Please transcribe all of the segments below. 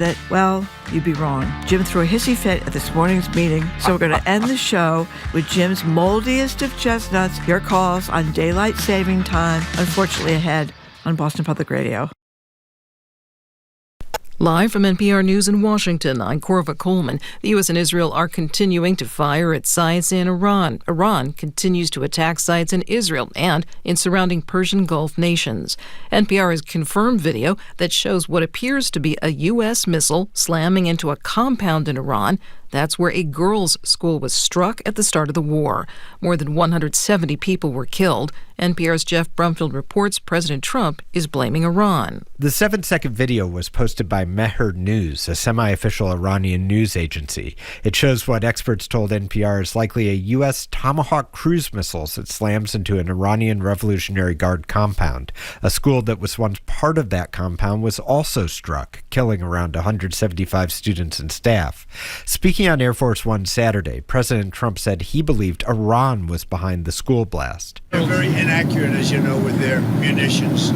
that, well, you'd be wrong. Jim threw a hissy fit at this morning's meeting, so we're going to end the show with Jim's moldiest of chestnuts, your calls on daylight saving time, unfortunately ahead on Boston Public Radio. Live from NPR News in Washington, I'm Corva Coleman. The U.S. and Israel are continuing to fire at sites in Iran. Iran continues to attack sites in Israel and in surrounding Persian Gulf nations. NPR has confirmed video that shows what appears to be a U.S. missile slamming into a compound in Iran. That's where a girls' school was struck at the start of the war. More than 170 people were killed. NPR's Jeff Brumfield reports President Trump is blaming Iran. The 7-second video was posted by Mehr News, a semi-official Iranian news agency. It shows what experts told NPR is likely a U.S. Tomahawk cruise missile that slams into an Iranian Revolutionary Guard compound. A school that was once part of that compound was also struck, killing around 175 students and staff. Speaking on Air Force One Saturday, President Trump said he believed Iran was behind the school blast. They're very inaccurate, as you know, with their munitions.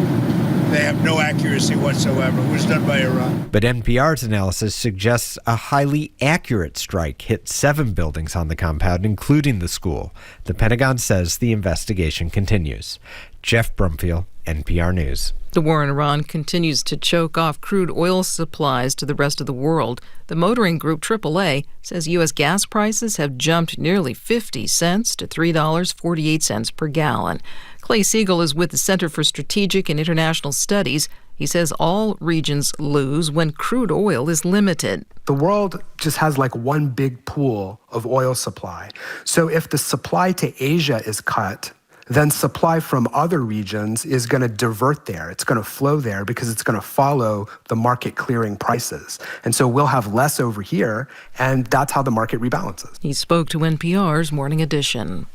They have no accuracy whatsoever. It was done by Iran. But NPR's analysis suggests a highly accurate strike hit 7 buildings on the compound, including the school. The Pentagon says the investigation continues. Jeff Brumfield, NPR News. The war in Iran continues to choke off crude oil supplies to the rest of the world. The motoring group AAA says U.S. gas prices have jumped nearly 50 cents to $3.48 per gallon. Clay Siegel is with the Center for Strategic and International Studies. He says all regions lose when crude oil is limited. The world just has like one big pool of oil supply. So if the supply to Asia is cut, then supply from other regions is going to divert there. It's going to flow there because it's going to follow the market clearing prices. And so we'll have less over here, and that's how the market rebalances. He spoke to NPR's Morning Edition.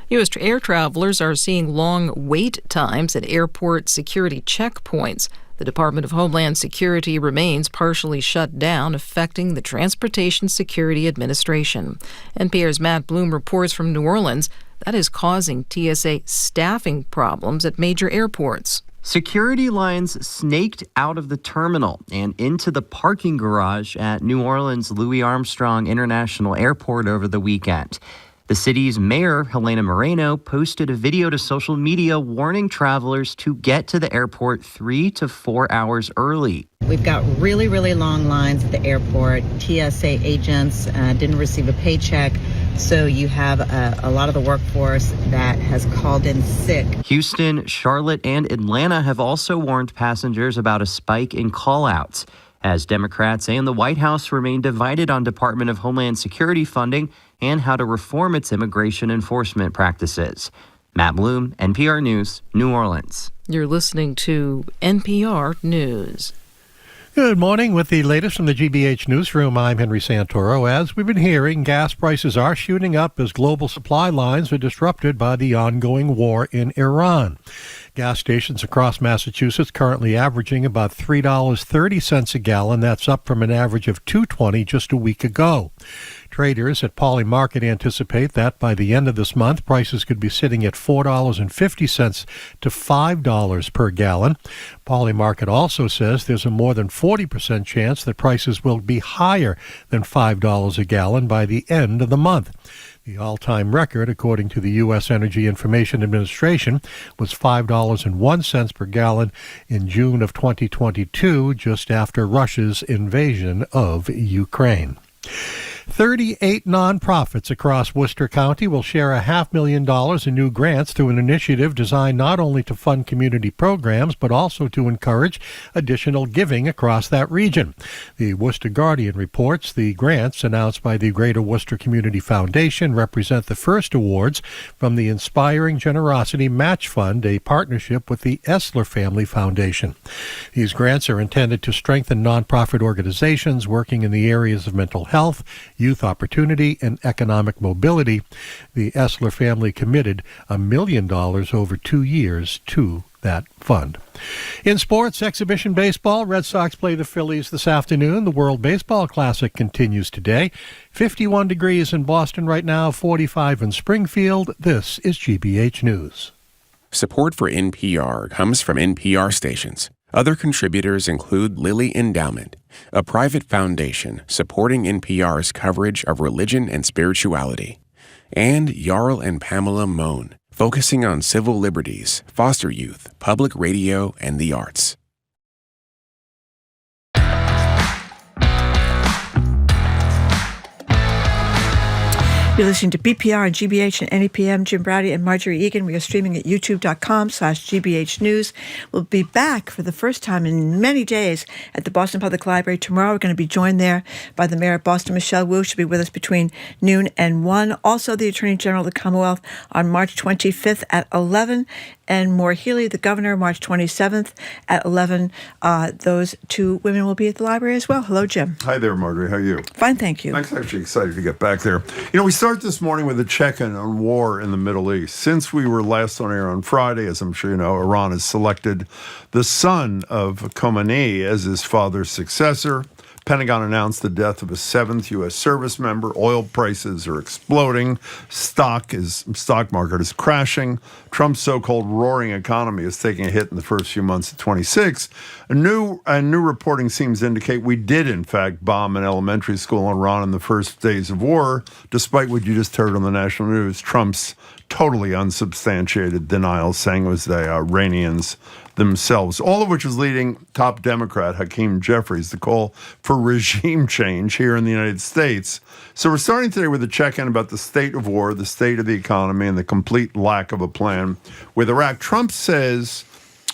U.S. air travelers are seeing long wait times at airport security checkpoints. The Department of Homeland Security remains partially shut down, affecting the Transportation Security Administration. NPR's Matt Bloom reports from New Orleans that is causing TSA staffing problems at major airports. Security lines snaked out of the terminal and into the parking garage at New Orleans' Louis Armstrong International Airport over the weekend. The city's mayor, Helena Moreno, posted a video to social media warning travelers to get to the airport 3 to 4 hours early. We've got really, really long lines at the airport. TSA agents didn't receive a paycheck, so you have a lot of the workforce that has called in sick. Houston, Charlotte, and Atlanta have also warned passengers about a spike in call-outs, as Democrats and the White House remain divided on Department of Homeland Security funding and how to reform its immigration enforcement practices. Matt Bloom, NPR News, New Orleans. You're listening to NPR News. Good morning. With the latest from the GBH Newsroom, I'm Henry Santoro. As we've been hearing, gas prices are shooting up as global supply lines are disrupted by the ongoing war in Iran. Gas stations across Massachusetts currently averaging about $3.30 a gallon. That's up from an average of $2.20 just a week ago. Traders at Pauley Market anticipate that by the end of this month, prices could be sitting at $4.50 to $5 per gallon. Pauley Market also says there's a more than 40% chance that prices will be higher than $5 a gallon by the end of the month. The all-time record, according to the U.S. Energy Information Administration, was $5.01 per gallon in June of 2022, just after Russia's invasion of Ukraine. 38 nonprofits across Worcester County will share $500,000 in new grants through an initiative designed not only to fund community programs, but also to encourage additional giving across that region. The Worcester Guardian reports the grants announced by the Greater Worcester Community Foundation represent the first awards from the Inspiring Generosity Match Fund, a partnership with the Esler Family Foundation. These grants are intended to strengthen nonprofit organizations working in the areas of mental health, youth opportunity, and economic mobility. The Esler family committed $1 million over 2 years to that fund. In sports, exhibition baseball, Red Sox play the Phillies this afternoon. The World Baseball Classic continues today. 51 degrees in Boston right now, 45 in Springfield. This is GBH News. Support for NPR comes from NPR stations. Other contributors include Lilly Endowment, a private foundation supporting NPR's coverage of religion and spirituality, and Jarl and Pamela Mohn, focusing on civil liberties, foster youth, public radio, and the arts. You're listening to BPR and GBH and NEPM. Jim Brady and Marjorie Egan. We are streaming at youtube.com/GBH News. We'll be back for the first time in many days at the Boston Public Library tomorrow. We're going to be joined there by the mayor of Boston, Michelle Wu. She'll be with us between noon and 1. Also, the Attorney General of the Commonwealth on March 25th at 11. And Maura Healey, the governor, March 27th at 11. Those two women will be at the library as well. Hello, Jim. Hi there, Marjorie. How are you? Fine, thank you. I'm actually excited to get back there. You know, we start this morning with a check-in on war in the Middle East. Since we were last on air on Friday, as I'm sure you know, Iran has selected the son of Khamenei as his father's successor. Pentagon announced the death of a 7th U.S. service member. Oil prices are exploding. Stock market is crashing. Trump's so-called roaring economy is taking a hit in the first few months of 26. A new reporting seems to indicate we did, in fact, bomb an elementary school in Iran in the first days of war, despite what you just heard on the national news. Trump's totally unsubstantiated denial, saying it was the Iranians themselves, all of which is leading top Democrat Hakeem Jeffries to call for regime change here in the United States. So we're starting today with a check-in about the state of war, the state of the economy, and the complete lack of a plan with Iraq. Trump says,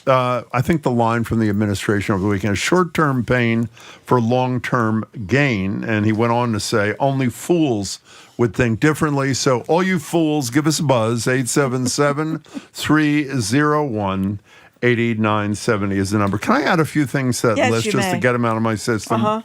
I think the line from the administration over the weekend is short-term pain for long-term gain. And he went on to say, only fools would think differently. So all you fools, give us a buzz. 877-301-8970 is the number. Can I add a few things to that list just to get them out of my system?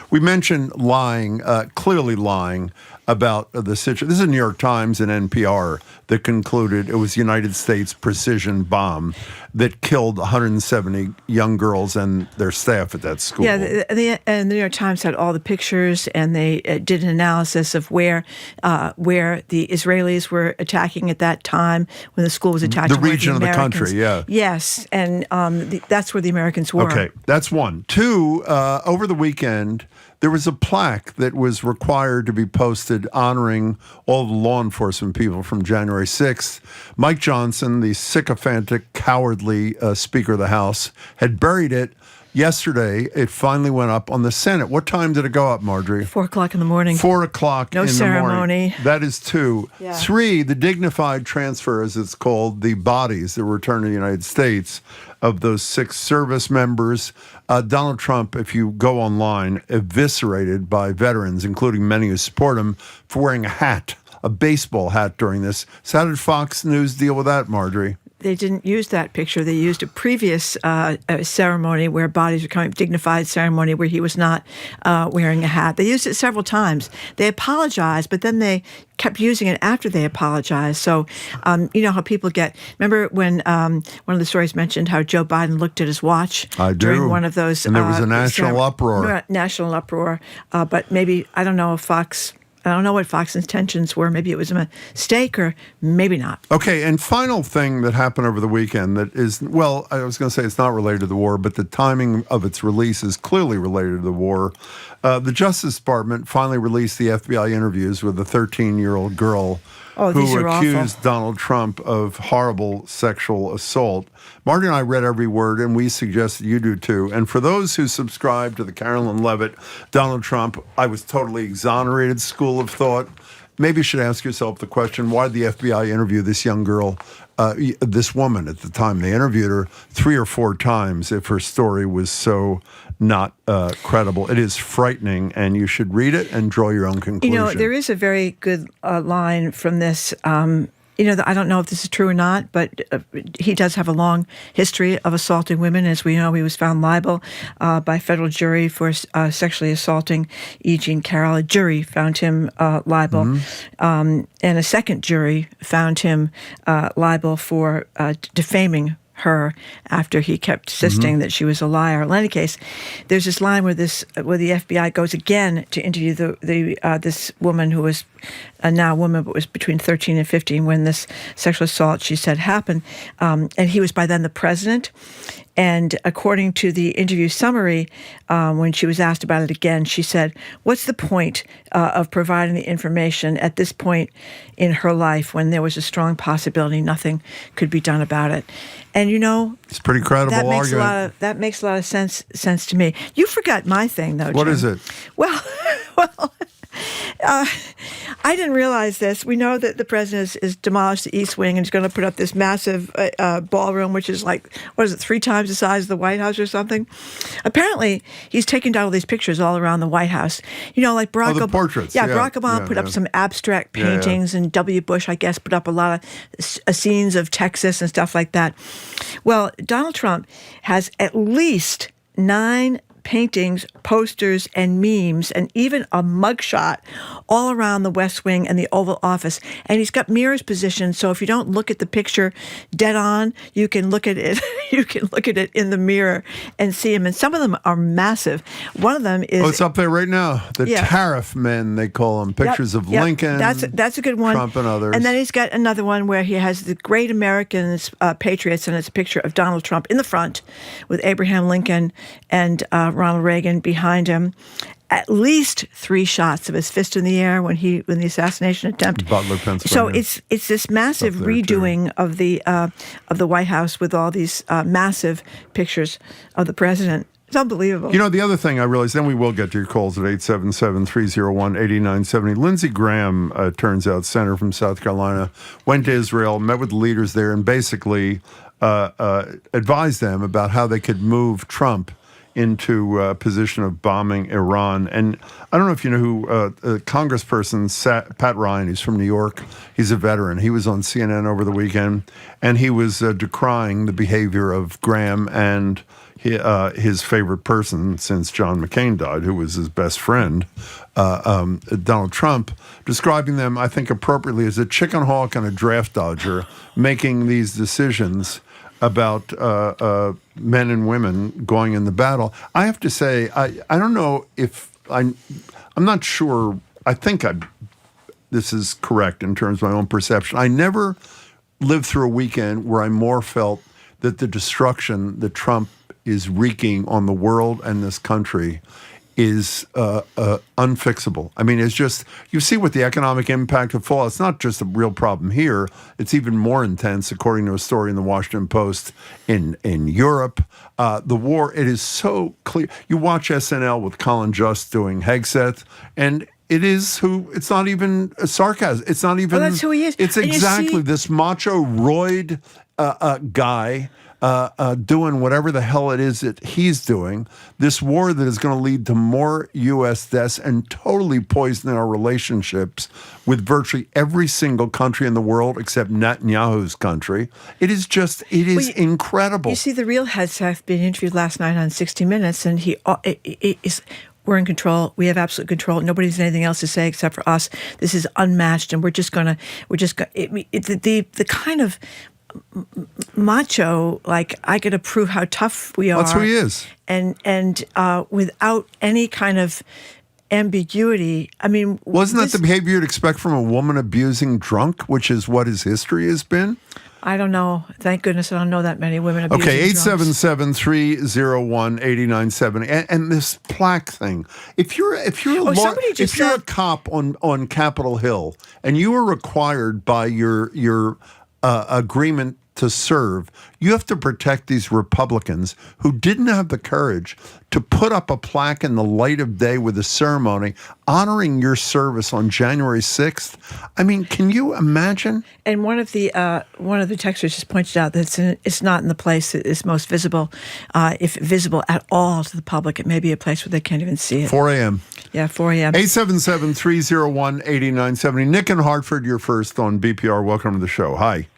We mentioned lying, clearly lying about the situation. This is New York Times and NPR that concluded it was United States precision bomb that killed 170 young girls and their staff at that school. Yeah, and the New York Times had all the pictures, and they did an analysis of where the Israelis were attacking at that time when the school was attacked. The region of the country, yeah. Yes, and that's where the Americans were. Okay, that's one. Two, over the weekend, there was a plaque that was required to be posted honoring all the law enforcement people from January 6th. Mike Johnson, the sycophantic, cowardly Speaker of the House, had buried it. Yesterday, it finally went up on the Senate. What time did it go up, Marjorie? 4 o'clock in the morning. 4 o'clock in the ceremony. morning. That is two. Yeah. Three, the dignified transfer, as it's called, the bodies that were returned to the United States of those 6 service members. Donald Trump, if you go online, eviscerated by veterans, including many who support him, for wearing a hat, a baseball hat during this. So how did Fox News deal with that, Marjorie? They didn't use that picture. They used a previous ceremony where bodies were coming, dignified ceremony where he was not wearing a hat. They used it several times. They apologized, but then they kept using it after they apologized. So, you know how people get, remember when one of the stories mentioned how Joe Biden looked at his watch during one of those. And there was a national uproar. National uproar. But maybe, I don't know what Fox's intentions were. Maybe it was a mistake or maybe not. Okay, and final thing that happened over the weekend that is, well, I was going to say it's not related to the war, but the timing of its release is clearly related to the war. The Justice Department finally released the FBI interviews with a 13-year-old girl who accused Donald Trump of horrible sexual assault. Marty and I read every word, and we suggest that you do too. And for those who subscribe to the Carolyn Levitt, Donald Trump, I was totally exonerated school of thought, maybe you should ask yourself the question, why did the FBI interview this young girl, this woman at the time they interviewed her 3 or 4 times if her story was so not credible? It is frightening, and you should read it and draw your own conclusion. You know, there is a very good line from this. I don't know if this is true or not, but he does have a long history of assaulting women. As we know, he was found liable by a federal jury for sexually assaulting E. Jean Carroll. A jury found him liable, and a second jury found him liable for defaming her after he kept insisting that she was a liar. In any case, there's this line where the FBI goes again to interview this woman who was now a woman, but was between 13 and 15 when this sexual assault, she said, happened. And he was by then the president. And according to the interview summary, when she was asked about it again, she said, what's the point of providing the information at this point in her life when there was a strong possibility nothing could be done about it? And, it's a pretty credible argument. That makes a lot of sense to me. You forgot my thing, though, What Jim. is it? Well, I didn't realize this. We know that the president is demolished the East Wing and is going to put up this massive ballroom, which is 3 times the size of the White House or something? Apparently, he's taken down all these pictures all around the White House. Like Barack the portraits. Yeah, Barack Obama put up some abstract paintings, and W. Bush, I guess, put up a lot of scenes of Texas and stuff like that. Well, Donald Trump has at least 9 paintings, posters, and memes, and even a mugshot all around the West Wing and the Oval Office. And he's got mirrors positioned, so if you don't look at the picture dead on, you can look at it. You can look at it in the mirror and see him. And some of them are massive. One of them is... Oh, it's up there right now. The tariff men, they call them. Pictures of Lincoln. That's a good one. Trump and others. And then he's got another one where he has the great Americans, patriots, and it's a picture of Donald Trump in the front with Abraham Lincoln and Ronald Reagan behind him. At least 3 shots of his fist in the air when the assassination attempt. Butler, Pennsylvania. So it's this massive redoing of the White House with all these massive pictures of the president. It's unbelievable. The other thing I realized, then we will get to your calls at 877-301-8970. Lindsey Graham, turns out, senator from South Carolina, went to Israel, met with the leaders there, and basically advised them about how they could move Trump into a position of bombing Iran. And I don't know if you know who Congressperson Pat Ryan, he's from New York. He's a veteran. He was on CNN over the weekend, and he was decrying the behavior of Graham and his favorite person since John McCain died, who was his best friend, Donald Trump, describing them, I think, appropriately as a chicken hawk and a draft dodger making these decisions about men and women going in the battle. I have to say, I don't know if I'm not sure. I think this is correct in terms of my own perception. I never lived through a weekend where I more felt that the destruction that Trump is wreaking on the world and this country is unfixable. I mean, it's just, you see what the economic impact of fallout. It's not just a real problem here. It's even more intense, according to a story in the Washington Post in Europe. The war, it is so clear. You watch SNL with Colin Just doing Hegseth, and it's not even a sarcasm. It's not even. Well, that's who he is. It's exactly this macho roid guy doing whatever the hell it is that he's doing. This war that is going to lead to more U.S. deaths and totally poison our relationships with virtually every single country in the world except Netanyahu's country. It is incredible. You see, the real Hegseth being interviewed last night on 60 Minutes, and we're in control. We have absolute control. Nobody has anything else to say except for us. This is unmatched, and the kind of macho, like, I got to prove how tough we are. That's who he is. And without any kind of ambiguity. I mean, wasn't that the behavior you'd expect from a woman abusing drunk, which is what his history has been? I don't know. Thank goodness I don't know that many women abusing Okay, drunks. 877-301-8970. And this plaque thing. If you're a cop on Capitol Hill and you are required by your agreement to serve, you have to protect these Republicans who didn't have the courage to put up a plaque in the light of day with a ceremony honoring your service on January 6th. I mean, can you imagine? And one of the texters just pointed out that it's not in the place that is most visible. If visible at all to the public, it may be a place where they can't even see it. 4 a.m. Yeah, 4 a.m. 877-301-8970. Nick in Hartford, you're first on BPR. Welcome to the show. Hi.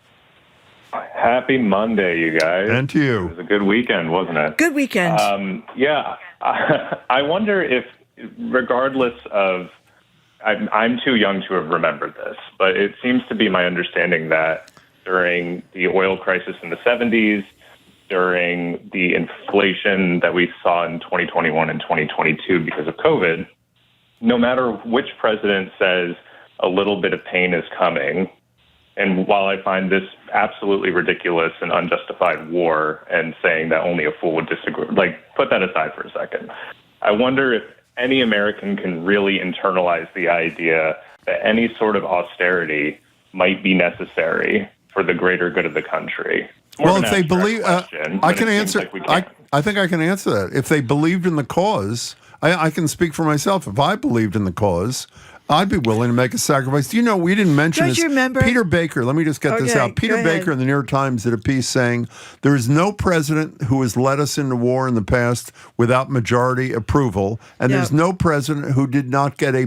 Happy Monday, you guys. And to you. It was a good weekend, wasn't it? Good weekend. Yeah. I wonder if, regardless of, I'm too young to have remembered this, but it seems to be my understanding that during the oil crisis in the 70s, during the inflation that we saw in 2021 and 2022 because of COVID, no matter which president says a little bit of pain is coming, And while I find this absolutely ridiculous and unjustified war, and saying that only a fool would disagree, put that aside for a second, I wonder if any American can really internalize the idea that any sort of austerity might be necessary for the greater good of the country. Well, if they believe, I can answer. I think I can answer that. If they believed in the cause, I can speak for myself. If I believed in the cause, I'd be willing to make a sacrifice. Do you know, we didn't mention this. Don't you remember? Peter Baker, let me just get this out. Peter Baker in the New York Times did a piece saying, there is no president who has led us into war in the past without majority approval, and there's no president who did not get a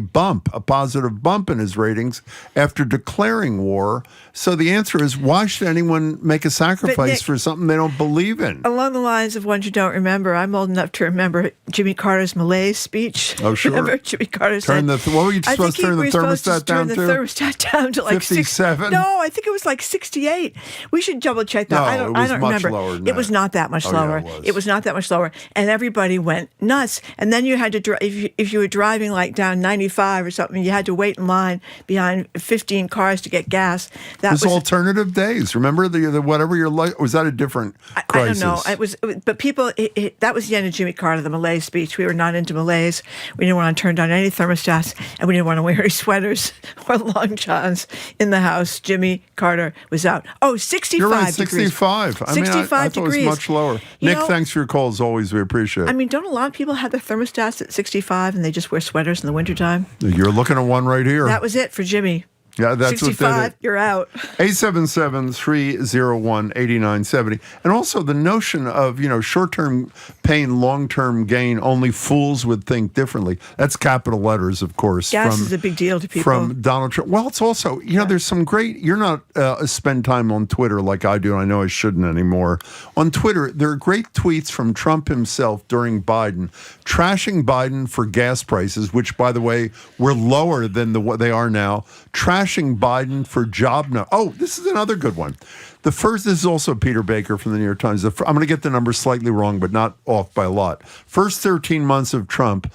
positive bump in his ratings after declaring war. So the answer is, why should anyone make a sacrifice for something they don't believe in? Along the lines of ones you don't remember, I'm old enough to remember Jimmy Carter's Malaise speech. Oh, sure. Remember Jimmy Carter said, what were you supposed to turn the thermostat down to? Turn the thermostat down to like 57? No, I think it was like 68. We should double check that. No, I don't remember. Lower than it was not that much lower. Yeah, it was not that much lower, and everybody went nuts. And then you had to drive. If you were driving like down 95 or something, you had to wait in line behind 15 cars to get gas. That was alternative days. Remember the whatever your life was that a different crisis? I don't know. It was, but people. That was the end of Jimmy Carter, the Malaise speech. We were not into Malaise. We didn't want to turn down any thermostats, and we didn't want to wear any sweaters or long johns in the house. Jimmy Carter was out. Oh, 65 You're right, degrees. 65. I 65 thought it was much lower. Nick, thanks for your call as always. We appreciate it. I mean, don't a lot of people have their thermostats at 65 and they just wear sweaters in the wintertime? You're looking at one right here. That was it for Jimmy. Yeah, that's 65, what did it. You're out. 877-301-8970. And also the notion of, short-term pain, long-term gain, only fools would think differently. That's capital letters, of course. Gas is a big deal to people. From Donald Trump. Well, it's also, there's some great, you're not spend time on Twitter like I do, and I know I shouldn't anymore. On Twitter, there are great tweets from Trump himself during Biden, trashing Biden for gas prices, which, by the way, were lower than what they are now, trashing Biden for job this is another good one. This is also Peter Baker from the New York Times. I'm going to get the numbers slightly wrong, but not off by a lot. First 13 months of Trump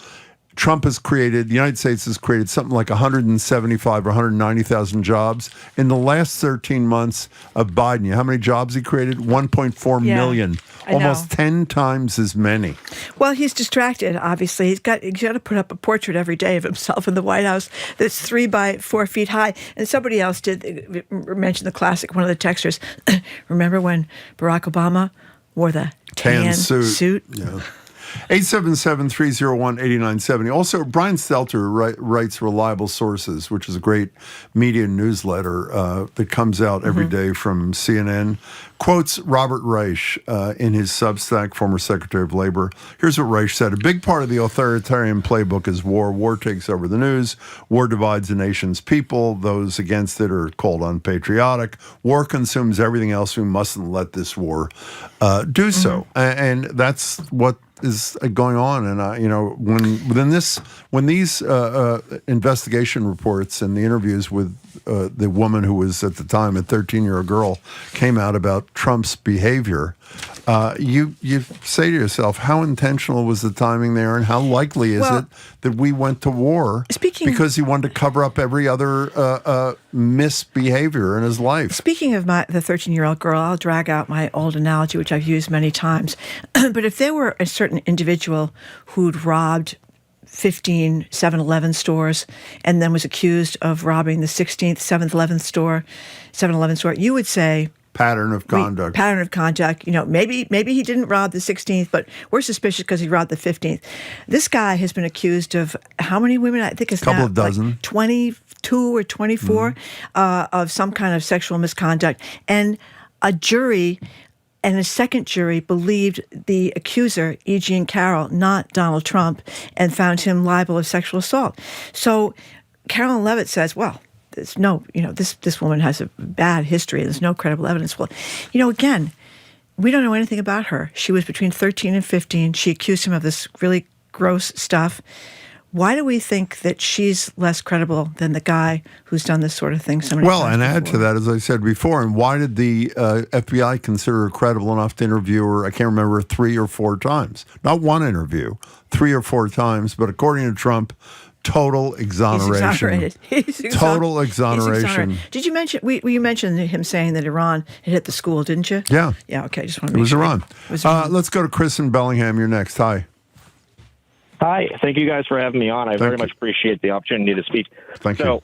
the United States has created something like 175 or 190,000 jobs. In the last 13 months of Biden, how many jobs he created? 1.4 million. Almost 10 times as many. Well, he's distracted, obviously. He's got to put up a portrait every day of himself in the White House that's 3 by 4 feet high. And somebody else did mention the classic, one of the texters. Remember when Barack Obama wore the tan suit? Yeah. 877-301-8970. Also, Brian Stelter writes Reliable Sources, which is a great media newsletter that comes out every day from CNN. Quotes Robert Reich in his Substack, former Secretary of Labor. Here's what Reich said. A big part of the authoritarian playbook is war. War takes over the news. War divides the nation's people. Those against it are called unpatriotic. War consumes everything else. We mustn't let this war do so. And that's what is going on. And when these investigation reports and the interviews with the woman who was at the time a 13-year-old girl came out about Trump's behavior, you say to yourself, how intentional was the timing there, and how likely is it that we went to war because he wanted to cover up every other misbehavior in his life? Speaking of the 13-year-old girl, I'll drag out my old analogy, which I've used many times. But if there were a certain individual who'd robbed 15 7-Eleven stores and then was accused of robbing the 16th 7-Eleven store, you would say pattern of conduct. Maybe he didn't rob the 16th, but we're suspicious because he robbed the 15th. This guy has been accused of how many women? I think it's a couple of dozen, like 22 or 24 of some kind of sexual misconduct, and a jury. And a second jury believed the accuser, E. Jean Carroll, not Donald Trump, and found him liable of sexual assault. So Carolyn Levitt says, well, there's no, this woman has a bad history. There's no credible evidence. Well, again, we don't know anything about her. She was between 13 and 15. She accused him of this really gross stuff. Why do we think that she's less credible than the guy who's done this sort of thing so many times Well, and add before? to that, as I said before, and why did the FBI consider her credible enough to interview her, I can't remember, 3 or 4 times? Not one interview, 3 or 4 times, but according to Trump, total exoneration. Total exoneration. Did you mention, you mentioned him saying that Iran had hit the school, didn't you? Yeah. Yeah, okay, just want to It make was sure. Iran. It was Iran. Let's go to Chris in Bellingham. You're next. Hi. Hi. Thank you guys for having me on. I very much appreciate the opportunity to speak. Thank you. So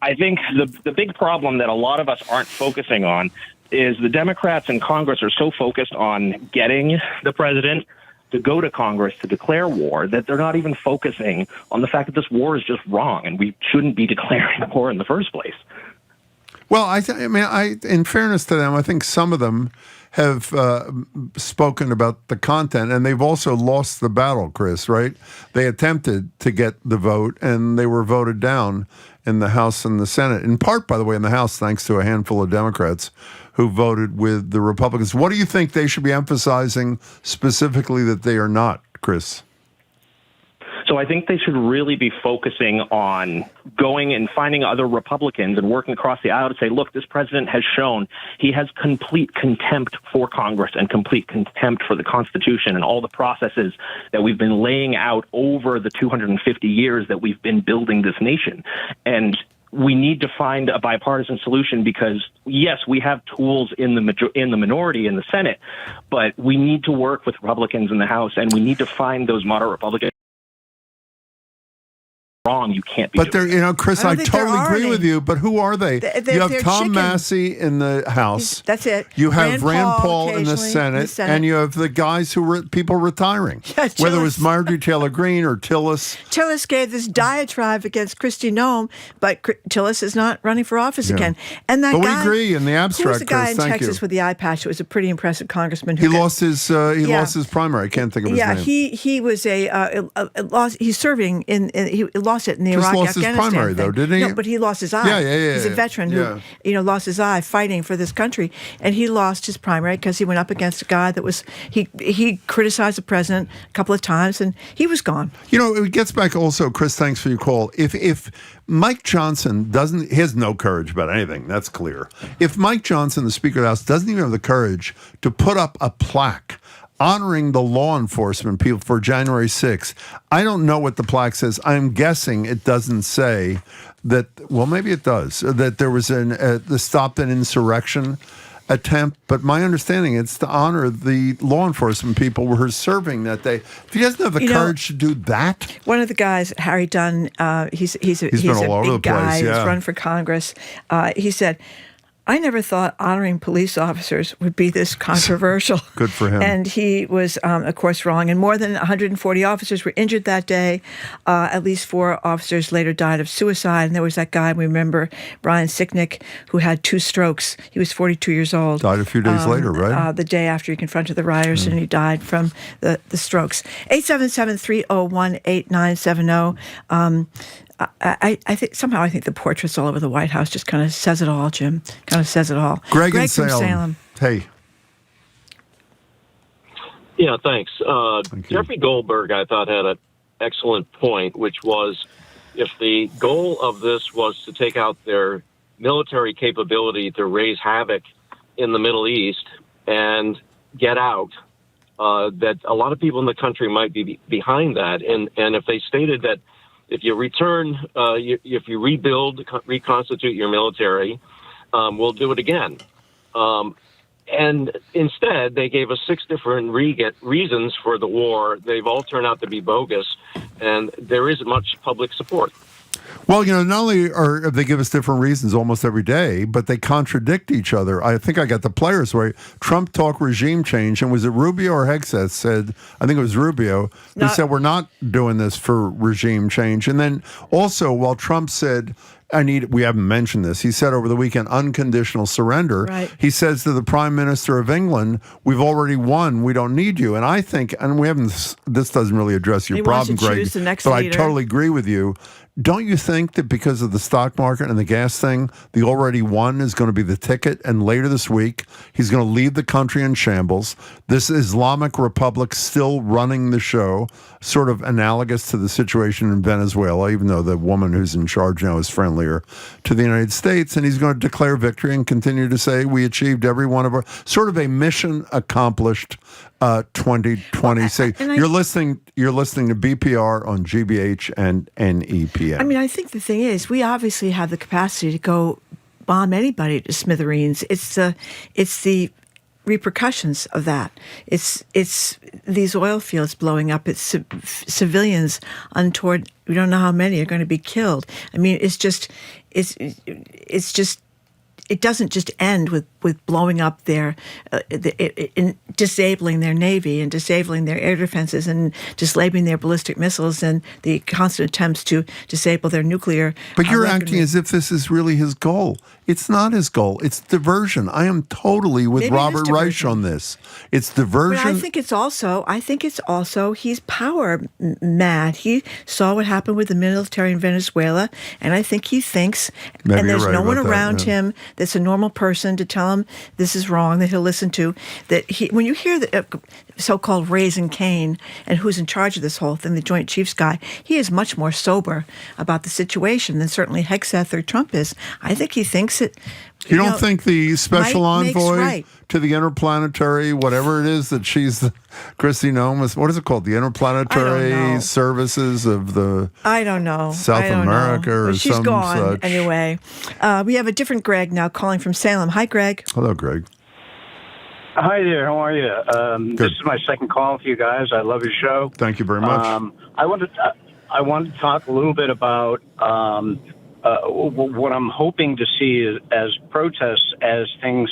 I think the big problem that a lot of us aren't focusing on is the Democrats in Congress are so focused on getting the president to go to Congress to declare war that they're not even focusing on the fact that this war is just wrong and we shouldn't be declaring war in the first place. Well, I mean, in fairness to them, I think some of them have spoken about the content, and they've also lost the battle, Chris, right? They attempted to get the vote, and they were voted down in the House and the Senate. In part, by the way, in the House, thanks to a handful of Democrats who voted with the Republicans. What do you think they should be emphasizing specifically that they are not, Chris? So I think they should really be focusing on going and finding other Republicans and working across the aisle to say, look, this president has shown he has complete contempt for Congress and complete contempt for the Constitution and all the processes that we've been laying out over the 250 years that we've been building this nation. And we need to find a bipartisan solution because, yes, we have tools in the minority in the Senate, but we need to work with Republicans in the House, and we need to find those moderate Republicans. Wrong, you can't be. But they're, Chris, I totally agree with you. But who are they? You have Tom chicken. Massey in the House. That's it. You have Rand Paul in the occasionally Senate, and you have the guys who were people retiring. Yeah, whether it was Marjorie Taylor Greene or Tillis. Tillis gave this diatribe against Kristi Noem, but Tillis is not running for office again. And that but guy, we agree in the abstract. who was the guy Chris, in thank Texas you. with the eye patch? It was a pretty impressive congressman. He lost his primary. I can't think of his name. He was he's serving he lost it in the Just Iraq lost his Afghanistan primary, thing. though, didn't he? No, but he lost his eye. Yeah. He's a veteran who lost his eye fighting for this country, and he lost his primary because he went up against a guy that was he criticized the president a couple of times, and he was gone. It gets back also, Chris. Thanks for your call. If Mike Johnson he has no courage about anything. That's clear. If Mike Johnson, the Speaker of the House, doesn't even have the courage to put up a plaque honoring the law enforcement people for January 6th. I don't know what the plaque says. I'm guessing it doesn't say that, well, maybe it does, that there was the stop an insurrection attempt, but my understanding it's to honor the law enforcement people who were serving that day. If he doesn't have the courage to do that. One of the guys, Harry Dunn, he's a been all over the big guy place, who's run for Congress. He said, I never thought honoring police officers would be this controversial. Good for him. And he was, of course, wrong. And more than 140 officers were injured that day. At least 4 officers later died of suicide. And there was that guy, we remember, Brian Sicknick, who had 2 strokes. He was 42 years old. Died a few days later, right? The day after he confronted the rioters, and he died from the strokes. 877-301-8970. I think the portraits all over the White House just kind of says it all, Jim. Kind of says it all. Greg from in Salem. Hey. Yeah, thanks. Jeffrey Goldberg, I thought, had an excellent point, which was if the goal of this was to take out their military capability to raise havoc in the Middle East and get out, that a lot of people in the country might be behind that. And if they stated that if you return, if you rebuild, reconstitute your military, we'll do it again. And instead, they gave us 6 different reasons for the war. They've all turned out to be bogus, and there isn't much public support. Well, not only have they give us different reasons almost every day, but they contradict each other. I think I got the players right. Trump talk regime change, and was it Rubio or Hegseth said, I think it was Rubio, who said we're not doing this for regime change. And then also, while Trump said, we haven't mentioned this, he said over the weekend, unconditional surrender. Right. He says to the Prime Minister of England, we've already won, we don't need you. And I think, and this doesn't really address your problem, Greg, but I totally agree with you. don't you think that because of the stock market and the gas thing, the already won is going to be the ticket? And later this week, he's going to leave the country in shambles. This Islamic Republic still running the show, sort of analogous to the situation in Venezuela, even though the woman who's in charge now is friendlier to the United States. And he's going to declare victory and continue to say, we achieved every one of our, sort of a mission accomplished 2020. Say, you're listening to BPR on GBH and NEPM. I mean, I think the thing is, we obviously have the capacity to go bomb anybody to smithereens. It's the repercussions of that. It's these oil fields blowing up. It's civilians untoward. We don't know how many are going to be killed. I mean, it's just. It doesn't just end with blowing up disabling their Navy and disabling their air defenses and disabling their ballistic missiles and the constant attempts to disable their nuclear. But you're acting as if this is really his goal. It's not his goal. It's diversion. I am totally with Robert Reich on this. It's diversion. But I think it's also he's power mad. He saw what happened with the military in Venezuela, and I think he thinks, Maybe and there's you're right no one about that, around him that's a normal person to tell him this is wrong, that he'll listen to. That when you hear the so-called Raising Cain and who's in charge of this whole thing, the Joint Chiefs guy, he is much more sober about the situation than certainly Hegseth or Trump is. I think he thinks it. You don't think the special envoy right. to the interplanetary, whatever it is that she's, Kristi Noem, what is it called? The interplanetary services of the I don't know. South America or she's some gone such. Anyway. We have a different Greg now calling from Salem. Hi, Greg. Hello, Greg. Hi there. How are you? This is my second call for you guys. I love your show. Thank you very much. I wanted to talk a little bit about what I'm hoping to see as protests as things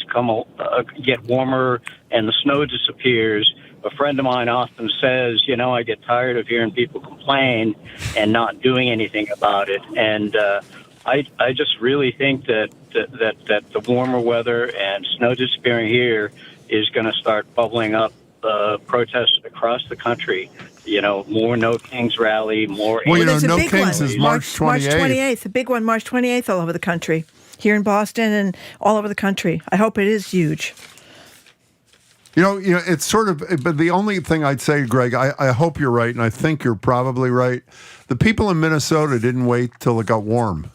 get warmer and the snow disappears. A friend of mine often says, I get tired of hearing people complain and not doing anything about it. And I just really think that the warmer weather and snow disappearing here is going to start bubbling up protests across the country. More No Kings rally, more. Well, No Kings is March 28th. March 28th, the big one, March 28th, all over the country. Here in Boston and all over the country. I hope it is huge. It's sort of, but the only thing I'd say, Greg, I hope you're right, and I think you're probably right. The people in Minnesota didn't wait till it got warm.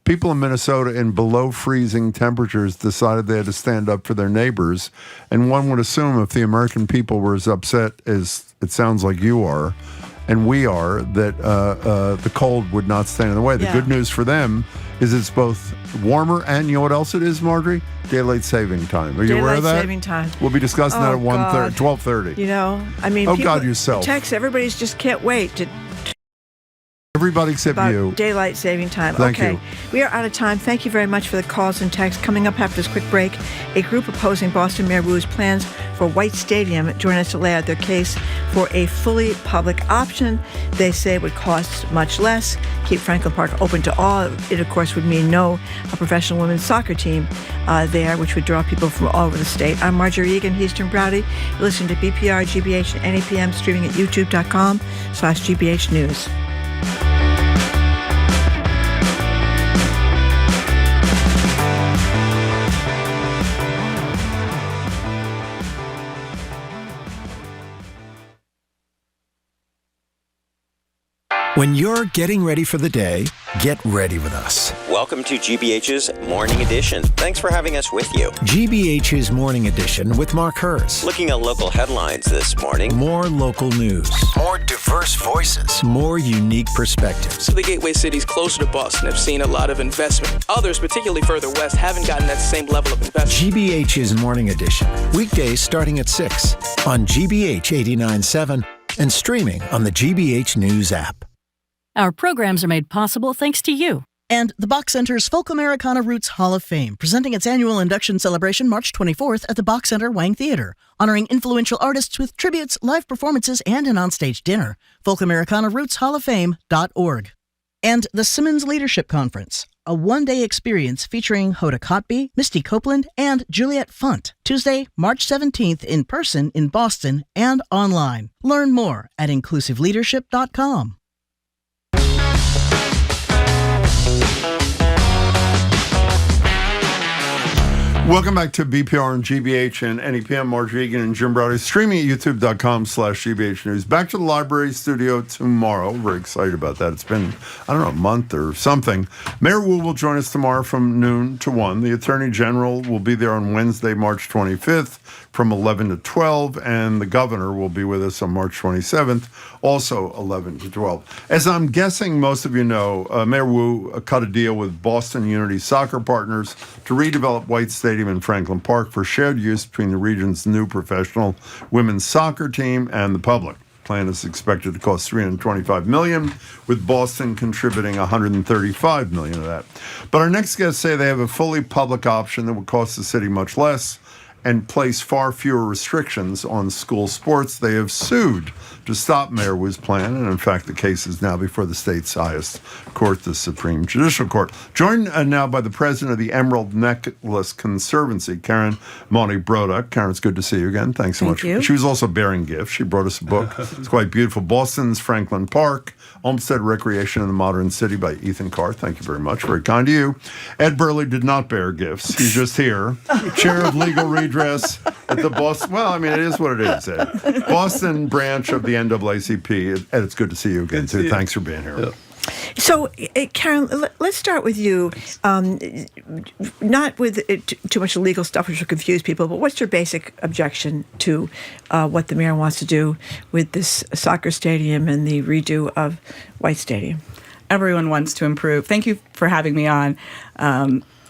People in Minnesota in below freezing temperatures decided they had to stand up for their neighbors. And one would assume if the American people were as upset as it sounds like you are, and we are, that the cold would not stand in the way. The good news for them is it's both warmer and you know what else it is, Marjorie? Daylight saving time. Are you aware of that? Daylight saving time. We'll be discussing that at 12:30. Oh, God, yourself. Text, everybody's just can't wait to everybody except you. Daylight saving time. Thank you. We are out of time. Thank you very much for the calls and texts. Coming up after this quick break, a group opposing Boston Mayor Wu's plans for White Stadium join us to lay out their case for a fully public option. They say it would cost much less, keep Franklin Park open to all. It, of course, would mean no professional women's soccer team there, which would draw people from all over the state. I'm Marjorie Egan. He's Tim Browdy. You're listening to BPR, GBH, and NAPM, streaming at youtube.com/GBH News. When you're getting ready for the day, get ready with us. Welcome to GBH's Morning Edition. Thanks for having us with you. GBH's Morning Edition with Mark Hurst. Looking at local headlines this morning. More local news. More diverse voices. More unique perspectives. The gateway cities closer to Boston have seen a lot of investment. Others, particularly further west, haven't gotten that same level of investment. GBH's Morning Edition. Weekdays starting at 6 on GBH 89.7 and streaming on the GBH News app. Our programs are made possible thanks to you. And the Bach Center's Folk Americana Roots Hall of Fame, presenting its annual induction celebration March 24th at the Bach Center Wang Theater, honoring influential artists with tributes, live performances, and an onstage dinner. FolkAmericanaRootsHallOfFame.org. And the Simmons Leadership Conference, a one-day experience featuring Hoda Kotb, Misty Copeland, and Juliet Funt. Tuesday, March 17th in person in Boston and online. Learn more at inclusiveleadership.com. Welcome back to BPR and GBH and NEPM. Mark Vegan and Jim Browdy, streaming at youtube.com/GBH News. Back to the library studio tomorrow. Very excited about that. It's been, I don't know, a month or something. Mayor Wu will join us tomorrow from noon to 1. The Attorney General will be there on Wednesday, March 25th from 11 to 12, and the Governor will be with us on March 27th, also 11 to 12. As I'm guessing most of you know, Mayor Wu cut a deal with Boston Unity Soccer Partners to redevelop White Stadium in Franklin Park for shared use between the region's new professional women's soccer team and the public. Plan is expected to cost $325 million, with Boston contributing $135 million of that. But our next guests say they have a fully public option that would cost the city much less and place far fewer restrictions on school sports. They have sued to stop Mayor Wu's plan, and in fact, the case is now before the state's highest court, the Supreme Judicial Court. Joined now by the president of the Emerald Necklace Conservancy, Karen Mauney-Brodek. Karen, it's good to see you again. Thanks so much. You. She was also bearing gifts. She brought us a book. It's quite beautiful. Boston's Franklin Park, Olmsted Recreation in the Modern City by Ethan Carr. Thank you very much. Very kind to you. Ed Burley did not bear gifts. He's just here. Chair of Legal Redress at the Boston, well, I mean, it is what it is, Ed. Boston branch of the NAACP. Ed, it's good to see you again, too. Thanks for being here. Yeah. So, Karen, let's start with you. Not with too much legal stuff which will confuse people, but what's your basic objection to what the mayor wants to do with this soccer stadium and the redo of White Stadium? Everyone wants to improve. Thank you for having me on.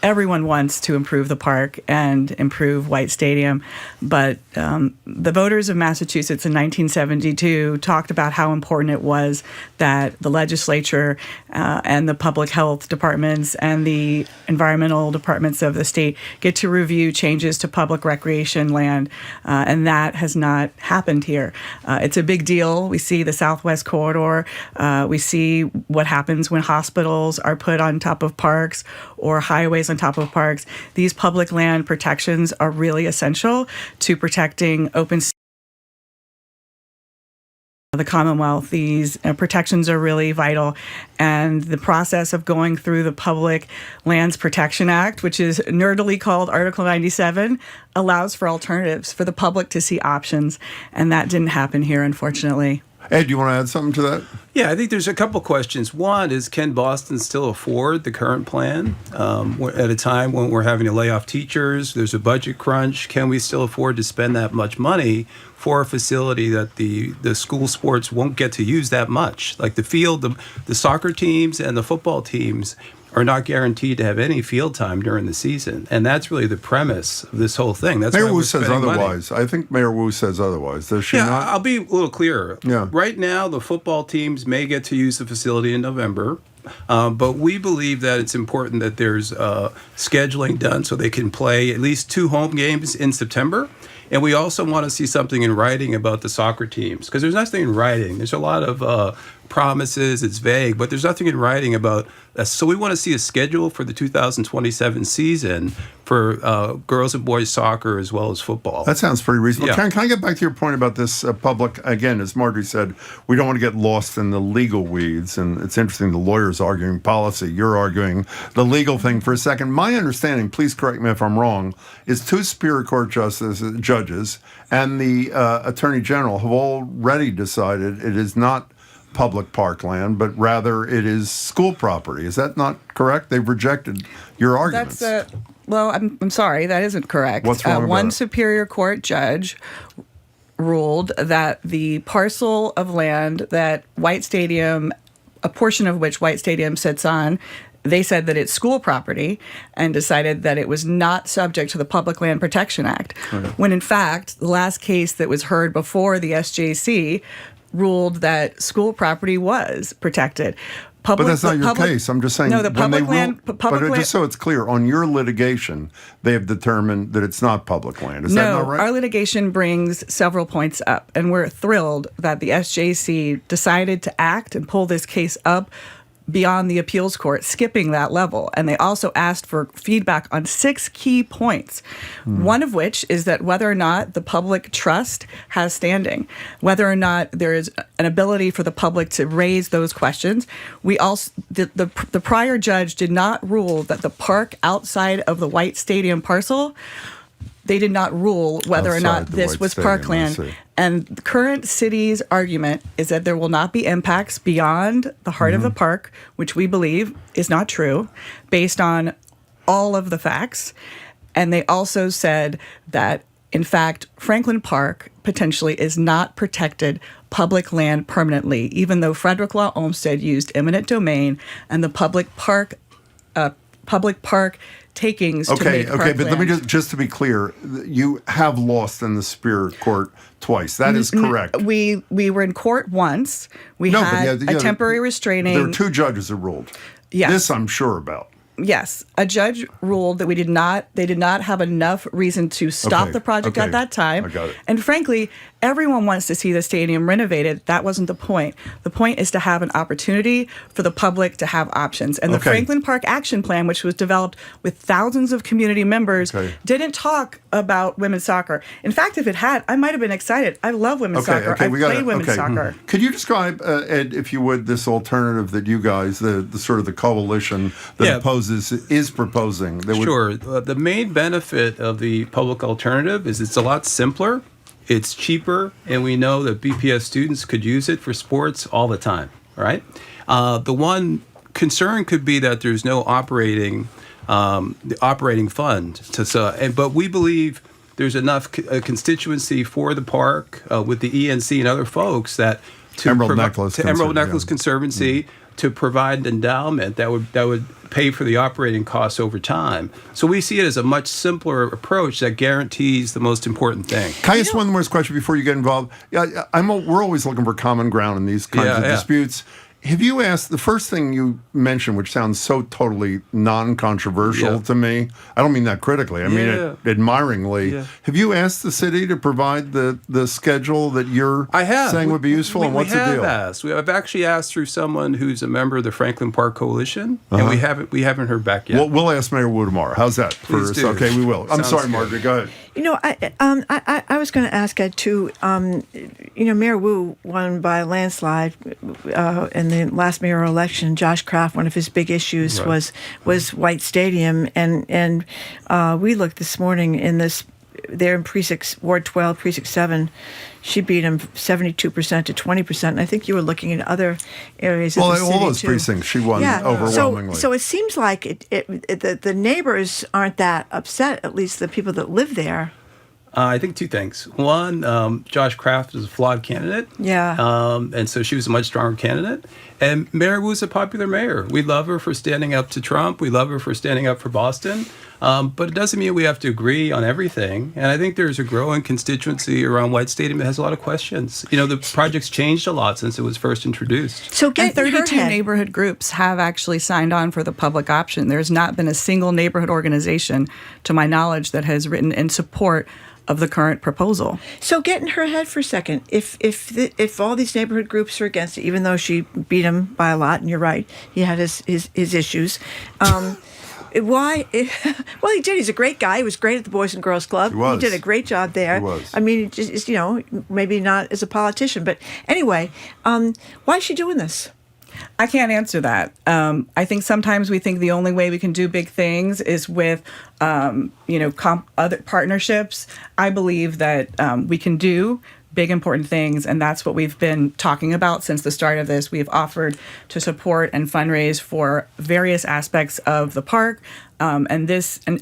Everyone wants to improve the park and improve White Stadium, but the voters of Massachusetts in 1972 talked about how important it was that the legislature and the public health departments and the environmental departments of the state get to review changes to public recreation land, and that has not happened here. It's a big deal. We see the Southwest Corridor. We see what happens when hospitals are put on top of parks or highways on top of parks. These public land protections are really essential to protecting open the Commonwealth. These protections are really vital, and the process of going through the Public Lands Protection Act, which is nerdily called Article 97, allows for alternatives for the public to see options, and that didn't happen here, unfortunately. Ed, do you want to add something to that? Yeah, I think there's a couple questions. One is, can Boston still afford the current plan at a time when we're having to lay off teachers? There's a budget crunch. Can we still afford to spend that much money for a facility that the school sports won't get to use that much? Like the field, the soccer teams and the football teams are not guaranteed to have any field time during the season. And that's really the premise of this whole thing. That's Mayor Wu says otherwise. Money. I think Mayor Wu says otherwise. Does she not? I'll be a little clearer. Yeah. Right now, the football teams may get to use the facility in November. But we believe that it's important that there's scheduling done so they can play at least 2 home games in September. And we also want to see something in writing about the soccer teams, because there's nothing in writing. There's a lot of promises. It's vague, but there's nothing in writing about so we want to see a schedule for the 2027 season for girls and boys soccer as well as football. That sounds pretty reasonable. Yeah. Can I get back to your point about this public? Again, as Marjorie said, we don't want to get lost in the legal weeds. And it's interesting, the lawyers arguing policy. You're arguing the legal thing for a second. My understanding, please correct me if I'm wrong, is 2 Superior Court judges and the Attorney General have already decided it is not public parkland, but rather it is school property. Is that not correct? They've rejected your arguments. Well, I'm sorry, that isn't correct. What's wrong about One it? Superior Court judge ruled that the parcel of land that White Stadium, a portion of which White Stadium sits on, they said that it's school property and decided that it was not subject to the Public Land Protection Act. Okay. When in fact, the last case that was heard before the SJC ruled that school property was protected. But that's not your case. I'm just saying. No, the public land. Just so it's clear, on your litigation, they have determined that it's not public land. Is that not right? Our litigation brings several points up, and we're thrilled that the SJC decided to act and pull this case up beyond the appeals court, skipping that level. And they also asked for feedback on 6 key points, one of which is that whether or not the public trust has standing, whether or not there is an ability for the public to raise those questions. We also, the prior judge did not rule that the park outside of the White Stadium parcel, they did not rule whether or not this was parkland. And the current city's argument is that there will not be impacts beyond the heart of the park, which we believe is not true, based on all of the facts. And they also said that, in fact, Franklin Park potentially is not protected public land permanently, even though Frederick Law Olmsted used eminent domain and the public park takings to make but let me just to be clear, you have lost in the Superior Court twice. That is correct. We were in court once. We had a temporary restraining. There were 2 judges who ruled. Yes. This I'm sure about. Yes, a judge ruled that they did not have enough reason to stop the project at that time. I got it. And frankly, everyone wants to see the stadium renovated. That wasn't the point. The point is to have an opportunity for the public to have options. And the Franklin Park Action Plan, which was developed with thousands of community members, didn't talk about women's soccer. In fact, if it had, I might have been excited. I love women's soccer. I've played women's soccer. Could you describe, Ed, if you would, this alternative that you guys, the sort of the coalition that opposes, is proposing? Sure. The main benefit of the public alternative is it's a lot simpler. It's cheaper, and we know that BPS students could use it for sports all the time, right? The one concern could be that there's no operating fund. But we believe there's enough constituency for the park with the ENC and other folks that Emerald Necklace Conservancy to provide an endowment that would pay for the operating costs over time. So we see it as a much simpler approach that guarantees the most important thing. Can I ask one more question before you get involved? We're always looking for common ground in these kinds of disputes. Have you asked, the first thing you mentioned, which sounds so totally non-controversial to me, I don't mean that critically, I mean it admiringly. Have you asked the city to provide the schedule that you're saying would be useful, and what's the deal? I've actually asked through someone who's a member of the Franklin Park Coalition, and we haven't heard back yet. We'll ask Mayor Wu tomorrow. How's that? Please do. Okay, we will. I'm sorry, Margaret, go ahead. You know, I was going to ask Ed too. Mayor Wu won by a landslide in the last mayoral election. Josh Kraft, one of his big issues was White Stadium, and we looked this morning in this. There in Ward 12, Precinct 7, she beat him 72% to 20%. And I think you were looking at other areas of the city, all those too. precincts, she won overwhelmingly. So it seems like the neighbors aren't that upset, at least the people that live there. I think 2 things. One, Josh Kraft is a flawed candidate. And so she was a much stronger candidate. And Mayor Wu's a popular mayor. We love her for standing up to Trump. We love her for standing up for Boston. But it doesn't mean we have to agree on everything. And I think there's a growing constituency around White Stadium that has a lot of questions. The project's changed a lot since it was first introduced. So 32 neighborhood groups have actually signed on for the public option. There's not been a single neighborhood organization, to my knowledge, that has written in support of the current proposal. So get in her head for a second. If all these neighborhood groups are against it, even though she beat him by a lot, and you're right, he had his issues. Why? Well, he did. He's a great guy. He was great at the Boys and Girls Club. He did a great job there. He was. I mean, just, maybe not as a politician, but anyway, why is she doing this? I can't answer that. I think sometimes we think the only way we can do big things is with, other partnerships. I believe that we can do big, important things, and that's what we've been talking about since the start of this. We've offered to support and fundraise for various aspects of the park, and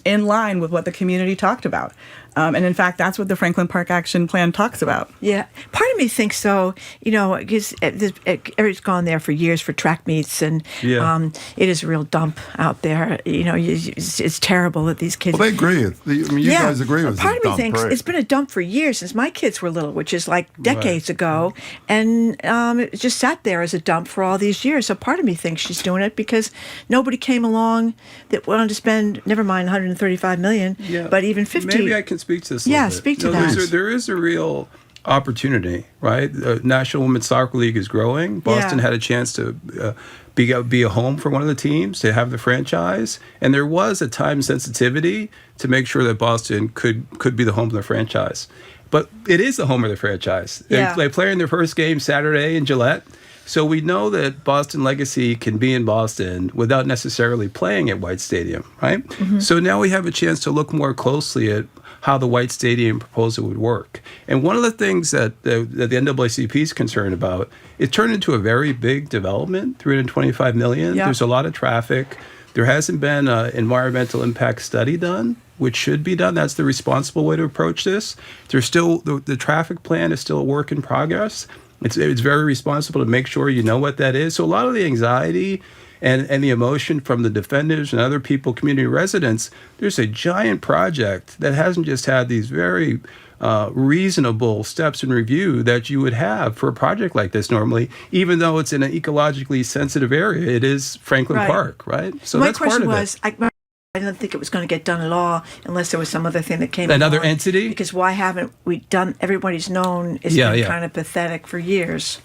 in line with what the community talked about. And in fact, that's what the Franklin Park Action Plan talks about. Yeah. Part of me thinks so, because Eric's gone there for years for track meets, and it is a real dump out there. It's terrible that these kids... Well, they agree. You guys agree with it. Part of me thinks it's been a dump for years, since my kids were little, which is like decades ago, and it just sat there as a dump for all these years. So part of me thinks she's doing it because nobody came along that wanted to spend, never mind $135 million, but even $50. Maybe I can speak to this a little bit. Speak to that. There is a real opportunity, right? The National Women's Soccer League is growing. Boston had a chance to be a home for one of the teams, to have the franchise. And there was a time sensitivity to make sure that Boston could be the home of the franchise. But it is the home of the franchise. They play in their first game Saturday in Gillette. So we know that Boston Legacy can be in Boston without necessarily playing at White Stadium, right? Mm-hmm. So now we have a chance to look more closely at how the White Stadium proposal would work. And one of the things that the NAACP is concerned about, it turned into a very big development, $325 million. Yeah. There's a lot of traffic. There hasn't been an environmental impact study done, which should be done. That's the responsible way to approach this. There's still, the traffic plan is still a work in progress. It's very responsible to make sure you know what that is. So a lot of the anxiety and the emotion from the defenders and other people, community residents, there's a giant project that hasn't just had these very reasonable steps in review that you would have for a project like this normally, even though it's in an ecologically sensitive area. It is Franklin Park, right? So my that's part question of was, it. I didn't think it was going to get done at all unless there was some other thing that came Another along. entity? Because why haven't we done, everybody's known it's been kind of pathetic for years.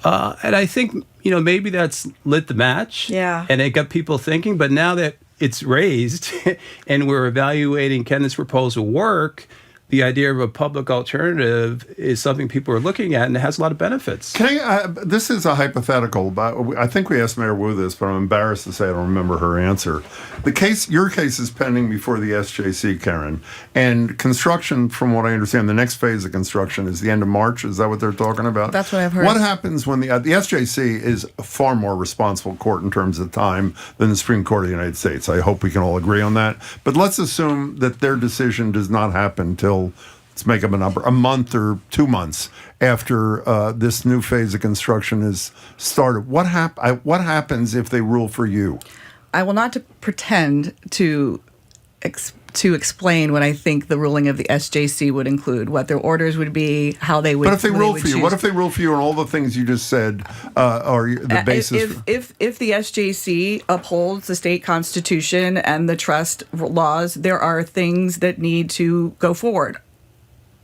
And I think, maybe that's lit the match. Yeah. And it got people thinking. But now that it's raised and we're evaluating, can this proposal work? The idea of a public alternative is something people are looking at, and it has a lot of benefits. This is a hypothetical, but I think we asked Mayor Wu this, but I'm embarrassed to say I don't remember her answer. Your case is pending before the SJC, Karen, and construction, from what I understand, the next phase of construction is the end of March. Is that what they're talking about? That's what I've heard. What happens when the SJC is a far more responsible court in terms of time than the Supreme Court of the United States? I hope we can all agree on that. But let's assume that their decision does not happen till, let's make up a number, a month or 2 months after this new phase of construction is started. What happens if they rule for you? I will not pretend to explain what I think the ruling of the SJC would include, what their orders would be, how they would. But if they rule for you, what if they rule for you on all the things you just said are the basis? If the SJC upholds the state constitution and the trust laws, there are things that need to go forward.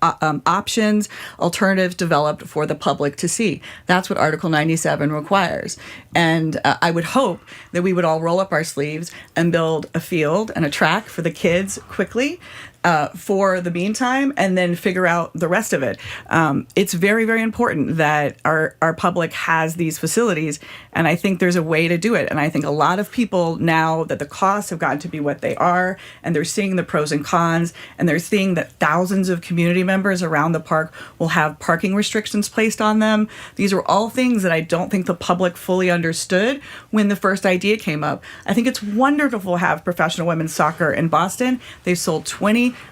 Options, alternatives developed for the public to see. That's what Article 97 requires. And I would hope that we would all roll up our sleeves and build a field and a track for the kids quickly for the meantime, and then figure out the rest of it. It's very, very important that our public has these facilities, and I think there's a way to do it. And I think a lot of people, now that the costs have gotten to be what they are, and they're seeing the pros and cons, and they're seeing that thousands of community members around the park will have parking restrictions placed on them. These are all things that I don't think the public fully understood when the first idea came up. I think it's wonderful to have professional women's soccer in Boston. They've sold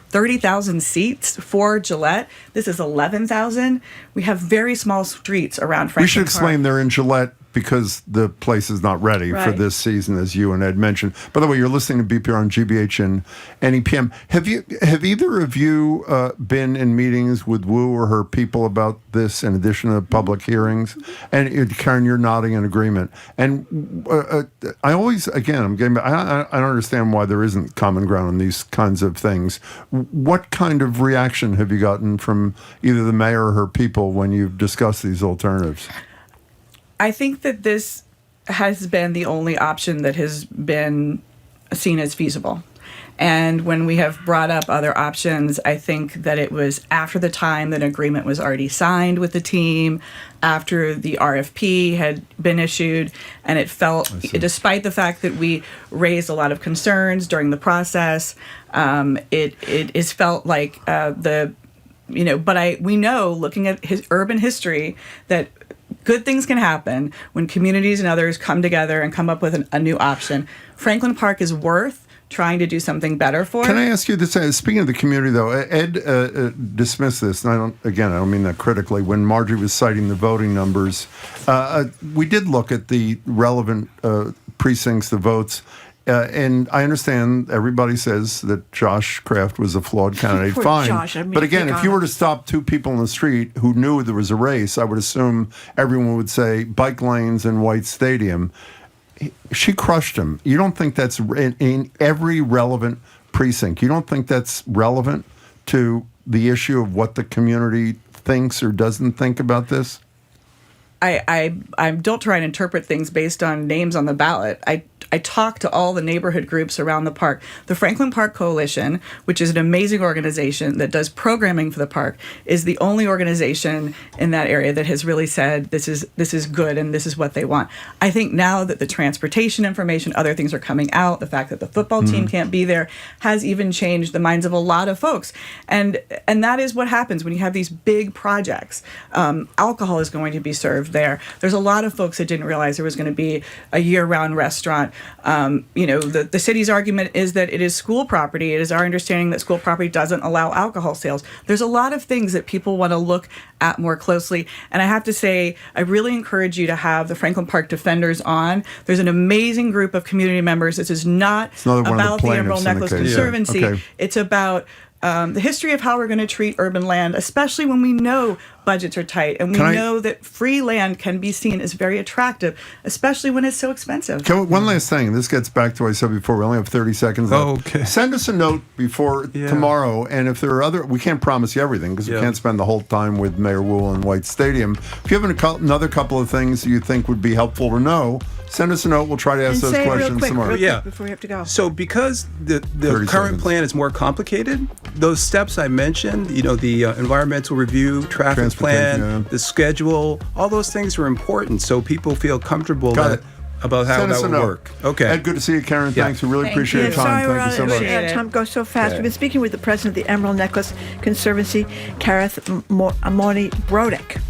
30,000 seats for Gillette. This is 11,000. We have very small streets around Franklin We should explain Park. they're in Gillette because the place is not ready for this season, as you and Ed mentioned. By the way, you're listening to BPR on GBH and NEPM. Have either of you been in meetings with Wu or her people about this in addition to public hearings? And Karen, you're nodding in agreement. And I always, again, I don't understand why there isn't common ground on these kinds of things. What kind of reaction have you gotten from either the mayor or her people when you've discussed these alternatives? I think that this has been the only option that has been seen as feasible. And when we have brought up other options, I think that it was after the time that an agreement was already signed with the team, after the RFP had been issued, and it felt, despite the fact that we raised a lot of concerns during the process, it is felt like but we know, looking at urban history, that good things can happen when communities and others come together and come up with a new option. Franklin Park is worth trying to do something better for. Can I ask you this? Speaking of the community, though, Ed dismissed this, and I don't mean that critically. When Marjorie was citing the voting numbers, we did look at the relevant precincts, the votes. And I understand everybody says that Josh Kraft was a flawed candidate. Poor Fine. Josh, but again, if you were to stop two people in the street who knew there was a race, I would assume everyone would say bike lanes and White Stadium. She crushed him. You don't think that's in every relevant precinct? You don't think that's relevant to the issue of what the community thinks or doesn't think about this? I don't try and interpret things based on names on the ballot. I talk to all the neighborhood groups around the park. The Franklin Park Coalition, which is an amazing organization that does programming for the park, is the only organization in that area that has really said this is good and this is what they want. I think now that the transportation information, other things are coming out, the fact that the football team can't be there has even changed the minds of a lot of folks. And that is what happens when you have these big projects. Alcohol is going to be served there. There's a lot of folks that didn't realize there was going to be a year-round restaurant. The city's argument is that it is school property. It is our understanding that school property doesn't allow alcohol sales. There's a lot of things that people want to look at more closely. And I have to say, I really encourage you to have the Franklin Park Defenders on. There's an amazing group of community members. This is not about the Emerald Necklace Conservancy. Yeah. Okay. It's about the history of how we're going to treat urban land, especially when we know budgets are tight and we know that free land can be seen as very attractive, especially when it's so expensive. One last thing. This gets back to what I said before. We only have 30 seconds left. Okay. Send us a note before tomorrow, and if there are we can't promise you everything because we can't spend the whole time with Mayor Wu in White Stadium. If you have another couple of things you think would be helpful to know, send us a note. We'll try to ask those questions tomorrow. Real quick before we have to go. So because the current plan is more complicated, those steps I mentioned, the environmental review, traffic plan, the schedule, all those things are important so people feel comfortable about how that would work. Okay. Ed, good to see you, Karen. Thanks. We really appreciate your time. Thank you so much. Time goes so fast. We've been speaking with the president of the Emerald Necklace Conservancy, Katherine Mauney-Brodek,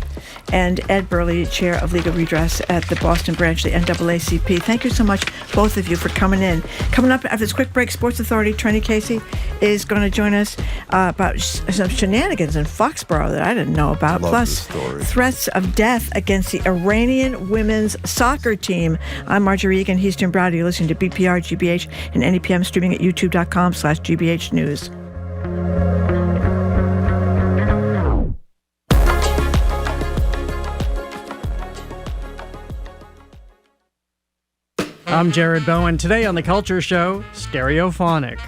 and Ed Burley, chair of legal redress at the Boston branch of the NAACP. Thank you so much, both of you, for coming in. Coming up after this quick break, Sports Authority Trenni Casey is going to join us about some shenanigans in Foxborough that I didn't know about. Plus, threats of death against the Iranian women's soccer team. I'm Marjorie Egan. He's Jim Browder. You're listening to BPR, GBH, and NEPM, streaming at youtube.com/GBH News. I'm Jared Bowen. Today on The Culture Show, Stereophonic.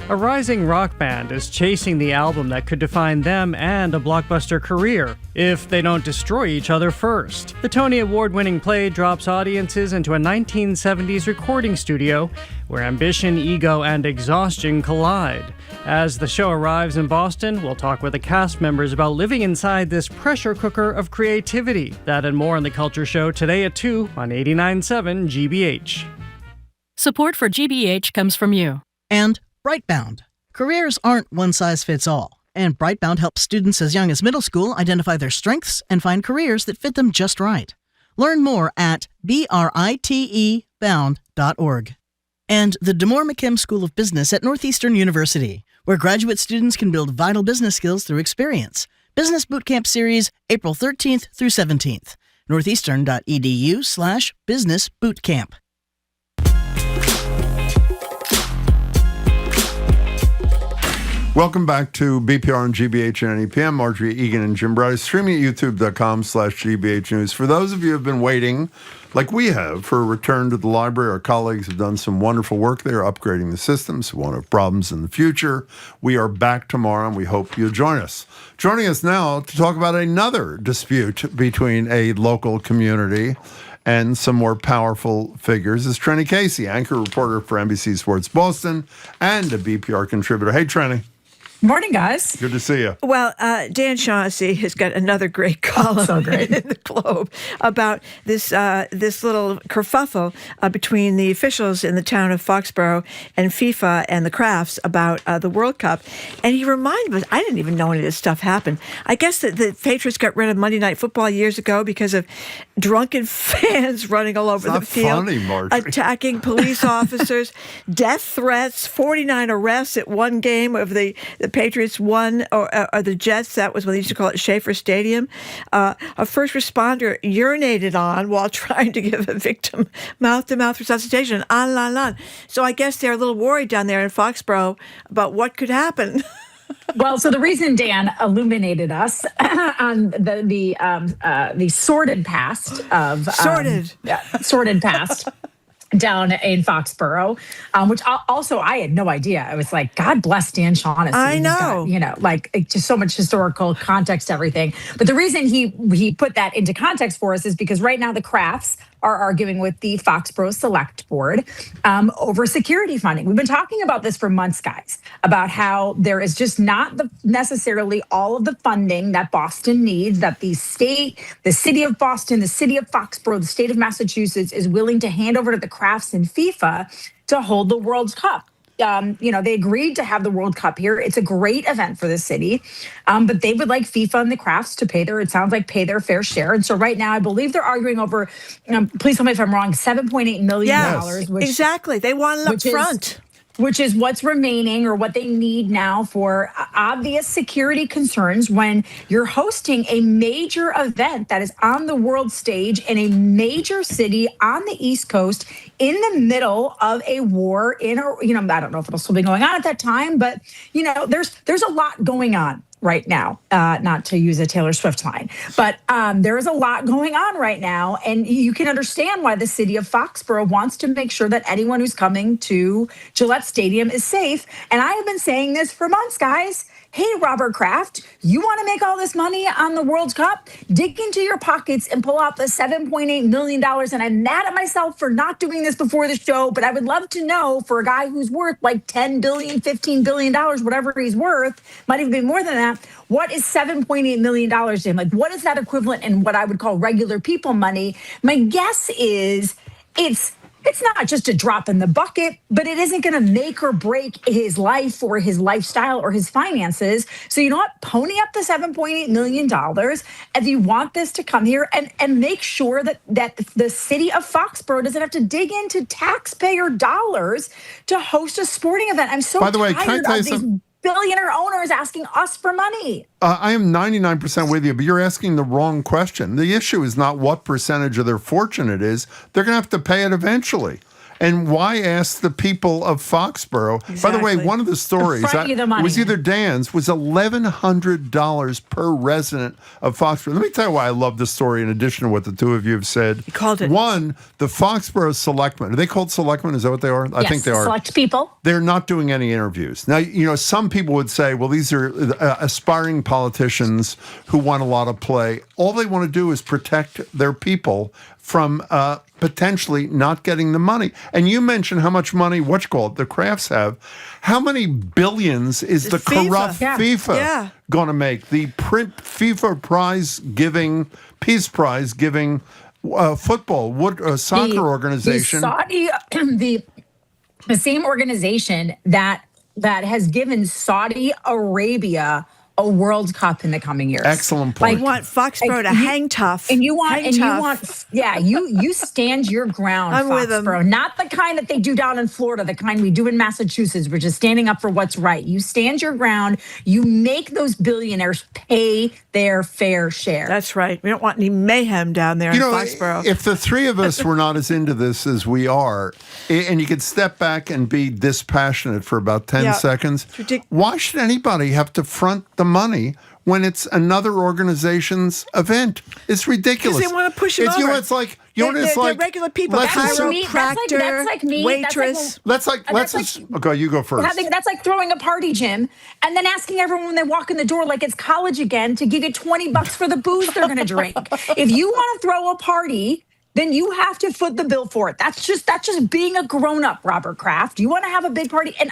A rising rock band is chasing the album that could define them and a blockbuster career, if they don't destroy each other first. The Tony Award-winning play drops audiences into a 1970s recording studio where ambition, ego, and exhaustion collide. As the show arrives in Boston, we'll talk with the cast members about living inside this pressure cooker of creativity. That and more on The Culture Show today at 2 on 89.7 GBH. Support for GBH comes from you. And Brightbound. Careers aren't one size fits all, and Brightbound helps students as young as middle school identify their strengths and find careers that fit them just right. Learn more at britebound.org. And the DeMoore McKim School of Business at Northeastern University, where graduate students can build vital business skills through experience. Business Bootcamp Series, April 13th through 17th. northeastern.edu/businessbootcamp. Welcome back to BPR and GBH and NEPM. Marjorie Egan and Jim Browder, streaming at youtube.com/GBH News. For those of you who have been waiting, like we have, for a return to the library, our colleagues have done some wonderful work there, upgrading the systems. We won't have problems in the future. We are back tomorrow, and we hope you'll join us. Joining us now to talk about another dispute between a local community and some more powerful figures is Trenni Casey, anchor reporter for NBC Sports Boston and a BPR contributor. Hey, Trenni. Morning, guys. Good to see you. Well, Dan Shaughnessy has got another great column in the Globe about this little kerfuffle between the officials in the town of Foxborough and FIFA and the Crafts about the World Cup. And he reminded us, I didn't even know any of this stuff happened. I guess that the Patriots got rid of Monday Night Football years ago because of drunken fans running all over the field, attacking police officers, death threats, 49 arrests at one game of the Patriots won, or the Jets. That was when they used to call it Schaefer Stadium. A first responder urinated on while trying to give a victim mouth-to-mouth resuscitation. On. So I guess they're a little worried down there in Foxborough about what could happen. Well, so the reason Dan illuminated us on the sordid past of sordid past down in Foxborough, which also I had no idea. I was like, God bless Dan Shaughnessy. I know. He's got, like just so much historical context to everything. But the reason he put that into context for us is because right now the Crafts are arguing with the Foxborough Select Board over security funding. We've been talking about this for months, guys, about how there is just not necessarily all of the funding that Boston needs, that the state, the city of Boston, the city of Foxborough, the state of Massachusetts is willing to hand over to the Crafts and FIFA to hold the World Cup. They agreed to have the World Cup here. It's a great event for the city, but they would like FIFA and the Crafts to pay their fair share. And so right now, I believe they're arguing over, please tell me if I'm wrong, $7.8 million. Yes, exactly. They want it up front. Which is what's remaining or what they need now for obvious security concerns when you're hosting a major event that is on the world stage in a major city on the East Coast in the middle of a war I don't know if it'll still be going on at that time, but there's a lot going on right now, not to use a Taylor Swift line, but there is a lot going on right now. And you can understand why the city of Foxborough wants to make sure that anyone who's coming to Gillette Stadium is safe. And I have been saying this for months, guys. Hey, Robert Kraft, you want to make all this money on the World Cup? Dig into your pockets and pull out the $7.8 million. And I'm mad at myself for not doing this before the show, but I would love to know, for a guy who's worth like $10 billion, $15 billion, whatever he's worth, might even be more than that, what is $7.8 million to him? Like, what is that equivalent in what I would call regular people money? My guess is it's not just a drop in the bucket, but it isn't going to make or break his life or his lifestyle or his finances. So you know what? Pony up the $7.8 million if you want this to come here and make sure that the city of Foxborough doesn't have to dig into taxpayer dollars to host a sporting event. I'm so tired of these billionaire owners asking us for money. I am 99% with you, but you're asking the wrong question. The issue is not what percentage of their fortune it is. They're going to have to pay it eventually. And why ask the people of Foxborough? Exactly. By the way, one of the stories was either Dan's, was $1,100 per resident of Foxborough. Let me tell you why I love this story in addition to what the two of you have said. You called it. One, the Foxborough selectmen. Are they called selectmen? Is that what they are? I think they are. Select people. They're not doing any interviews. Now, some people would say, well, these are aspiring politicians who want a lot of play. All they want to do is protect their people from potentially not getting the money. And you mentioned how much money, the Crafts have. How many billions is the corrupt FIFA going to make? The FIFA Peace Prize giving football, soccer organization. The same organization that has given Saudi Arabia a World Cup in the coming years. Excellent point. I want Foxborough to hang tough. And you stand your ground, I'm Foxborough. with them. Not the kind that they do down in Florida, the kind we do in Massachusetts, which is standing up for what's right. You stand your ground. You make those billionaires pay their fair share. That's right. We don't want any mayhem down there in Foxborough. If the three of us were not as into this as we are, and you could step back and be dispassionate for about 10 seconds, why should anybody have to front the money when it's another organization's event? It's ridiculous. Because they want to push it over. It's like, they're regular people. Chiropractor, that's like me. waitress. Okay, you go first. That's like throwing a party, Jim, and then asking everyone when they walk in the door like it's college again to give you $20 for the booze they're going to drink. If you want to throw a party, then you have to foot the bill for it. That's just being a grown-up, Robert Kraft. You want to have a big party. And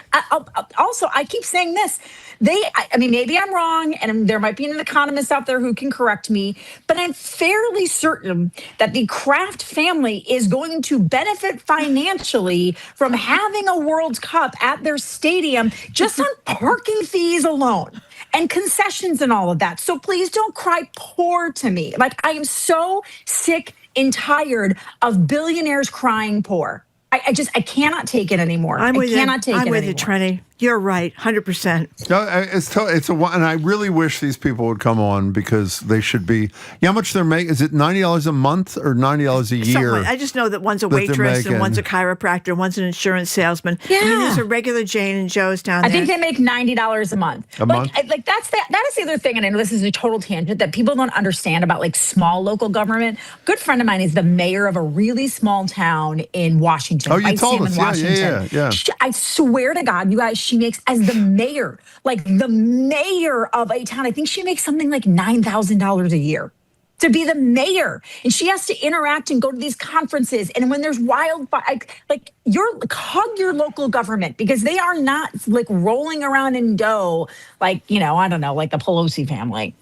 also, I keep saying this. Maybe I'm wrong, and there might be an economist out there who can correct me, but I'm fairly certain that the Kraft family is going to benefit financially from having a World Cup at their stadium just on parking fees alone and concessions and all of that. So please don't cry poor to me. Like, I am so sick and tired of billionaires crying poor. I cannot take it anymore. I'm with you, Trenni. You're right, 100%. No, and I really wish these people would come on because they should be. How much they're making? Is it $90 a month or $90 a year? I just know that one's a waitress and one's a chiropractor, one's an insurance salesman. Yeah. I mean, these are regular Jane and Joes down there. I think they make $90 a month. Like that is the other thing, and I know this is a total tangent that people don't understand about like small local government. A good friend of mine is the mayor of a really small town in Washington. Oh, you told us. Yeah. I swear to God, you guys, she makes as the mayor, like the mayor of a town. I think she makes something like $9,000 a year to be the mayor, and she has to interact and go to these conferences. And when there's wildfire, hug your local government because they are not like rolling around in dough like I don't know, like the Pelosi family.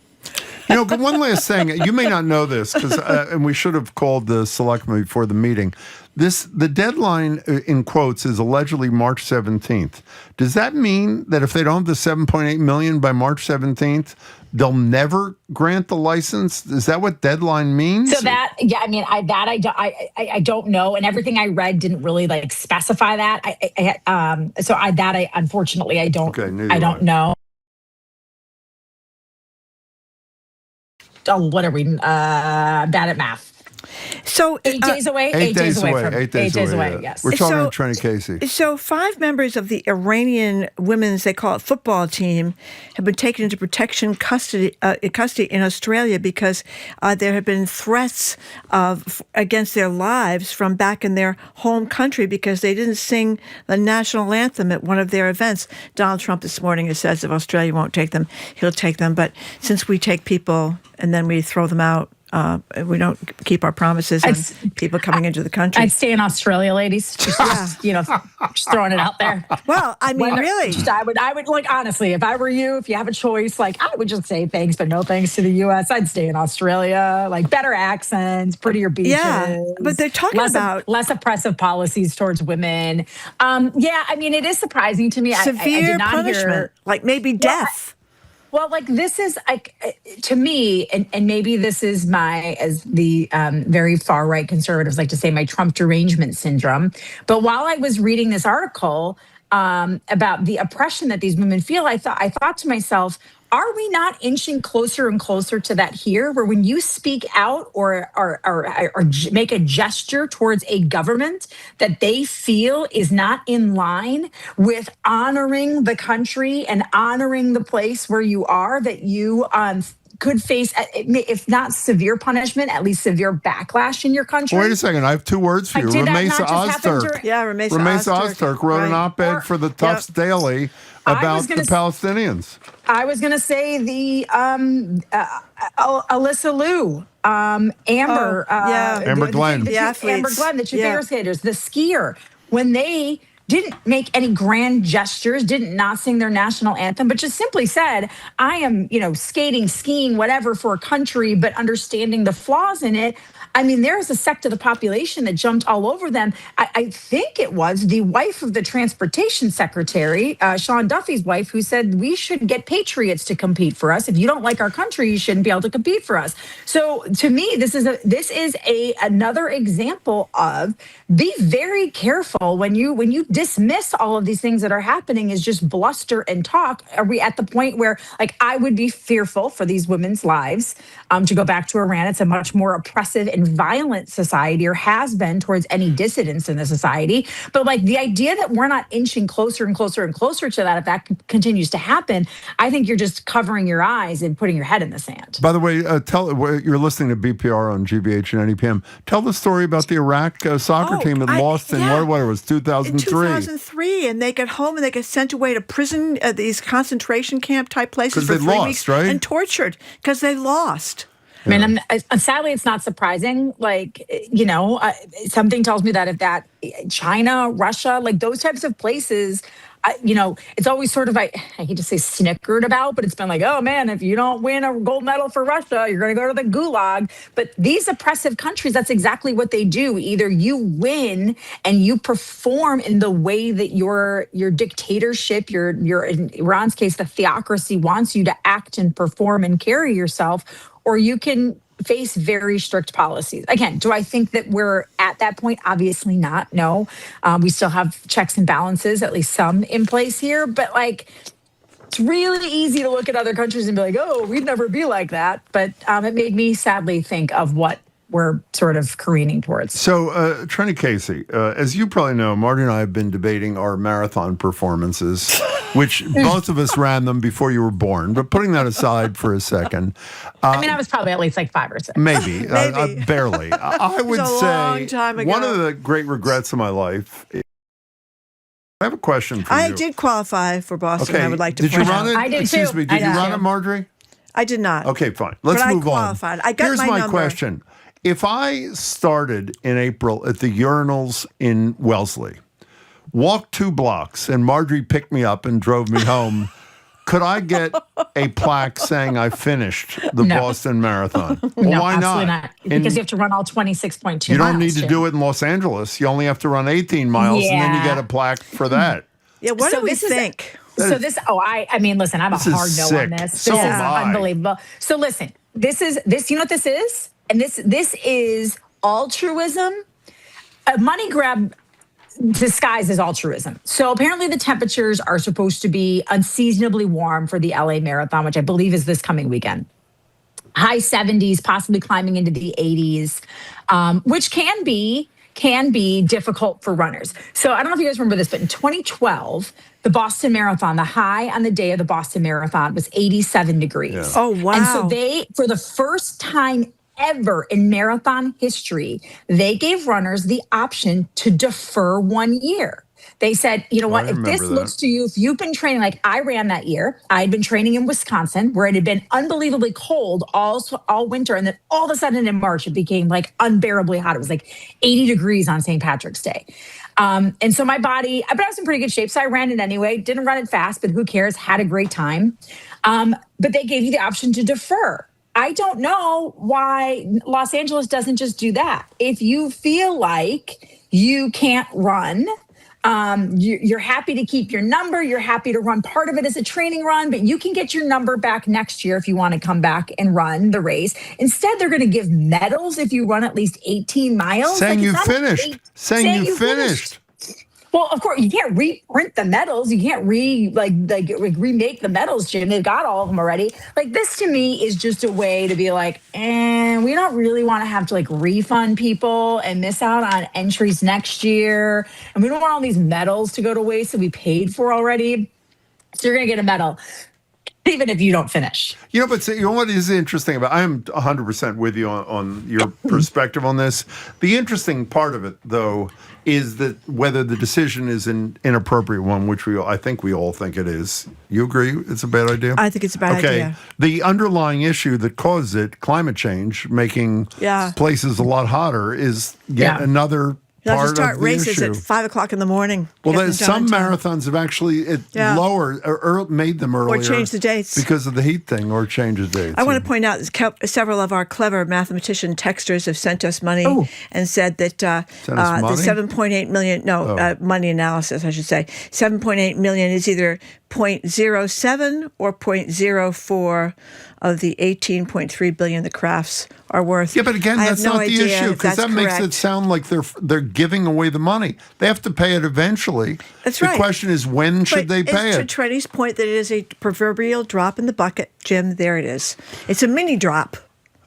One last thing. You may not know this, and we should have called the selectmen before the meeting. The deadline, in quotes, is allegedly March 17th. Does that mean that if they don't have the $7.8 million by March 17th, they'll never grant the license? Is that what deadline means? So I don't know, and everything I read didn't really like specify that. Unfortunately I don't. Okay, I don't know. Oh, what are we? Bad at math. So 8 days away. 8 days away. 8 days away. Yes. We're talking to Trenni Casey. So 5 members of the Iranian women's, they call it football team, have been taken into protection custody in Australia because there have been threats against their lives from back in their home country because they didn't sing the national anthem at one of their events. Donald Trump this morning has said if Australia won't take them, he'll take them. But since we take people and then we throw them out, we don't keep our promises on people coming into the country. I'd stay in Australia, ladies. Just throwing it out there. Well, I mean, really. I would like, honestly, if I were you, if you have a choice, like I would just say thanks, but no thanks to the U.S. I'd stay in Australia, like better accents, prettier beaches. Yeah, but they're talking about less oppressive policies towards women. I mean, it is surprising to me. Severe I did not punishment, like maybe death. Well, like this is like to me, and maybe this is as the very far right conservatives like to say, my Trump derangement syndrome. But while I was reading this article about the oppression that these women feel, I thought to myself, are we not inching closer and closer to that here, where when you speak out or make a gesture towards a government that they feel is not in line with honoring the country and honoring the place where you are, that you could face, if not severe punishment, at least severe backlash in your country? Wait a second. I have 2 words for you. Ramesa Ozturk. Ramesa Ozturk wrote an op-ed for the Tufts Daily about the Palestinians. I was going to say the Alyssa Liu, Amber Glenn. The Amber Glenn, the two figure skaters, the skier, when they didn't make any grand gestures, didn't not sing their national anthem, but just simply said, I am, skating, skiing, whatever for a country, but understanding the flaws in it. I mean, there is a sect of the population that jumped all over them. I think it was the wife of the transportation secretary, Sean Duffy's wife, who said we should get patriots to compete for us. If you don't like our country, you shouldn't be able to compete for us. So to me, this is another example of be very careful when you dismiss all of these things that are happening as just bluster and talk. Are we at the point where, like, I would be fearful for these women's lives? To go back to Iran, it's a much more oppressive and violent society, or has been, towards any dissidents in the society. But like the idea that we're not inching closer and closer and closer to that, if that continues to happen, I think you're just covering your eyes and putting your head in the sand. By the way, you're listening to BPR on GBH and NEPM. Tell the story about the Iraq soccer team that lost in what it was, 2003. 2003, and they got home and they got sent away to prison, these concentration camp type places for 3 weeks, right? And tortured because they lost. I mean, sadly, it's not surprising. Like, something tells me that if that China, Russia, like those types of places, it's always sort of, I hate to say snickered about, but it's been like, oh man, if you don't win a gold medal for Russia, you're going to go to the gulag. But these oppressive countries, that's exactly what they do. Either you win and you perform in the way that your dictatorship, your in Iran's case, the theocracy wants you to act and perform and carry yourself, or you can face very strict policies. Again, do I think that we're at that point? Obviously not. No, we still have checks and balances, at least some in place here. But like, it's really easy to look at other countries and be like, oh, we'd never be like that. But it made me sadly think of what we're sort of careening towards. So, Trenni Casey, as you probably know, Marty and I have been debating our marathon performances, which both of us ran them before you were born. But putting that aside for a second. I mean, I was probably at least like 5 or 6. Maybe. Barely. I would say long time ago. One of the great regrets of my life. I have a question for you. I did qualify for Boston. Okay. I would like to Did you point run out. it? I did Excuse too. me. Did you run it, Marjorie? I did not. Okay, fine. Let's move I qualified. on. I got Here's my number. question. If I started in April at the urinals in Wellesley, walked 2 blocks, and Marjorie picked me up and drove me home, could I get a plaque saying I finished the Boston Marathon? Well, No, why absolutely not? not. Because you have to run all 26.2 You don't miles, need to Jim. do it in Los Angeles. You only have to run 18 miles, and then you get a plaque for that. Yeah, what So do we this is- think? I mean, listen, I'm This a is hard no sick. on this. So This is am I. unbelievable. So listen, this, you know what this is? And this is altruism. A money grab disguised as altruism. So apparently the temperatures are supposed to be unseasonably warm for the LA Marathon, which I believe is this coming weekend. High 70s, possibly climbing into the 80s, which can be difficult for runners. So I don't know if you guys remember this, but in 2012, the Boston Marathon, the high on the day of the Boston Marathon was 87 degrees. Yeah. Oh, wow. And so they, for the first time ever in marathon history, they gave runners the option to defer 1 year. They said, you know what, if this looks to you, if you've been training, like I ran that year, I had been training in Wisconsin where it had been unbelievably cold all winter. And then all of a sudden in March, it became like unbearably hot. It was like 80 degrees on St. Patrick's Day. And so my body, but I was in pretty good shape. So I ran it anyway, didn't run it fast, but who cares? Had a great time. But they gave you the option to defer. I don't know why Los Angeles doesn't just do that. If you feel like you can't run, you're happy to keep your number. You're happy to run part of it as a training run, but you can get your number back next year if you want to come back and run the race. Instead, they're going to give medals if you run at least 18 miles. Saying you finished. Saying you finished. Well, of course, you can't reprint the medals. You can't remake the medals, Jim. They've got all of them already. Like, this to me is just a way to be like, we don't really want to have to like refund people and miss out on entries next year. And we don't want all these medals to go to waste that we paid for already. So you're going to get a medal, even if you don't finish. But you know what is interesting about, I'm 100% with you on your perspective on this. The interesting part of it, though, is that whether the decision is an inappropriate one, which I think we all think it is. You agree it's a bad idea? I think it's a bad idea. The underlying issue that caused it, climate change, making places a lot hotter, is yet another You'll part have to start of the races issue. at 5 o'clock in the morning. Well, some marathons have actually lowered or made them earlier. Or changed the dates. Because of the heat thing, or changes dates. I want to point out several of our clever mathematician texters have sent us money and said that the 7.8 million, money analysis, I should say, 7.8 million is either 0.07 or 0.04 of the 18.3 billion the crafts are worth. Yeah, but again, that's not the issue, because that makes it correct. sound like they're giving away the money. They have to pay it eventually. That's right. The question is, when should they pay it? To Trenni's point that it is a proverbial drop in the bucket, Jim, there it is. It's a mini drop.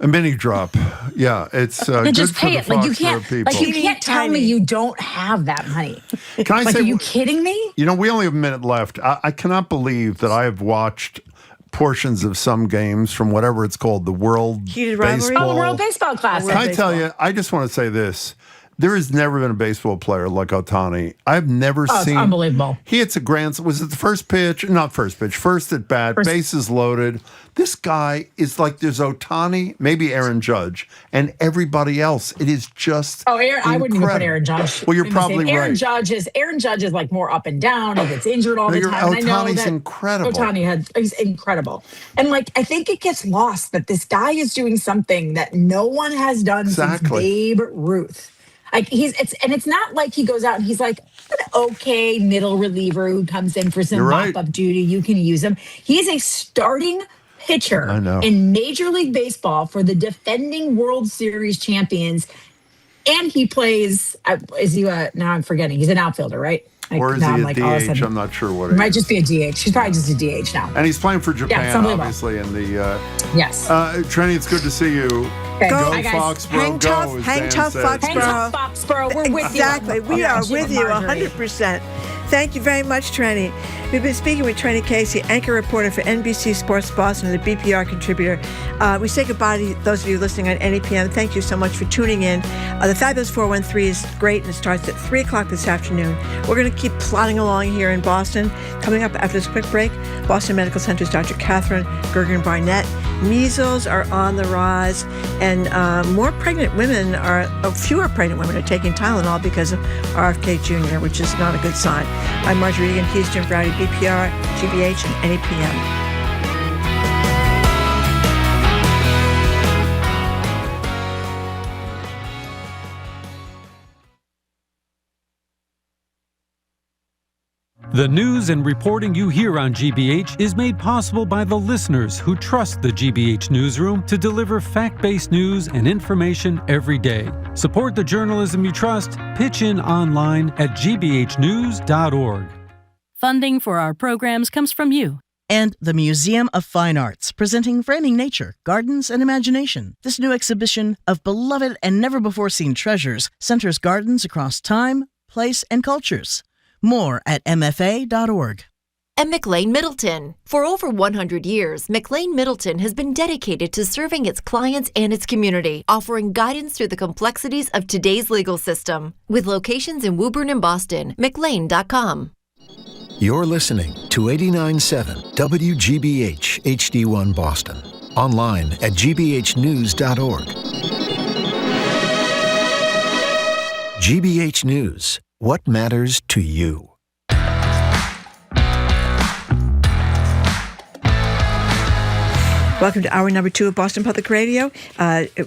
A mini drop. Yeah, it's good just for pay the it. Like you Foxborough people. can't tell me you don't have that money. Can I say, are you kidding me? We only have a minute left. I cannot believe that I have watched portions of some games from whatever it's called, the World Heated Rivalry? Oh, the World Baseball Classic. Can I tell you, I just want to say this. There has never been a baseball player like Ohtani. I've never seen. It's unbelievable. He hits a grand. Was it the first pitch? Not first pitch. First at bat. Bases loaded. This guy is like, there's Ohtani, maybe Aaron Judge, and everybody else. It is just. Oh, I wouldn't even put Aaron Judge. Well, you're probably right. Aaron Judge is like more up and down. He gets injured all the time. And I know that incredible. He's incredible. And like, I think it gets lost that this guy is doing something that no one has done since Babe Ruth. Like it's not like he goes out and he's like an okay middle reliever who comes in for some mop-up duty. You can use him. He's a starting pitcher I know. in Major League Baseball for the defending World Series champions. And he plays, now I'm forgetting, he's an outfielder, right? Or is he a DH? I'm not sure what He might just be a DH. He's probably just a DH now. And he's playing for Japan, something obviously, in the... Yes. Trenni, it's good to see you. Okay. Go, Bye, guys. Foxborough, Hang go, tough, as hang Dan tough, says. Foxborough. Hang tough, Foxborough. We're with you. Exactly. We are with you 100%. Thank you very much, Trenni. We've been speaking with Trenni Casey, anchor reporter for NBC Sports Boston and a BPR contributor. We say goodbye to those of you listening on NEPM. Thank you so much for tuning in. The Fabulous 413 is great, and it starts at 3 o'clock this afternoon. We're going to keep plodding along here in Boston. Coming up after this quick break, Boston Medical Center's Dr. Katherine, Gergen, Barnett. Measles are on the rise, and fewer pregnant women are taking Tylenol because of RFK Jr., which is not a good sign. I'm Marjorie in Houston, Browdy, BPR, GBH, and NEPM. The news and reporting you hear on GBH is made possible by the listeners who trust the GBH newsroom to deliver fact-based news and information every day. Support the journalism you trust. Pitch in online at gbhnews.org. Funding for our programs comes from you. And the Museum of Fine Arts, presenting Framing Nature, Gardens, and Imagination. This new exhibition of beloved and never-before-seen treasures centers gardens across time, place, and cultures. More at mfa.org. And McLean Middleton. For over 100 years, McLean Middleton has been dedicated to serving its clients and its community, offering guidance through the complexities of today's legal system. With locations in Woburn and Boston, McLean.com. You're listening to 89.7 WGBH HD1 Boston. Online at gbhnews.org. GBH News. What matters to you? Welcome to hour number 2 of Boston Public Radio.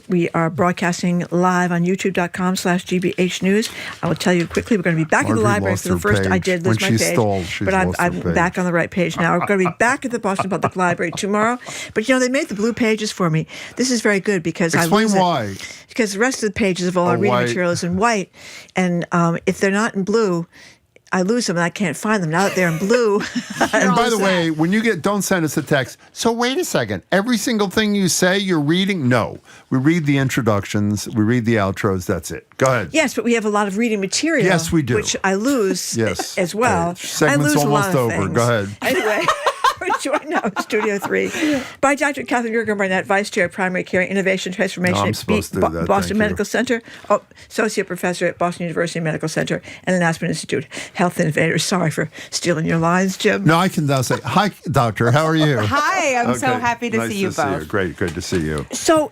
We are broadcasting live on youtube.com/GBH News. I will tell you quickly, we're going to be back at the library for the first. I did lose my page, but I'm back on the right page now. We're going to be back at the Boston Public Library tomorrow. But they made the blue pages for me. This is very good because Explain why. Because the rest of the pages of all our reading material is in white, and if they're not in blue, I lose them and I can't find them. Now that they're in blue. And by the way, when you don't send us a text. So wait a second. Every single thing you say, you're reading? No. We read the introductions. We read the outros. That's it. Go ahead. Yes, but we have a lot of reading material. Yes, we do. Which I lose as well. Segment's almost over. Things. Go ahead. Anyway. We're joined now in Studio 3 by Dr. Katherine Gergen Barnett, Vice Chair of Primary Care Innovation Transformation at Boston Medical Center, Associate Professor at Boston University Medical Center, and an Aspen Institute Health Innovator. Sorry for stealing your lines, Jim. No, I can now say, hi, Doctor, how are you? Hi, I'm so happy to nice see you both. See you. Great, good to see you. So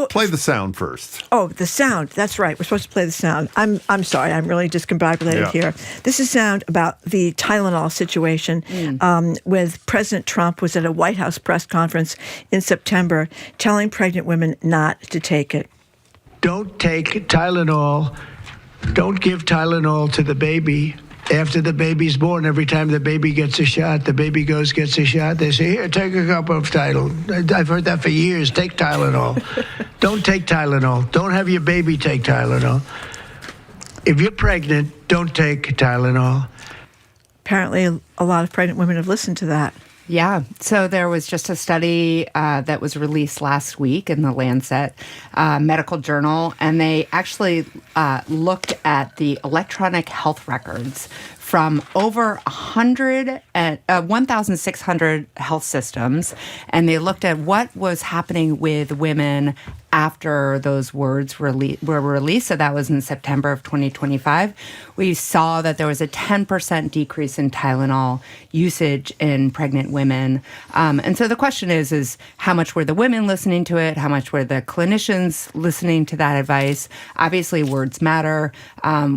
play the sound first. Oh, the sound. That's right. We're supposed to play the sound. I'm sorry. I'm really discombobulated here. This is sound about the Tylenol situation with President Trump was at a White House press conference in September telling pregnant women not to take it. Don't take Tylenol. Don't give Tylenol to the baby. After the baby's born, every time the baby gets a shot, the baby gets a shot. They say, here, take a cup of Tylenol. I've heard that for years. Take Tylenol. Don't take Tylenol. Don't have your baby take Tylenol. If you're pregnant, don't take Tylenol. Apparently, a lot of pregnant women have listened to that. Yeah. So there was just a study that was released last week in the Lancet Medical Journal, and they actually looked at the electronic health records from over 1,600 health systems, and they looked at what was happening with women after those words were released. So that was in September of 2025. We saw that there was a 10% decrease in Tylenol usage in pregnant women. And so the question is how much were the women listening to it? How much were the clinicians listening to that advice? Obviously, words matter.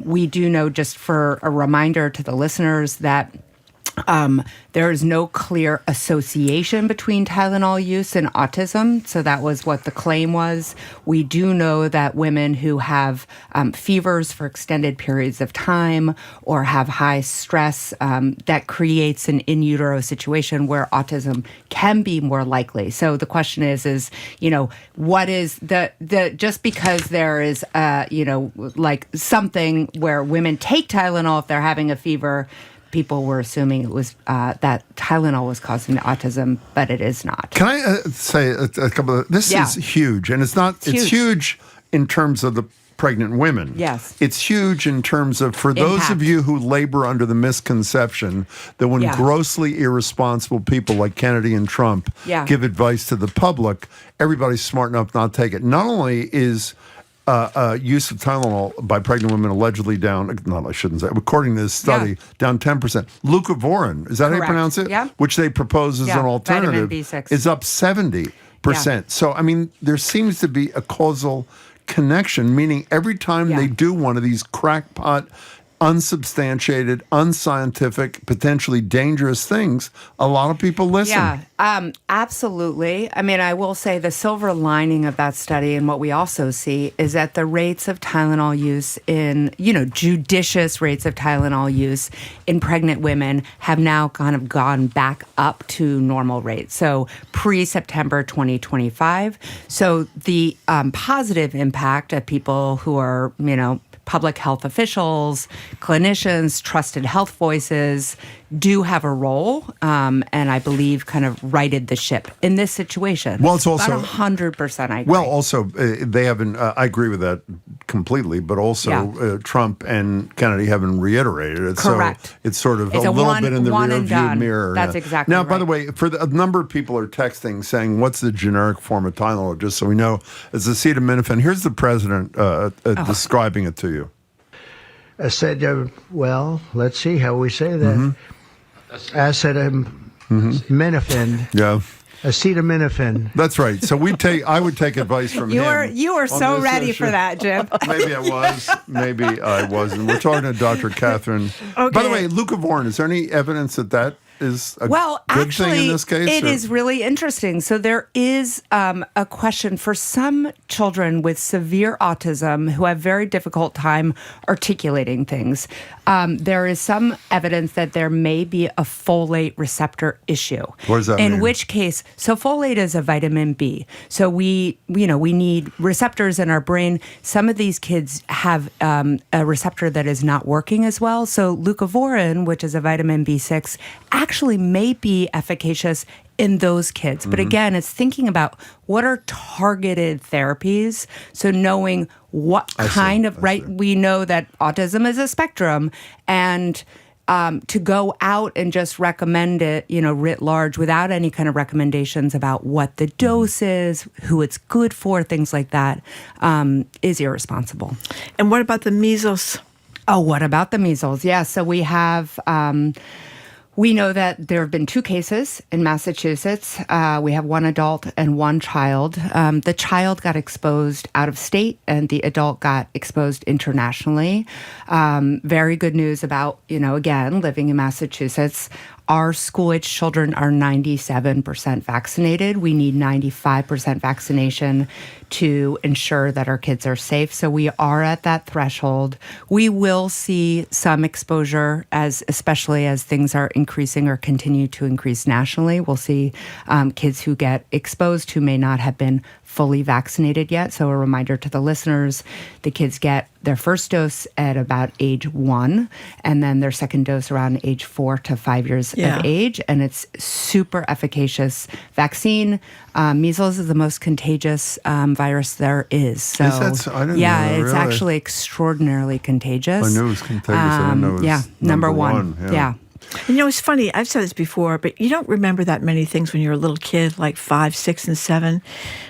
We do know, just for a reminder to the listeners, that There is no clear association between Tylenol use and autism, so that was what the claim was. We do know that women who have fevers for extended periods of time or have high stress, that creates an in utero situation where autism can be more likely. So the question is what is the just because there is like something where women take Tylenol if they're having a fever, people were assuming it was that Tylenol was causing the autism, but it is not. Can I say a couple of... This is huge, and it's not... It's huge in terms of the pregnant women. Yes. It's huge in terms of, for those of you who labor under the misconception that when grossly irresponsible people like Kennedy and Trump give advice to the public, everybody's smart enough not to take it. Not only is... use of Tylenol by pregnant women allegedly down, I shouldn't say, according to this study, down 10%. Leucovorin, is that how you pronounce it? Yeah. Which they propose as an alternative, is up 70%. So, I mean, there seems to be a causal connection, meaning every time they do one of these crackpot, unsubstantiated, unscientific, potentially dangerous things, a lot of people listen. Yeah, absolutely. I mean, I will say the silver lining of that study and what we also see is that the rates of Tylenol use in, judicious rates of Tylenol use in pregnant women have now kind of gone back up to normal rates. So pre-September 2025. So the positive impact of people who are, public health officials, clinicians, trusted health voices do have a role, and I believe kind of righted the ship in this situation. Well, it's also... About 100% I agree. Well, also, they haven't... I agree with that completely, but also Trump and Kennedy haven't reiterated it. Correct. So it's sort of a little bit in the rearview mirror. That's exactly Now, right. by the way, a number of people are texting saying, what's the generic form of Tylenol? Just so we know, it's acetaminophen. Here's the president describing it to you. I said, well, let's see how we say that. Acetaminophen. Yeah. Acetaminophen. That's right. So I would take advice from him. You were so ready for that, Jim. Maybe I was. Maybe I wasn't. We're talking to Dr. Katherine. Okay. By the way, leucovorin, is there any evidence that is a good thing in this case? It is really interesting. So there is a question for some children with severe autism who have very difficult time articulating things. There is some evidence that there may be a folate receptor issue. What does that mean? In which case, so folate is a vitamin B. So we need receptors in our brain. Some of these kids have a receptor that is not working as well. So leucovorin, which is a vitamin B6, actually may be efficacious in those kids. But again, it's thinking about what are targeted therapies. So knowing what we know that autism is a spectrum, and to go out and just recommend it, writ large without any kind of recommendations about what the dose is, who it's good for, things like that, is irresponsible. And what about the measles? Oh, what about the measles? Yeah, so we have... we know that there have been 2 cases in Massachusetts. We have 1 adult and 1 child. The child got exposed out of state, and the adult got exposed internationally. Very good news about, again, living in Massachusetts. Our school-age children are 97% vaccinated. We need 95% vaccination to ensure that our kids are safe. So we are at that threshold. We will see some exposure, especially as things are increasing or continue to increase nationally. We'll see kids who get exposed who may not have been fully vaccinated yet. So a reminder to the listeners, the kids get their first dose at about age 1, and then their second dose around age 4 to 5 years of age. And it's super efficacious vaccine. Measles is the most contagious virus there is. So, I didn't know that, it's really. actually extraordinarily contagious. I knew it was contagious. I didn't know it was number one. Yeah. It's funny. I've said this before, but you don't remember that many things when you're a little kid, like 5, 6, and 7.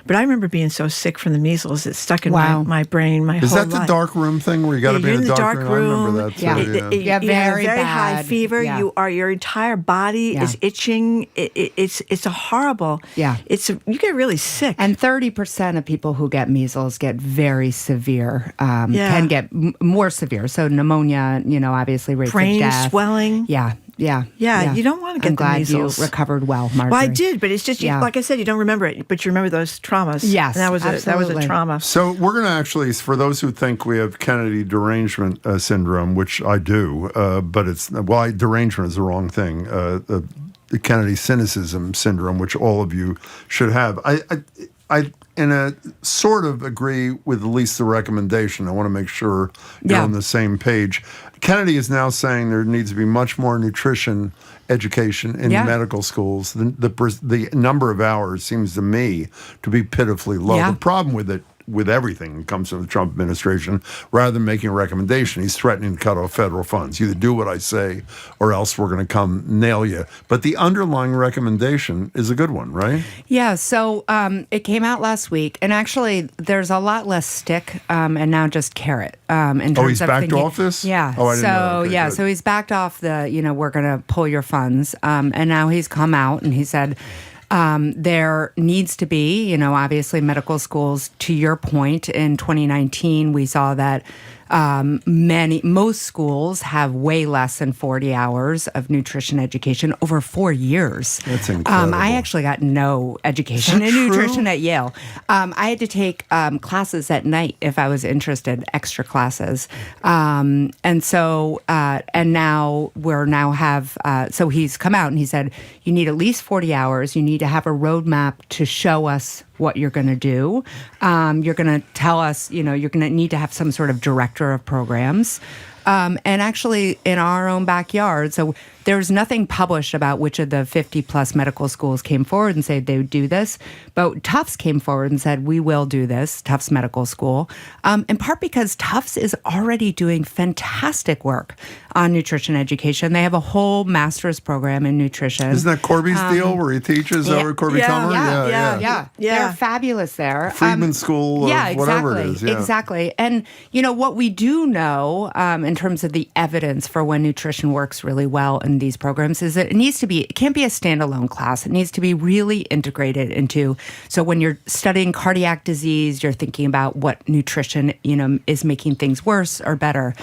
But I remember being so sick from the measles; it stuck in my brain my whole life. Is that the dark room thing where you got to be in the dark room? I remember that too. You have very bad. high fever. Yeah. Your entire body is itching. It's a horrible. Yeah. You get really sick. And 30% of people who get measles get very severe. Can get more severe. So pneumonia, obviously rates brain of death. swelling. Yeah. Yeah. You don't want to get I'm the glad measles. you recovered well, Marjorie. Well, I did, but it's just, like I said, you don't remember it, but you remember those traumas. Yes, and that was absolutely. a trauma. So we're going to actually, for those who think we have Kennedy derangement syndrome, which I do, but derangement is the wrong thing. The Kennedy cynicism syndrome, which all of you should have. I in a sort of agree with at least the recommendation. I want to make sure you're on the same page. Kennedy is now saying there needs to be much more nutrition education in medical schools. The number of hours seems to me to be pitifully low. The problem with everything that comes from the Trump administration, rather than making a recommendation, he's threatening to cut off federal funds. Either do what I say or else we're going to come nail you. But the underlying recommendation is a good one, right? Yeah, so it came out last week, and actually there's a lot less stick and now just carrot. In terms he's of backed off this? Yeah. Oh, I didn't know. Okay, good. So he's backed off we're going to pull your funds. And now he's come out and he said, there needs to be, obviously medical schools, to your point, in 2019, we saw that most schools have way less than 40 hours of nutrition education over 4 years. That's incredible. I actually got no education in nutrition at Yale. I had to take classes at night if I was interested, extra classes. And now so he's come out and he said, you need at least 40 hours. You need to have a roadmap to show us what you're going to do. You're going to tell us, you're going to need to have some sort of director of programs. And actually in our own backyard, so there's nothing published about which of the 50-plus medical schools came forward and said they would do this. But Tufts came forward and said, we will do this, Tufts Medical School, in part because Tufts is already doing fantastic work on nutrition education. They have a whole master's program in nutrition. Isn't that Corby's deal where he teaches over Corby Comer? Yeah. They're fabulous there. Friedman School of whatever it is. Yeah, exactly. And, what we do know in terms of the evidence for when nutrition works really well in these programs is that it can't be a standalone class. It needs to be really integrated into, so when you're studying cardiac disease, you're thinking about what nutrition, is making things worse or better.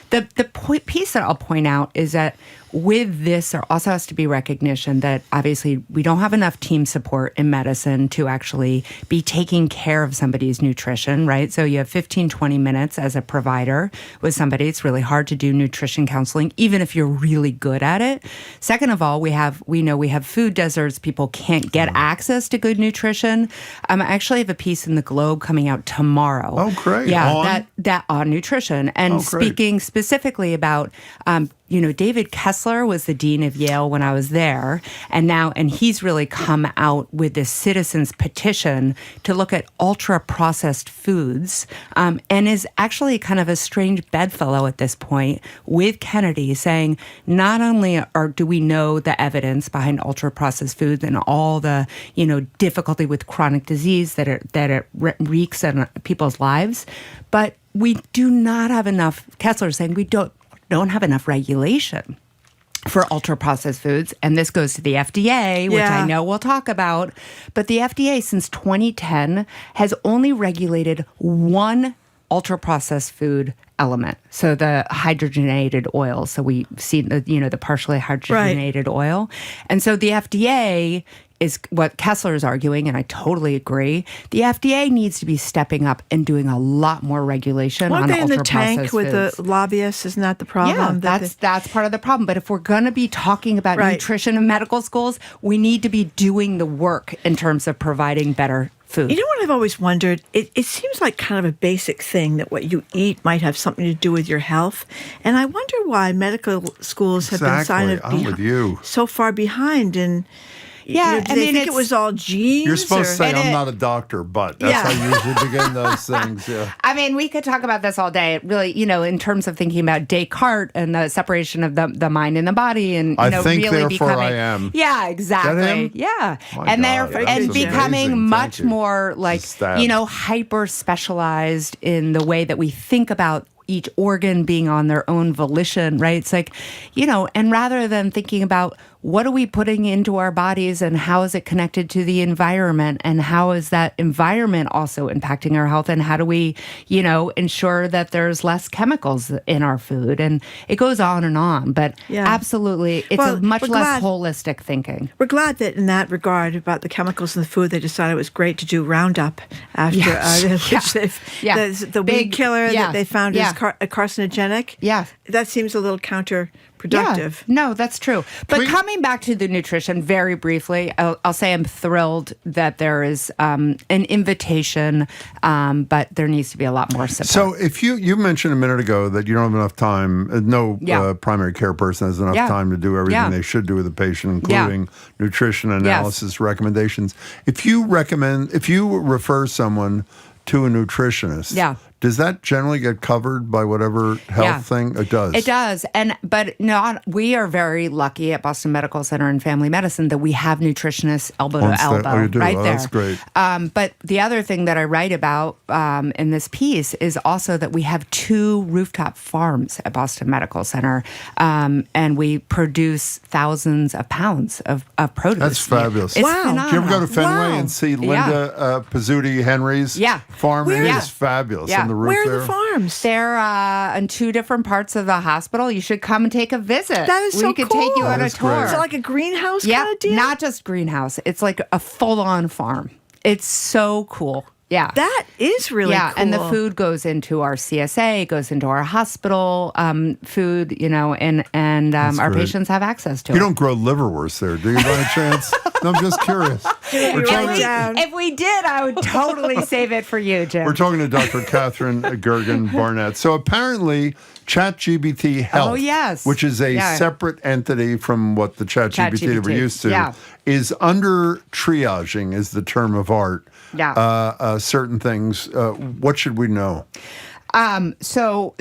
The piece that I'll point out is that with this, there also has to be recognition that obviously we don't have enough team support in medicine to actually be taking care of somebody's nutrition, right? So you have 15, 20 minutes as a provider with somebody. It's really hard to do nutrition counseling, even if you're really good at it. Second of all, we know we have food deserts. People can't get access to good nutrition. I actually have a piece in the Globe coming out tomorrow. Oh, great. Yeah, that on nutrition. And speaking specifically about David Kessler was the dean of Yale when I was there, and he's really come out with this citizens petition to look at ultra-processed foods, and is actually kind of a strange bedfellow at this point with Kennedy, saying not only do we know the evidence behind ultra-processed foods and all the difficulty with chronic disease that it wreaks on people's lives, but we do not have enough. Kessler's saying we don't have enough regulation for ultra-processed foods. And this goes to the FDA, which I know we'll talk about. But the FDA, since 2010, has only regulated one ultra-processed food element. So the hydrogenated oil. So we see the partially hydrogenated oil. And so the FDA is what Kessler is arguing, and I totally agree. The FDA needs to be stepping up and doing a lot more regulation on ultra-processed foods. Weren't they in the tank with the lobbyists? Isn't that the problem? Yeah, that's part of the problem. But if we're going to be talking about nutrition in medical schools, we need to be doing the work in terms of providing better food. You know what I've always wondered? It seems like kind of a basic thing that what you eat might have something to do with your health. And I wonder why medical schools have been so far behind in... Yeah, do they think it was all genes? You're supposed to say, I'm not a doctor, but that's how you usually begin those things. Yeah. I mean, we could talk about this all day. It really, in terms of thinking about Descartes and the separation of the mind and the body, and I think really therefore becoming. I am. Yeah, exactly. Yeah, and becoming much more like hyper specialized in the way that we think about each organ being on their own volition, right? It's like, and rather than thinking about what are we putting into our bodies and how is it connected to the environment and how is that environment also impacting our health and how do we, ensure that there's less chemicals in our food, and it goes on and on. But absolutely, it's a much less holistic thinking. We're glad that in that regard about the chemicals in the food, they decided it was great to do Roundup after the weed killer that they found is carcinogenic. Yeah. That seems a little counterproductive. Yeah, no, that's true. But coming back to the nutrition very briefly, I'll say I'm thrilled that there is an invitation, but there needs to be a lot more support. So if you mentioned a minute ago that you don't have enough time, primary care person has enough time to do everything they should do with the patient, including nutrition analysis recommendations. If you refer someone to a nutritionist, does that generally get covered by whatever health thing? It does. It does. We are very lucky at Boston Medical Center and Family Medicine that we have nutritionists elbow to elbow you do? right there. That's great. But the other thing that I write about in this piece is also that we have 2 rooftop farms at Boston Medical Center, and we produce thousands of pounds of produce. That's fabulous. It's phenomenal. Do you ever go to Fenway and see Linda Pizzuti Henry's farm? It is fabulous. On the roof. Where are the farms? They're in 2 different parts of the hospital. You should come and take a visit. That is so cool. We could take you on a tour. Is it like a greenhouse kind of deal? Not just greenhouse. It's like a full-on farm. It's so cool. Yeah. That is really cool. And the food goes into our CSA, goes into our hospital food, and our patients have access to it. You don't grow liverwurst there, do you, by any chance? No, I'm just curious. If we did, I would totally save it for you, Jim. We're talking to Dr. Katherine Gergen Barnett. So apparently, ChatGPT Health, which is a separate entity from what the ChatGPT that we're used to, is under triaging, is the term of art. Certain things. What should we know? So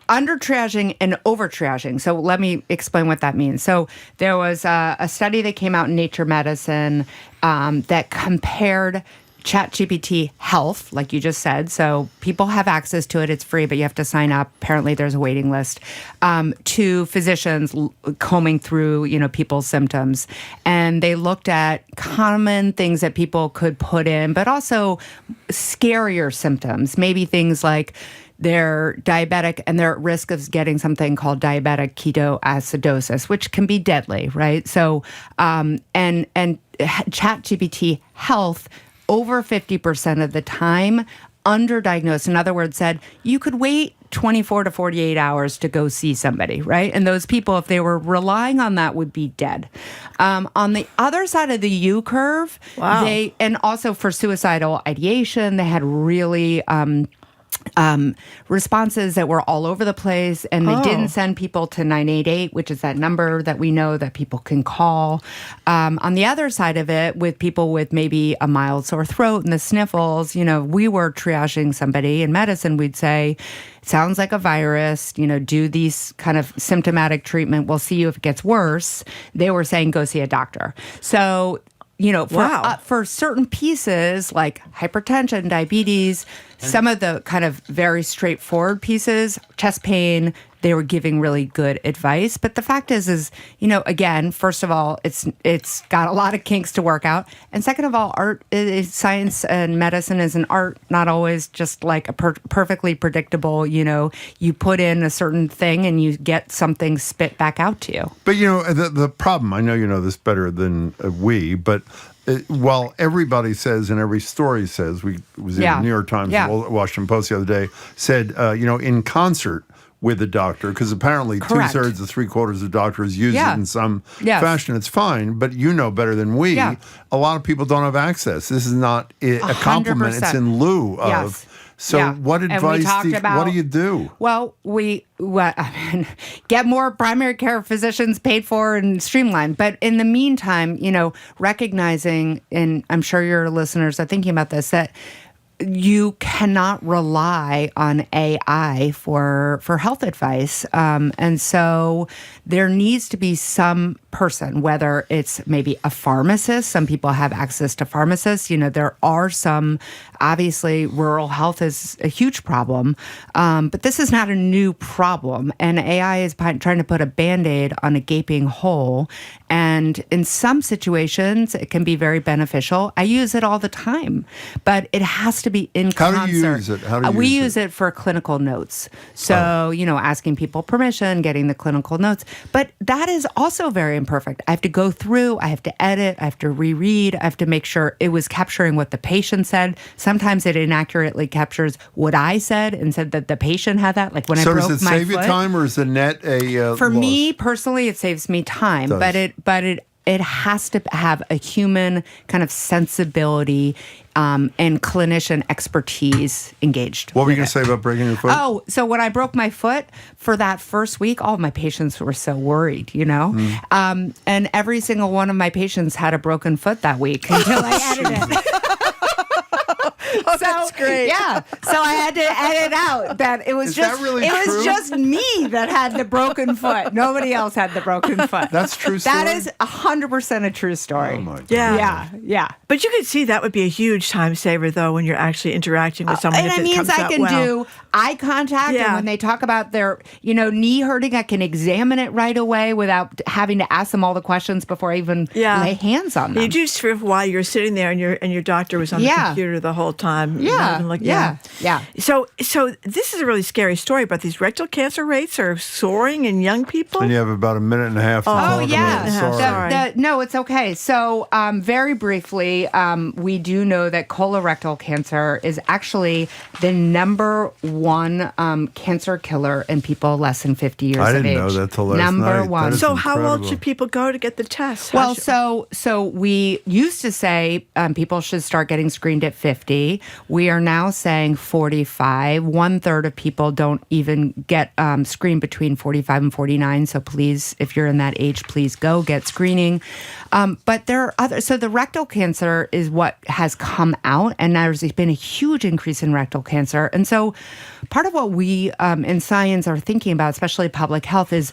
under triaging and over triaging. So let me explain what that means. So there was a study that came out in Nature Medicine that compared ChatGPT Health, like you just said. So people have access to it. It's free, but you have to sign up. Apparently there's a waiting list to physicians combing through, people's symptoms. And they looked at common things that people could put in, but also scarier symptoms. Maybe things like they're diabetic and they're at risk of getting something called diabetic ketoacidosis, which can be deadly, right? So, and ChatGPT Health, over 50% of the time, underdiagnosed. In other words, said you could wait 24 to 48 hours to go see somebody, right? And those people, if they were relying on that, would be dead. On the other side of the U curve, and also for suicidal ideation, they had really responses that were all over the place, and they didn't send people to 988, which is that number that we know that people can call. On the other side of it, with people with maybe a mild sore throat and the sniffles, we were triaging somebody in medicine. We'd say, sounds like a virus, do these kind of symptomatic treatment. We'll see you if it gets worse. They were saying, go see a doctor. So, for certain pieces like hypertension, diabetes, some of the kind of very straightforward pieces, chest pain, they were giving really good advice. But the fact is, again, first of all, it's got a lot of kinks to work out. And second of all, art is science and medicine is an art, not always just like a perfectly predictable, you put in a certain thing and you get something spit back out to you. But, the problem, I know you know this better than we, but while everybody says and every story says, was in the New York Times, Washington Post the other day, said, in concert with the doctor, because apparently 2/3 to 3/4 of doctors use it in some fashion. It's fine, but better than we. A lot of people don't have access. This is not a compliment. It's in lieu of. So what advice, what do you do? Well, get more primary care physicians paid for and streamlined. But in the meantime, recognizing, and I'm sure your listeners are thinking about this, that you cannot rely on AI for health advice. And so there needs to be some person, whether it's maybe a pharmacist. Some people have access to pharmacists. There are some, obviously, rural health is a huge problem. But this is not a new problem. And AI is trying to put a Band-Aid on a gaping hole. And in some situations, it can be very beneficial. I use it all the time. But it has to be in concert. How do you use it? We use it for clinical notes. So, asking people permission, getting the clinical notes. But that is also very imperfect. I have to go through, I have to edit, I have to reread, I have to make sure it was capturing what the patient said. Sometimes it inaccurately captures what I said and said that the patient had that. Like when I broke my foot. So does it save you time, or is the net a For loss? me personally, it saves me time, but it has to have a human kind of sensibility and clinician expertise engaged. What were you going to say about breaking your foot? Oh, so when I broke my foot, for that first week, all of my patients were so worried, And every single one of my patients had a broken foot that week until I edited it. Oh, that's great. Yeah. So I had to edit out that it was Is that really true? was just me that had the broken foot. Nobody else had the broken foot. That's true story? That is 100% a true story. Oh, my God. Yeah. But you could see that would be a huge time saver, though, when you're actually interacting with someone. And if it it means comes I out can well. do eye contact, and when they talk about their, knee hurting, I can examine it right away without having to ask them all the questions before I even lay hands on them. You do sort of while you're sitting there and your doctor was on the computer the whole time. Yeah. So this is a really scary story, but these rectal cancer rates are soaring in young people. And you have about a minute and a half to talk about it. Sorry. No, it's okay. So very briefly, we do know that colorectal cancer is actually the number one cancer killer in people less than 50 years of age. I didn't know that till last Number night. one. So how old should people go to get the test? Well, so we used to say people should start getting screened at 50. We are now saying 45. 1/3 of people don't even get screened between 45 and 49. So please, if you're in that age, please go get screening. But there are other. So the rectal cancer is what has come out, and there's been a huge increase in rectal cancer. And so part of what we in science are thinking about, especially public health, is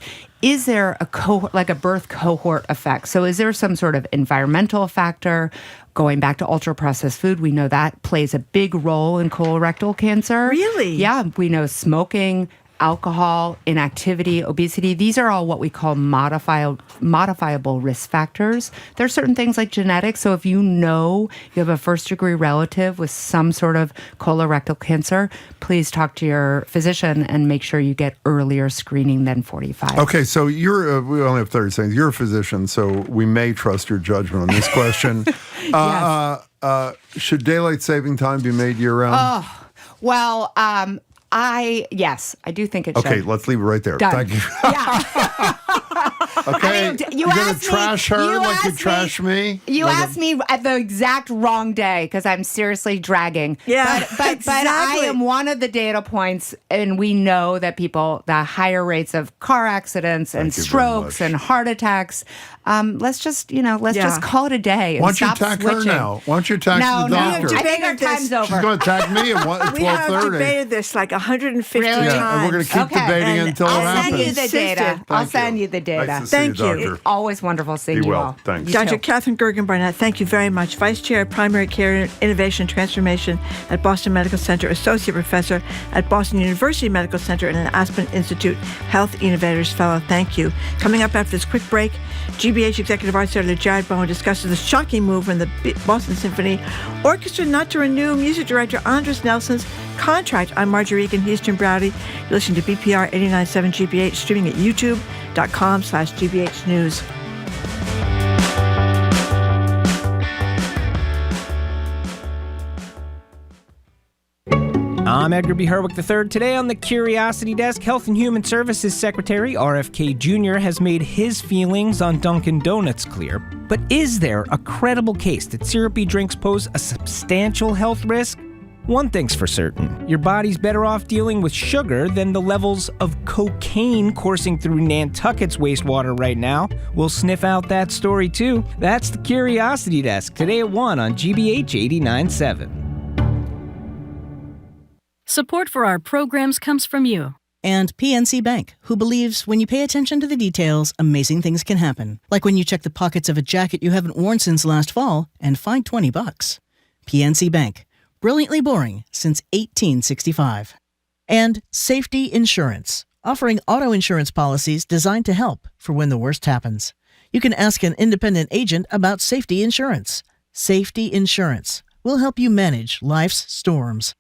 there a birth cohort effect? So is there some sort of environmental factor? Going back to ultra-processed food, we know that plays a big role in colorectal cancer. Really? Yeah, we know smoking, alcohol, inactivity, obesity. These are all what we call modifiable risk factors. There are certain things like genetics. So if you have a first-degree relative with some sort of colorectal cancer, please talk to your physician and make sure you get earlier screening than 45. Okay, so you're, we only have 30 seconds. You're a physician, so we may trust your judgment on this question. Should daylight saving time be made year-round? Oh, well, yes, I do think it should. Okay, let's leave it right there. Done. Thank you. Yeah. Okay, you're going to trash her like you trash me? You asked me at the exact wrong day because I'm seriously dragging. Yeah, but I am one of the data points, and we know that the higher rates of car accidents and strokes and heart attacks. Let's just call it a day. Why don't you stop attack switching. her now? Why don't you attack the doctor? I think our time's over. She's going to attack me at 12:30. We have debated this like 150 times. Yeah, and we're going to keep debating until it happens. I'll send you the data. Nice to see Thank you. It's always wonderful seeing you all. Thanks. Dr. Katherine Gergen Barnett, thank you very much. Vice Chair of Primary Care Innovation and Transformation at Boston Medical Center, Associate Professor at Boston University Medical Center, and an Aspen Institute Health Innovators Fellow. Thank you. Coming up after this quick break, GBH Executive Arts Editor Gerard Bowen discusses the shocking move from the Boston Symphony Orchestra not to renew music director Andres Nelson's contract. I'm Marjorie Egan. He's Jim Browdy. You're listening to BPR 89.7 GBH, streaming at youtube.com/GBH News. I'm Edgar B. Herwick III. Today on the Curiosity Desk, Health and Human Services Secretary RFK Jr. has made his feelings on Dunkin' Donuts clear. But is there a credible case that syrupy drinks pose a substantial health risk? One thing's for certain, your body's better off dealing with sugar than the levels of cocaine coursing through Nantucket's wastewater right now. We'll sniff out that story too. That's the Curiosity Desk, today at 1 on GBH 89.7. Support for our programs comes from you. And PNC Bank, who believes when you pay attention to the details, amazing things can happen. Like when you check the pockets of a jacket you haven't worn since last fall and find $20. PNC Bank, brilliantly boring since 1865. And Safety Insurance, offering auto insurance policies designed to help for when the worst happens. You can ask an independent agent about safety insurance. Safety Insurance will help you manage life's storms.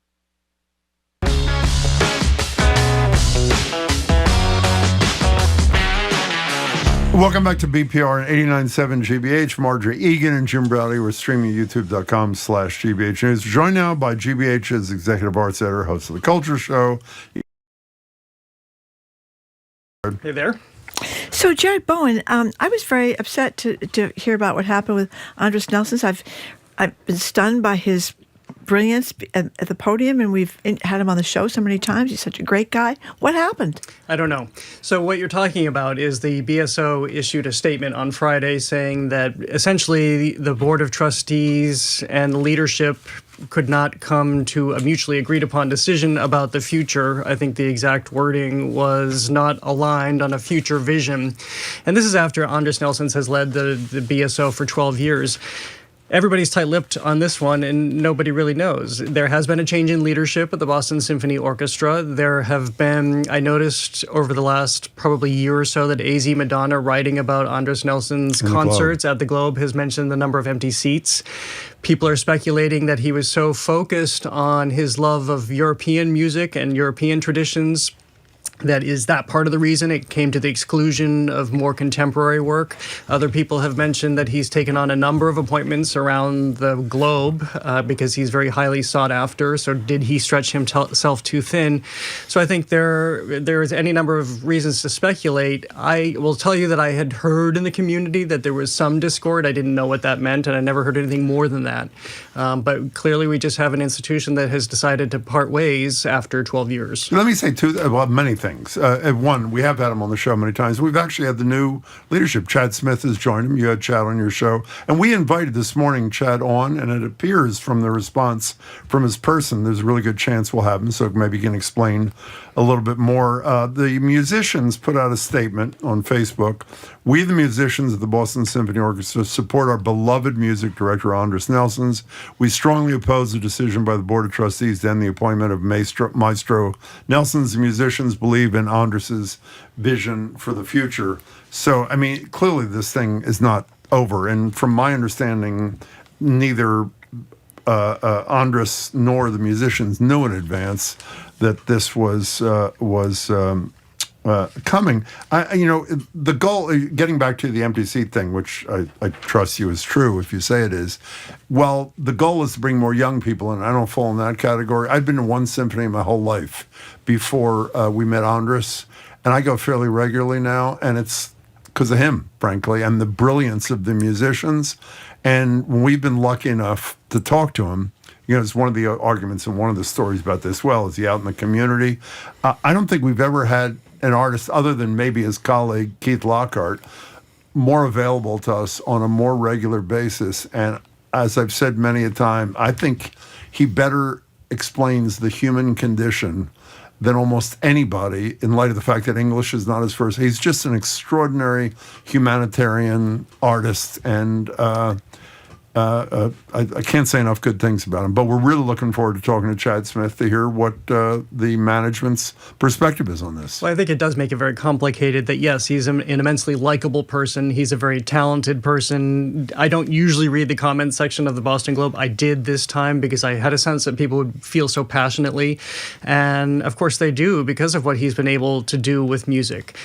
Welcome back to BPR and 89.7 GBH. Marjorie Egan and Jim Browdy. We're streaming youtube.com/GBH News. Joined now by GBH's Executive Arts Editor, host of The Culture Show. Hey there. So, Jared Bowen, I was very upset to hear about what happened with Andres Nelson. I've been stunned by his brilliance at the podium, and we've had him on the show so many times. He's such a great guy. What happened? I don't know. So what you're talking about is the BSO issued a statement on Friday saying that essentially the Board of Trustees and the leadership could not come to a mutually agreed upon decision about the future. I think the exact wording was not aligned on a future vision. And this is after Andres Nelson has led the BSO for 12 years. Everybody's tight-lipped on this one, and nobody really knows. There has been a change in leadership at the Boston Symphony Orchestra. There have been, I noticed over the last probably year or so, that AZ Madonna, writing about Andres Nelson's concerts at the Globe, has mentioned the number of empty seats. People are speculating that he was so focused on his love of European music and European traditions that is that part of the reason it came to the exclusion of more contemporary work. Other people have mentioned that he's taken on a number of appointments around the globe because he's very highly sought after. So did he stretch himself too thin? So I think there is any number of reasons to speculate. I will tell you that I had heard in the community that there was some discord. I didn't know what that meant, and I never heard anything more than that. But clearly we just have an institution that has decided to part ways after 12 years. Let me say many things. One, we have had him on the show many times. We've actually had the new leadership. Chad Smith has joined him. You had Chad on your show. And we invited this morning Chad on, and it appears from the response from his person, there's a really good chance we'll have him, so maybe he can explain a little bit more. The musicians put out a statement on Facebook. We, the musicians of the Boston Symphony Orchestra, support our beloved music director, Andres Nelson. We strongly oppose the decision by the Board of Trustees to end the appointment of Maestro Nelson. The musicians believe in Andres's vision for the future. So, I mean, clearly this thing is not over. And from my understanding, neither Andres nor the musicians knew in advance that this was coming. The goal, getting back to the empty seat thing, which I trust you is true if you say it is, well, the goal is to bring more young people in. I don't fall in that category. I've been to one symphony my whole life before we met Andres, and I go fairly regularly now, and it's because of him, frankly, and the brilliance of the musicians. And we've been lucky enough to talk to him. It's one of the arguments and one of the stories about this, is he out in the community? I don't think we've ever had an artist, other than maybe his colleague Keith Lockhart, more available to us on a more regular basis. And as I've said many a time, I think he better explains the human condition than almost anybody, in light of the fact that English is not his first. He's just an extraordinary humanitarian artist, and I can't say enough good things about him. But we're really looking forward to talking to Chad Smith to hear what the management's perspective is on this. Well, I think it does make it very complicated that, yes, he's an immensely likable person. He's a very talented person. I don't usually read the comments section of the Boston Globe. I did this time because I had a sense that people would feel so passionately. And, of course, they do because of what he's been able to do with music.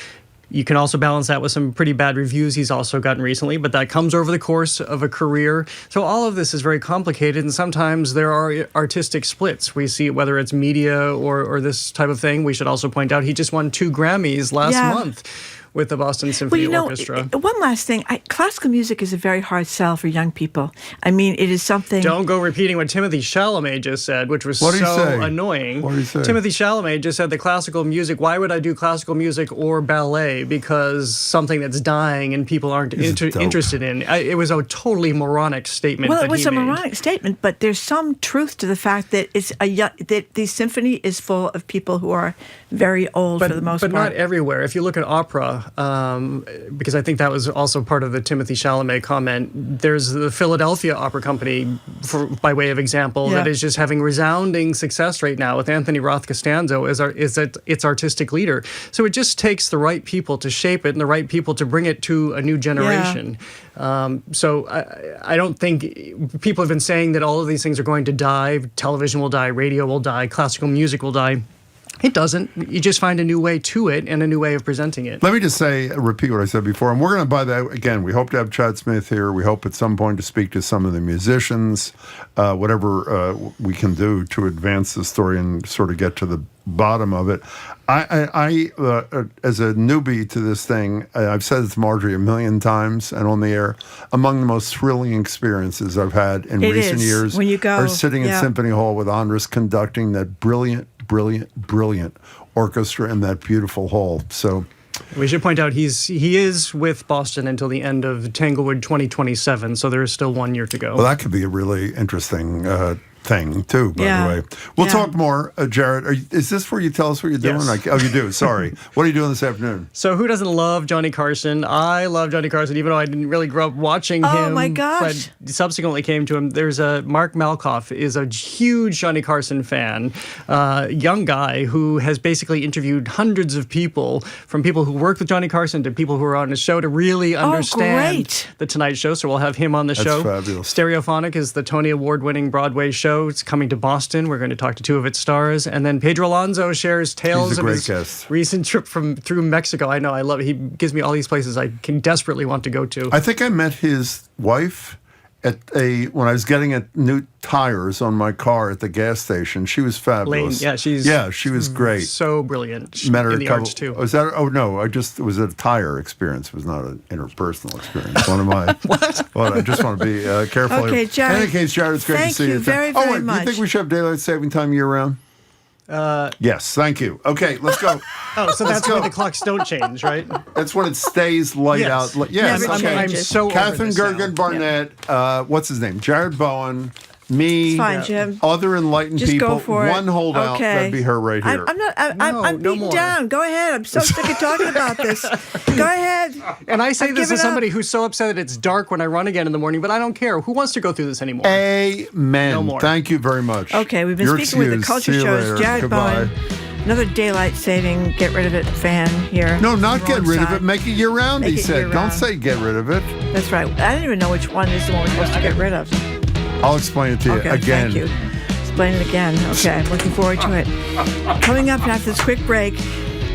You can also balance that with some pretty bad reviews he's also gotten recently, but that comes over the course of a career. So all of this is very complicated, and sometimes there are artistic splits. We see whether it's media or this type of thing. We should also point out he just won 2 Grammys last month, with the Boston Symphony Orchestra. One last thing. Classical music is a very hard sell for young people. I mean, it is something... Don't go repeating what Timothy Chalamet just said, which was annoying. What did he say? Timothy Chalamet just said that classical music, why would I do classical music or ballet? Because something that's dying and people aren't interested in. It was a totally moronic statement. Well, it was a moronic statement, but there's some truth to the fact that that the symphony is full of people who are very old for the most part. But not everywhere. If you look at opera, because I think that was also part of the Timothy Chalamet comment, there's the Philadelphia Opera Company, by way of example, that is just having resounding success right now with Anthony Roth Costanzo as its artistic leader. So it just takes the right people to shape it and the right people to bring it to a new generation. So I don't think people have been saying that all of these things are going to die. Television will die, radio will die, classical music will die. It doesn't. You just find a new way to it and a new way of presenting it. Let me just repeat what I said before. And we're going to, by that, again, we hope to have Chad Smith here. We hope at some point to speak to some of the musicians, whatever we can do to advance the story and sort of get to the bottom of it. I as a newbie to this thing, I've said it to Marjorie a million times and on the air, among the most thrilling experiences I've had in recent years when you go, are sitting in Symphony Hall with Andres conducting that brilliant orchestra in that beautiful hall. So we should point out he is with Boston until the end of Tanglewood 2027, so there is still 1 year to go. Well, that could be a really interesting thing, too, by the way. We'll talk more. Gerard, is this where you tell us what you're doing? Yes. Oh, you do. Sorry. What are you doing this afternoon? So who doesn't love Johnny Carson? I love Johnny Carson, even though I didn't really grow up watching him. Oh, my gosh. But subsequently came to him. There's Mark Malkoff is a huge Johnny Carson fan, young guy who has basically interviewed hundreds of people, from people who worked with Johnny Carson to people who are on his show, to really understand The Tonight Show. So we'll have him on the show. Fabulous. Stereophonic is the Tony Award-winning Broadway show. It's coming to Boston. We're going to talk to two of its stars. And then Pedro Alonzo shares tales of his recent trip through Mexico. I know, I love it. He gives me all these places I can desperately want to go to. I think I met his wife when I was getting new tires on my car at the gas station. She was fabulous. Lane, she was great. So brilliant. Met her in the arts too. Was that? Oh no, it was a tire experience. It was not an interpersonal experience. One of my. What? Well, I just want to be careful. Okay, Jared. In any case, Jared, it's great to see you. Very much. Do you think we should have daylight saving time year round? Yes, thank you. Okay, let's go. So that's when the clocks don't change, right? That's when it stays light out. Yes, I'm so Katherine, over this Gergen, Barnett, what's his name? Jared Bowen, me, it's fine, Jim. Other enlightened Just people. Go for One it. holdout, that'd be her right here. I'm beaten down. Go ahead. I'm so sick of talking about this. Go ahead. And I say this as somebody who's so upset that it's dark when I run again in the morning, but I don't care. Who wants to go through this anymore? Amen. No more. Thank you very much. Okay, we've been speaking with the Culture Show's Jared Bowen. Another daylight saving, get rid of it fan here. No, not get rid of it. Make it year round, he said. Don't say get rid of it. That's right. I don't even know which one is the one we're supposed to get rid of. I'll explain it to you again. Thank you. Explain it again. Okay, I'm looking forward to it. Coming up after this quick break,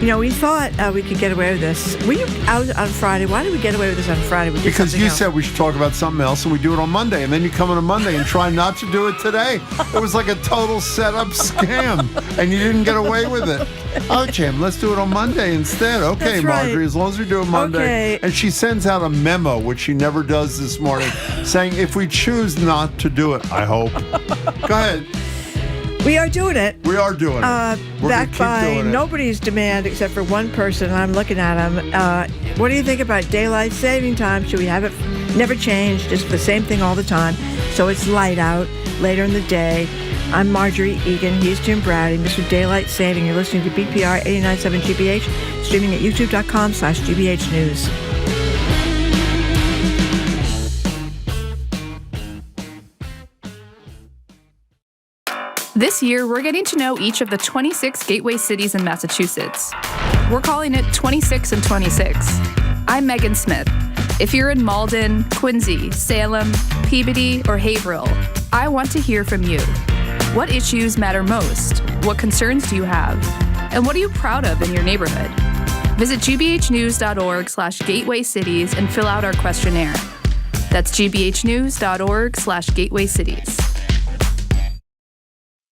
we thought we could get away with this. Were you out on Friday? Why did we get away with this on Friday? Because you said we should talk about something else, and we do it on Monday, and then you come on a Monday and try not to do it today. It was like a total set-up scam, and you didn't get away with it. Oh, Jim, let's do it on Monday instead. Okay, That's right. Marjorie, as long as we do it Monday. Okay. And she sends out a memo, which she never does this morning, saying if we choose not to do it, I hope. Go ahead. We are doing it. We are doing it. Backed by nobody's demand except for one person. I'm looking at him. What do you think about daylight saving time? Should we have it never change, just the same thing all the time, so it's light out later in the day? I'm Marjorie Egan. He's Jim Brady, Mr. Daylight Saving. You're listening to BPR 89.7 GBH, streaming at youtube.com/GBH News. This year, we're getting to know each of the 26 gateway cities in Massachusetts. We're calling it 26 and 26. I'm Megan Smith. If you're in Malden, Quincy, Salem, Peabody, or Haverhill, I want to hear from you. What issues matter most? What concerns do you have? And what are you proud of in your neighborhood? Visit gbhnews.org/gateway cities and fill out our questionnaire. That's gbhnews.org/gateway cities.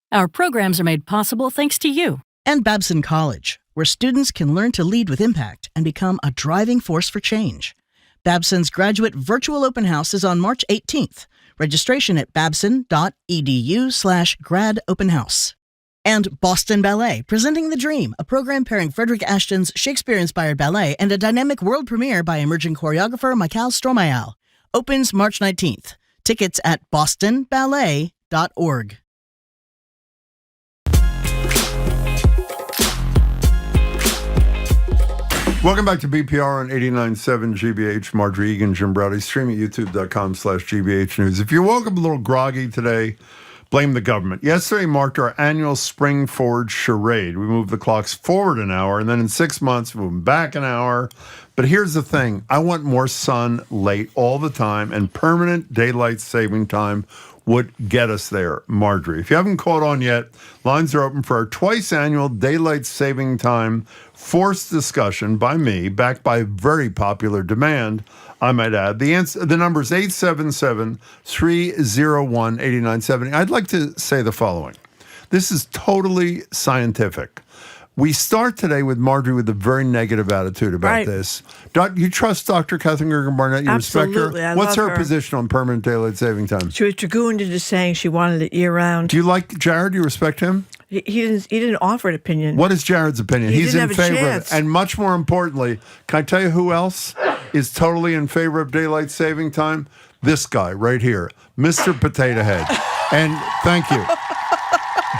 Our programs are made possible thanks to you. And Babson College. where students can learn to lead with impact and become a driving force for change. Babson's graduate virtual open house is on March 18th. Registration at babson.edu/gradopenhouse. And Boston Ballet, Presenting the Dream, a program pairing Frederick Ashton's Shakespeare-inspired ballet and a dynamic world premiere by emerging choreographer Michael Stromae. Opens March 19th. Tickets at bostonballet.org. Welcome back to BPR on 89.7 GBH. Marjorie Egan, Jim Browdy, streaming at youtube.com/GBH News. If you woke up a little groggy today, blame the government. Yesterday marked our annual Spring Forward charade. We moved the clocks forward an hour, and then in 6 months, we moved back an hour. But here's the thing. I want more sun late all the time, and permanent daylight saving time would get us there. Marjorie, if you haven't caught on yet, lines are open for our twice annual daylight saving time forced discussion by me, backed by very popular demand, I might add. The number is 877-301-8970. I'd like to say the following. This is totally scientific. We start today with Marjorie with a very negative attitude about this. You trust Dr. Katherine Gergen Barnett? You Absolutely, respect her? I What's love her her. position on permanent daylight saving time? She was dragooned into saying she wanted it year-round. Do you like Gerard? Do you respect him? He didn't offer an opinion. What is Jared's opinion? He He's didn't in have a favor of it. chance. And much more importantly, can I tell you who else is totally in favor of daylight saving time? This guy right here, Mr. Potato Head. And thank you.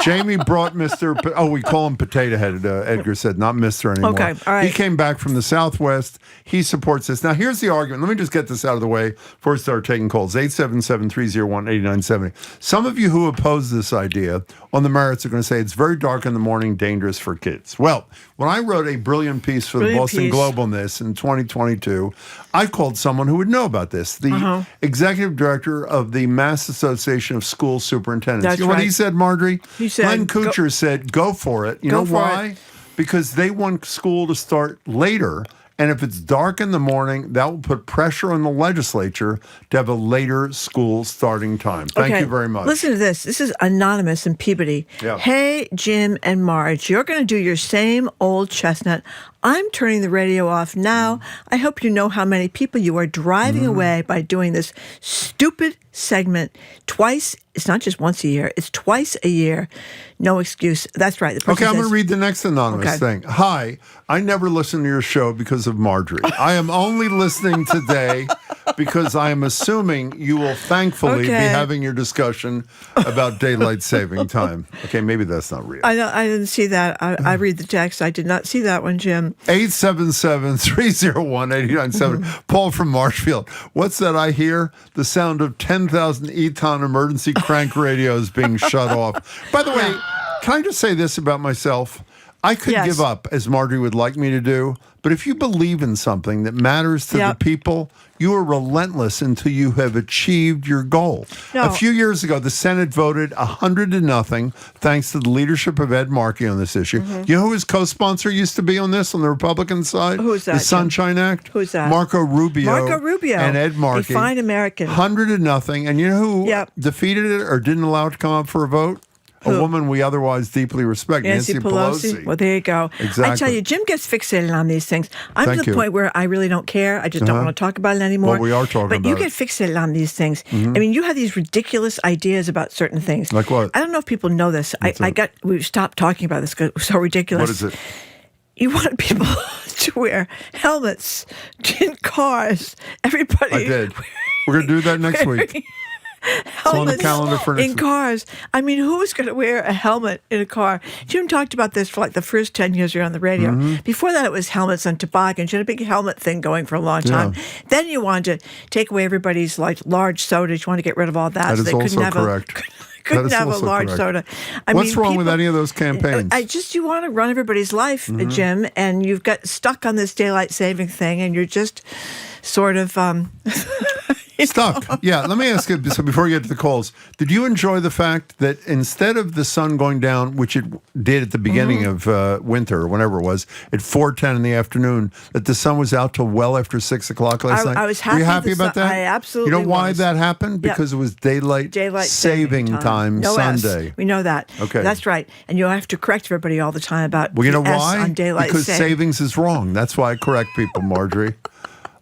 Jamie brought Mr. We call him Potato Head, Edgar said, not Mr. anymore. Okay, all right. He came back from the Southwest. He supports this. Now, here's the argument. Let me just get this out of the way before we start taking calls. 877-301-8970. Some of you who oppose this idea on the merits are going to say it's very dark in the morning, dangerous for kids. Well, when I wrote a brilliant piece for the Boston Globe on this in 2022, I called someone who would know about this, the executive director of the Mass Association of School Superintendents. That's You know what right. he said, Marjorie? He said, Glenn Kuchar said, go for it. You know for why? it. Because they want school to start later. And if it's dark in the morning, that will put pressure on the legislature to have a later school starting time. Thank you very much. Listen to this. This is Anonymous in Peabody. Yeah. Hey, Jim and Marge, you're going to do your same old chestnut. I'm turning the radio off now. I hope you know how many people you are driving away by doing this stupid segment twice. It's not just once a year. It's twice a year. No excuse. That's right. The person Okay, I'm going says- to read the next anonymous thing. Hi, I never listen to your show because of Marjorie. I am only listening today because I am assuming you will thankfully be having your discussion about daylight saving time. Okay, maybe that's not real. I didn't see that. I read the text. I did not see that one, Jim. 877-301-8970. Paul from Marshfield. What's that I hear? The sound of 10,000 Eton emergency crank radios being shut off. By the way, can I just say this about myself? I could give up, as Marjorie would like me to do, but if you believe in something that matters to the people, you are relentless until you have achieved your goal. No. A few years ago, the Senate voted 100-0, thanks to the leadership of Ed Markey on this issue. You know who his co-sponsor used to be on this on the Republican side? Who's that, The Jim? Sunshine Act? Who's that? Marco Rubio. Marco Rubio. And Ed Markey. A fine American. 100-0. And you know who defeated it or didn't allow it to come up for a vote? A woman we otherwise deeply respect, Nancy Pelosi. Well, there you go. Exactly. I tell you, Jim gets fixated on these things. I'm Thank to the you. point where I really don't care. I just don't want to talk about it anymore. Well, we are talking but about you it. get fixated on these things. I mean, you have these ridiculous ideas about certain things. Like what? I don't know if people know this. We've stopped talking about this because it was so ridiculous. What is it? You want people to wear helmets in cars. Everybody. I did. We're going to do that next week. It's on the calendar for next in week. cars. I mean, who's going to wear a helmet in a car? Jim talked about this for like the first 10 years you're on the radio. Before that, it was helmets on toboggans. You had a big helmet thing going for a long time. Then you wanted to take away everybody's like large sodas. You want to get rid of all that. That so is they also couldn't have correct. couldn't have a large soda. What's wrong with any of those campaigns? You want to run everybody's life, Jim, and you've got stuck on this daylight saving thing, and you're just sort of Stuck. Yeah, let me ask you, so before we get to the calls, did you enjoy the fact that instead of the sun going down, which it did at the beginning of winter, or whenever it was, at 4:10 in the afternoon, that the sun was out till well after 6 o'clock last night? I was happy. Were you happy about that? I absolutely You know why was. that happened? Because it was daylight saving time no Sunday. S. We know that. Okay. That's right. And you'll have to correct everybody all the time about Well, you know the S why? on daylight Because saving. savings is wrong. That's why I correct people, Marjorie.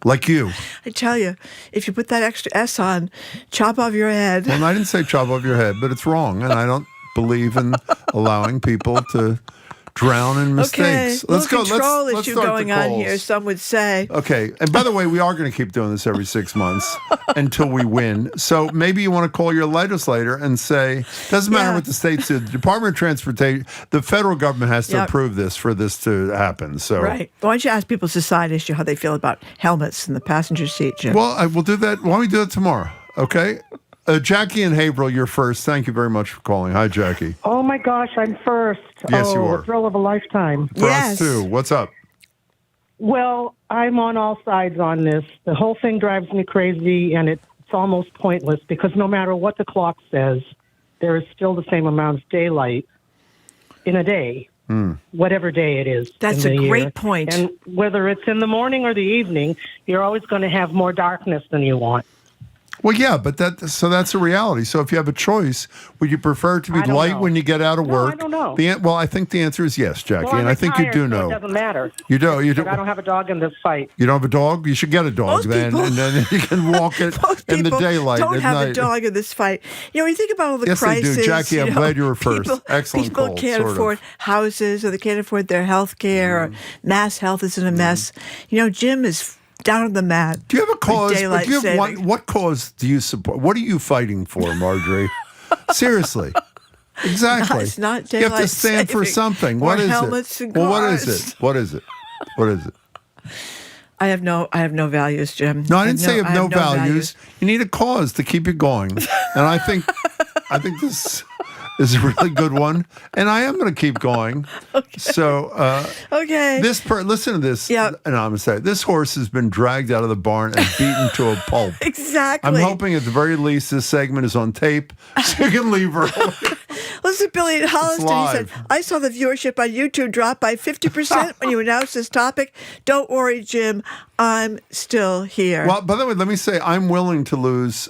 Like you. I tell you, if you put that extra S on, chop off your head. Well, I didn't say chop off your head, but it's wrong. And I don't believe in allowing people to drown in mistakes. Okay, Let's go. control Let's issue start going the on calls. here, some would say. Okay. And by the way, we are going to keep doing this every 6 months until we win. So maybe you want to call your legislator and say, doesn't matter what the states do. The Department of Transportation, the federal government has to approve this for this to happen. So Right. Why don't you ask people society issue how they feel about helmets in the passenger seat, Jim? Well, I will do that. Why don't we do it tomorrow? Okay. Jackie and Haverhill, you're first. Thank you very much for calling. Hi, Jackie. Oh, my gosh, I'm first. Yes, you are. The thrill of a lifetime. For us, too. What's up? Well, I'm on all sides on this. The whole thing drives me crazy, and it's almost pointless because no matter what the clock says, there is still the same amount of daylight in a day, whatever day it is. That's in a the great year. point. And whether it's in the morning or the evening, you're always going to have more darkness than you want. Well, yeah, but that's a reality. So if you have a choice, would you prefer it to be I don't light know. when you get out of work? I don't know. Well, I think the answer is yes, Jackie, Well, I'm and I think you retired, do so know. it doesn't matter. You do. You do. But I don't have a dog in this fight. You don't have a dog? You should get a dog Most then, people- and then you can walk it in the People daylight don't at have night. a dog in this fight. You know, when you think about all the Yes, they do. crises. Jackie, I'm glad you were first. People, Excellent People call, can't sort of. afford houses, or they can't afford their health care, or mass health is in a mess. You know, Jim is down on the mat. Do you have a cause? Daylight Do you have saving. what cause do you support? What are you fighting for, Marjorie? Seriously. Exactly. No, it's not You have to daylight stand for saving something. or What is helmets it? and Well, what is cars. it? What is it? What is it? I have no values, Jim. No, I didn't say you have no values. You need a cause to keep you going. And I think this is a really good one. And I am going to keep going. Okay. So, okay. Listen to this. Yeah. And I'm going to say, this horse has been dragged out of the barn and beaten to a pulp. Exactly. I'm hoping at the very least this segment is on tape so you can leave her. Listen, Billy in Holliston, he said, live. I saw the viewership on YouTube drop by 50% when you announced this topic. Don't worry, Jim. I'm still here. Well, by the way, let me say, I'm willing to lose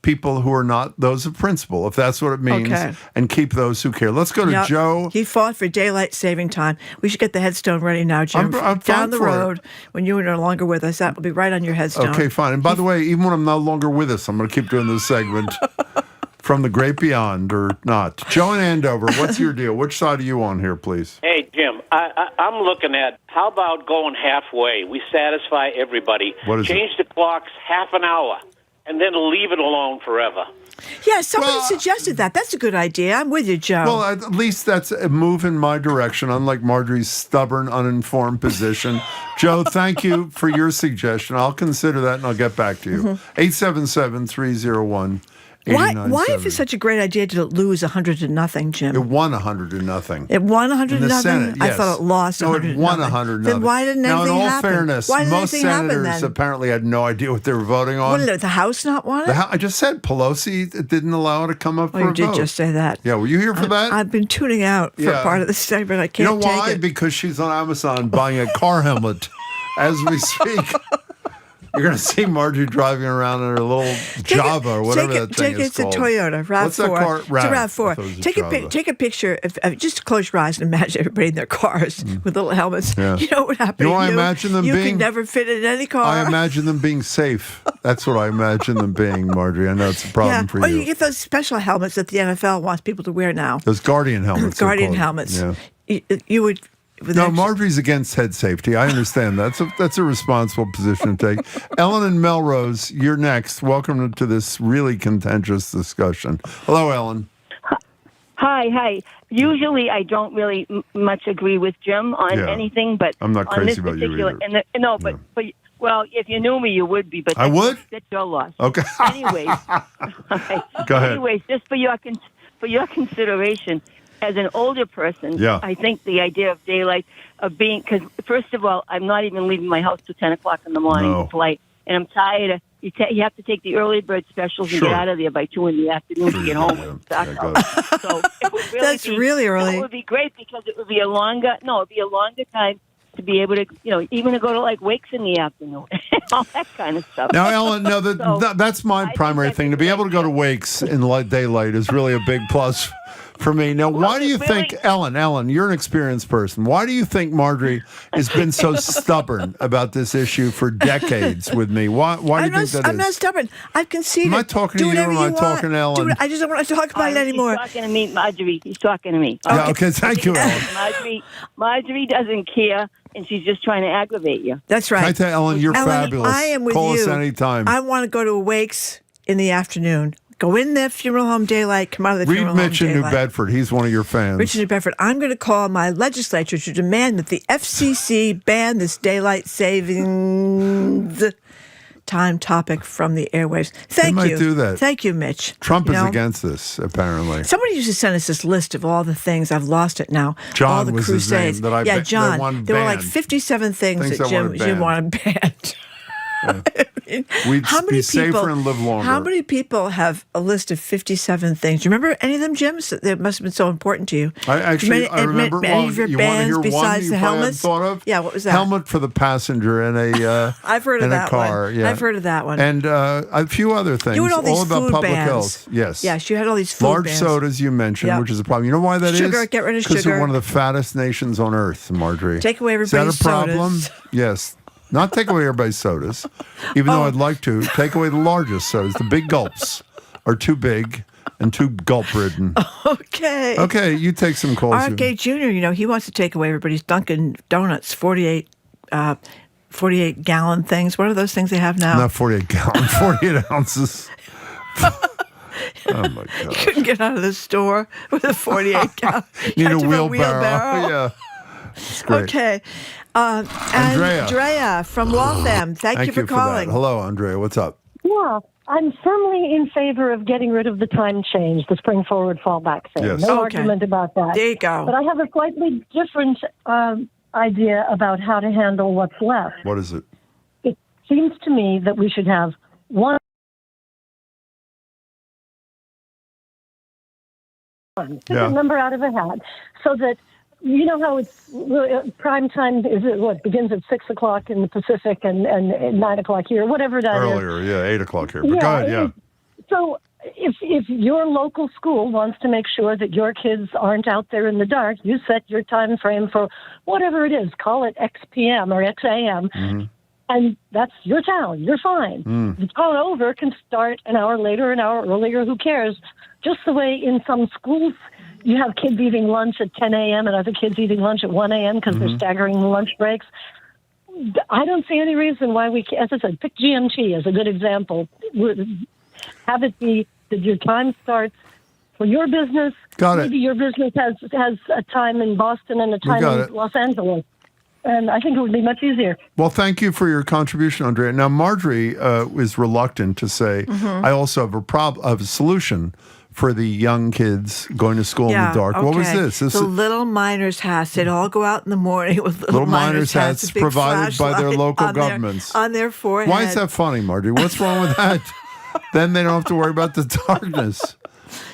people who are not those of principle, if that's what it means, Okay. and keep those who care. Let's go to Yep. Joe. He fought for daylight saving time. We should get the headstone ready now, Jim. I'm Down fine the for it. road, when you are no longer with us, that will be right on your headstone. Okay, fine. And by the way, even when I'm no longer with us, I'm going to keep doing this segment from the great beyond or not. Joe in Andover, what's your deal? Which side are you on here, please? Hey, Jim, I'm looking at how about going halfway? We satisfy everybody. What is Change the clocks half an hour and then leave it alone forever. Yeah, somebody suggested that. That's a good idea. I'm with you, Joe. Well, at least that's a move in my direction, unlike Marjorie's stubborn, uninformed position. Joe, thank you for your suggestion. I'll consider that and I'll get back to you. 877-301-8970. Why if it's such a great idea to lose 100-0, Jim? It won 100-0. It won 100-0? In the Senate, I yes. thought it lost 100-0. No, it won 100-0. Then why didn't now, anything in all happen? fairness, Why didn't most anything happen senators then? apparently had no idea what they were voting on. What did the House not want it? I just said Pelosi didn't allow it to come up Oh, for you a did vote. just say that. Yeah, were you here for that? I've been tuning out for Yeah. part of the segment. I You can't know why? take it. Because she's on Amazon buying a car helmet as we speak. You're going to see Marjorie driving around in her little Java or whatever that thing is It's called. a Toyota RAV4. What's that car? It's a RAV4. I thought it was a Java. Take a picture of just close your eyes and imagine everybody in their cars with little helmets. Yeah. You know what happened? You know what I to imagine them you being? could never fit in any car. I imagine them being safe. That's what I imagine them being, Marjorie. I know it's a problem for Or you. you get those special helmets that the NFL wants people to wear now. Those Guardian helmets. they're Guardian called. helmets. Yeah. You would. No, Marjorie's against head safety. I understand. That's a responsible position to take. Ellen and Melrose, you're next. Welcome to this really contentious discussion. Hello, Ellen. Hi. Usually, I don't really much agree with Jim on anything, but I'm not on crazy this about you particular, either. but well, if you knew me, you would be. But I would? That's your loss. Okay. Anyways, Go ahead. Anyways, just for your consideration, as an older person, I think the idea of daylight, of being, because first of all, I'm not even leaving my house till 10 o'clock in the morning. No. It's light, and I'm tired of, You have to take the early bird specials and get out of there by 2 in the afternoon to get home. So it would really That's really early. It would be great because it would be a longer time to be able to, even to go to like wakes in the afternoon, all that kind of stuff. Now, Ellen, that's my primary thing. To be able to go to wakes in daylight is really a big plus for me. Now, why do you think, Ellen, you're an experienced person. Why do you think Marjorie has been so stubborn about this issue for decades with me? Why do you think that is? I'm not stubborn. I've conceded. Am I talking to you or am I talking to Ellen? I just don't want to talk about it anymore. He's talking to me, Marjorie. He's talking to me. Okay, thank you, Ellen. Marjorie doesn't care, and she's just trying to aggravate you. That's right. Can I tell Ellen, you're fabulous. I am with Call you. us anytime. I want to go to wakes in the afternoon. Go in the funeral home daylight, come out of the funeral home daylight. Read Mitch in New Bedford. He's one of your fans. Rich in New Bedford. I'm going to call my legislature to demand that the FCC ban this daylight savings time topic from the airwaves. Thank you. They might do that. Thank you, Mitch. Trump is against this, apparently. Somebody used to send us this list of all the things. I've lost it now. John all the was crusades. his name that John. There were like 57 things that Jim wanted banned. We'd be safer and live longer. How many people have a list of 57 things? Do you remember any of them, Jim? That must have been so important to you. I remember any of your bands besides the helmets. Thought of? Yeah, what was that? Helmet for the passenger in a I've heard of that car. one. Yeah. I've heard of that one. And a few other things. You had all these about food public bans. health. Yes. Yes, you had all these food large bans. sodas you mentioned, which is a problem. You know why that is? Sugar, get rid of sugar. Because we're one of the fattest nations on earth, Marjorie. Take away everybody's Is that a problem? sodas. Yes. Not take away everybody's sodas, even though I'd like to. Take away the largest sodas. The big gulps are too big and too gulp-ridden. Okay. Okay, you take some calls. RFK Jr., he wants to take away everybody's Dunkin' Donuts 48-gallon things. What are those things they have now? Not 48 gallons, 48 ounces. Oh, my God. You couldn't get out of the store with a 48-gallon. You need a wheelbarrow. Yeah. That's great. Okay. Andrea from Waltham. Thank you for calling. Hello, Andrea. What's up? Yeah, I'm firmly in favor of getting rid of the time change, the spring forward, fall back thing. Yes. No argument about that. There you go. But I have a slightly different idea about how to handle what's left. What is it? It seems to me that we should have one. Pick a number out of a hat so that. You know how it's prime time begins at 6 o'clock in the Pacific and 9 o'clock here, whatever that is. Earlier, 8 o'clock here. But go ahead, So if your local school wants to make sure that your kids aren't out there in the dark, you set your time frame for whatever it is. Call it X p.m. or X a.m. Mm-hmm. And that's your town. You're fine. The town over can start an hour later, an hour earlier. Who cares? Just the way in some schools you have kids eating lunch at 10 a.m. and other kids eating lunch at 1 a.m. because they're staggering the lunch breaks. I don't see any reason why we can't, as I said, pick GMT as a good example. Have it be that your time starts for your business. Maybe your business has a time in Boston and a time in Los Angeles. And I think it would be much easier. Well, thank you for your contribution, Andrea. Now, Marjorie is reluctant to say, I also have a solution for the young kids going to school in the dark. Okay. What was this? The little miners' hats. They'd all go out in the morning with little miners' hats provided by their local governments. On their forehead. Why is that funny, Marjorie? What's wrong with that? Then they don't have to worry about the darkness.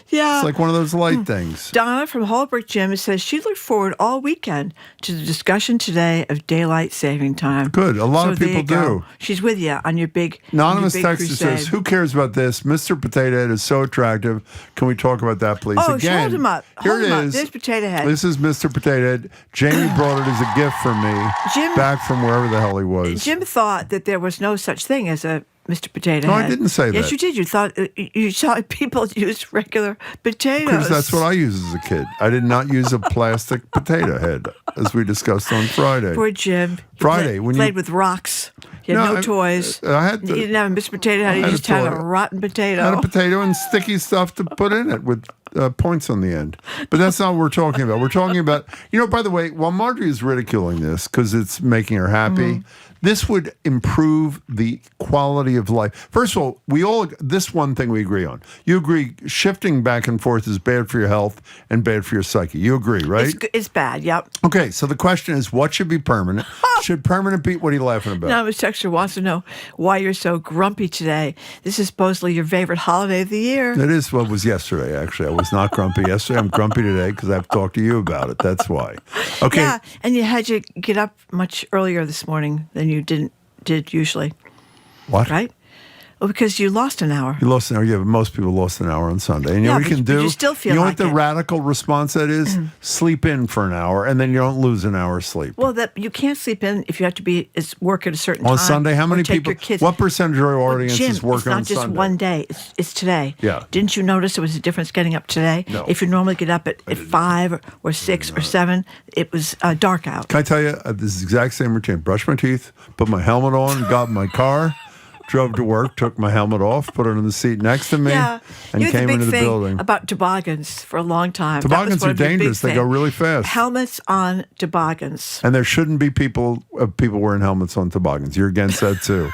Yeah. It's like one of those light things. Donna from Holbrook, Jim, says she looked forward all weekend to the discussion today of daylight saving time. Good. A lot of people do. She's with you on your big Anonymous big texter crusade. says, who cares about this? Mr. Potato Head is so attractive. Can we talk about that, please? Oh, Again, hold him up. Here Hold it him up. is. There's Potato Head. This is Mr. Potato Head. Jamie brought it as a gift for me back from wherever the hell he was. Jim thought that there was no such thing as a Mr. Potato Head. No, I didn't say that. Yes, you did. You saw people use regular potatoes. Because that's what I used as a kid. I did not use a plastic potato head, as we discussed on Friday. Poor Jim. Friday. When played with rocks. You had no toys. You didn't have a Mr. Potato Head. You just had a rotten potato. I had a potato and sticky stuff to put in it with points on the end. But that's not what we're talking about. We're talking about, by the way, while Marjorie is ridiculing this because it's making her happy, This would improve the quality of life. First of all, this one thing we agree on. You agree shifting back and forth is bad for your health and bad for your psyche. You agree, right? It's bad, yep. Okay, so the question is, what should be permanent? Should permanent be, what are you laughing about? No, Ms. Texter wants to know why you're so grumpy today. This is supposedly your favorite holiday of the year. It is what was yesterday, actually. I was not grumpy yesterday. I'm grumpy today because I've talked to you about it. That's why. Okay. Yeah, and you had to get up much earlier this morning than you did usually. What? Right? Well, because you lost an hour. You lost an hour. Yeah, but most people lost an hour on Sunday. And you know what you can do? You still feel what like the radical response that is? Sleep in for an hour, and then you don't lose an hour's sleep. Well, that you can't sleep in if you have to be work at a certain time. On Sunday, how many take people? Your kids. What percentage of your audience Jim, is working on it's not just Sunday? one day. It's today. Yeah. Didn't you notice there was a difference getting up today? No. If you normally get up at 5 or 6 or 7, it was dark out. Can I tell you, this is the exact same routine. Brush my teeth, put my helmet on, got in my car, drove to work, took my helmet off, put it in the seat next to me, and came into the building. About toboggans for a long time. Toboggans are dangerous. They go really fast. Helmets on toboggans. And there shouldn't be people wearing helmets on toboggans. You're against that too.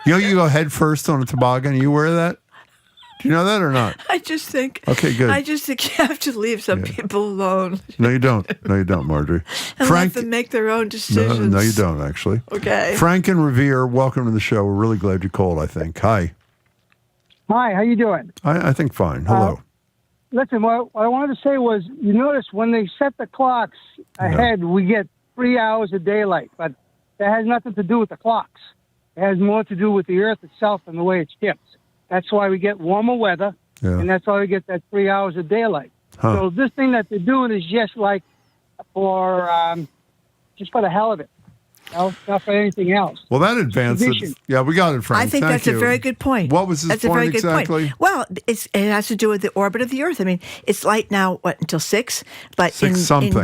You go head first on a toboggan. You wear that? Do you know that or not? I just think. Okay, good. I just think you have to leave some people alone. No, you don't. No, you don't, Marjorie. And let them make their own decisions. No, you don't, actually. Okay. Frank and Revere, welcome to the show. We're really glad you called, I think. Hi. Hi, how you doing? I think fine. Hello. Listen, what I wanted to say was, you notice when they set the clocks ahead, we get 3 hours of daylight, but that has nothing to do with the clocks. It has more to do with the Earth itself and the way it shifts. That's why we get warmer weather, and that's why we get that 3 hours of daylight. Huh. So this thing that they're doing is just like just for the hell of it. Not for anything else. Well, that advances. Yeah, we got it, Frank. I think Thank that's you. a very good point. What was his that's point a very good exactly? Point. Well, it has to do with the orbit of the Earth. I mean, it's light now, until 6? But in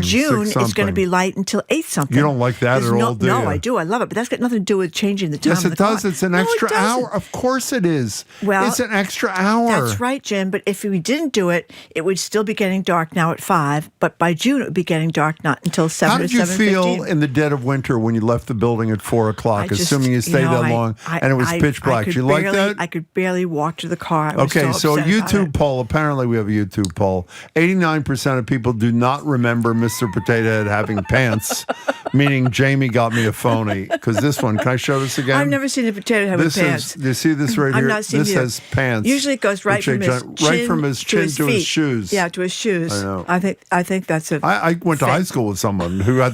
June, it's going to be light until 8 something. You don't like that at all, do you? No, I do. I love it. But that's got nothing to do with changing the time. Yes, of it the does. clock. It's an extra hour. Of course it is. Well, it's an extra hour. That's right, Jim. But if we didn't do it, it would still be getting dark now at 5. But by June, it would be getting dark not until 7 How or did you 7:15. feel in the dead of winter when you left the building at 4 o'clock, assuming you stayed that long, and it was pitch black? Did you like that? I could barely walk to the car. I was Okay, so a upset about YouTube it. poll. Apparently, we have a YouTube poll. 89% of people do not remember Mr. Potato Head having pants, meaning Jamie got me a phony. Because this one, can I show this again? I've never seen a potato head with pants. Do you see this right I'm here? not seeing this either. has pants. Usually it goes right from his chin to his shoes. Yeah, to his shoes. I know. I think that's a. I went to high school with someone who had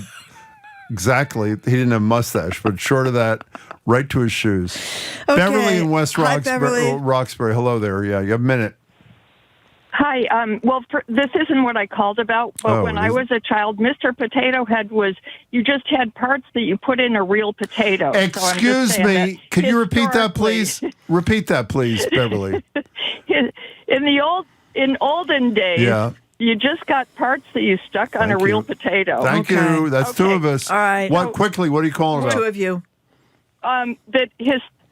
exactly. He didn't have a mustache, but short of that, right to his shoes. Okay. Beverly in West Hi, Beverly. Roxbury. Hello there. Yeah, you have a minute. Hi. This isn't what I called about, but when I was a child, Mr. Potato Head was, you just had parts that you put in a real potato. Excuse me. Could you repeat that, please? Repeat that, please, Beverly. In olden days, you just got parts that you stuck on a real potato. Thank you. That's two of us. All right. Quickly, what are you calling about? Two of you.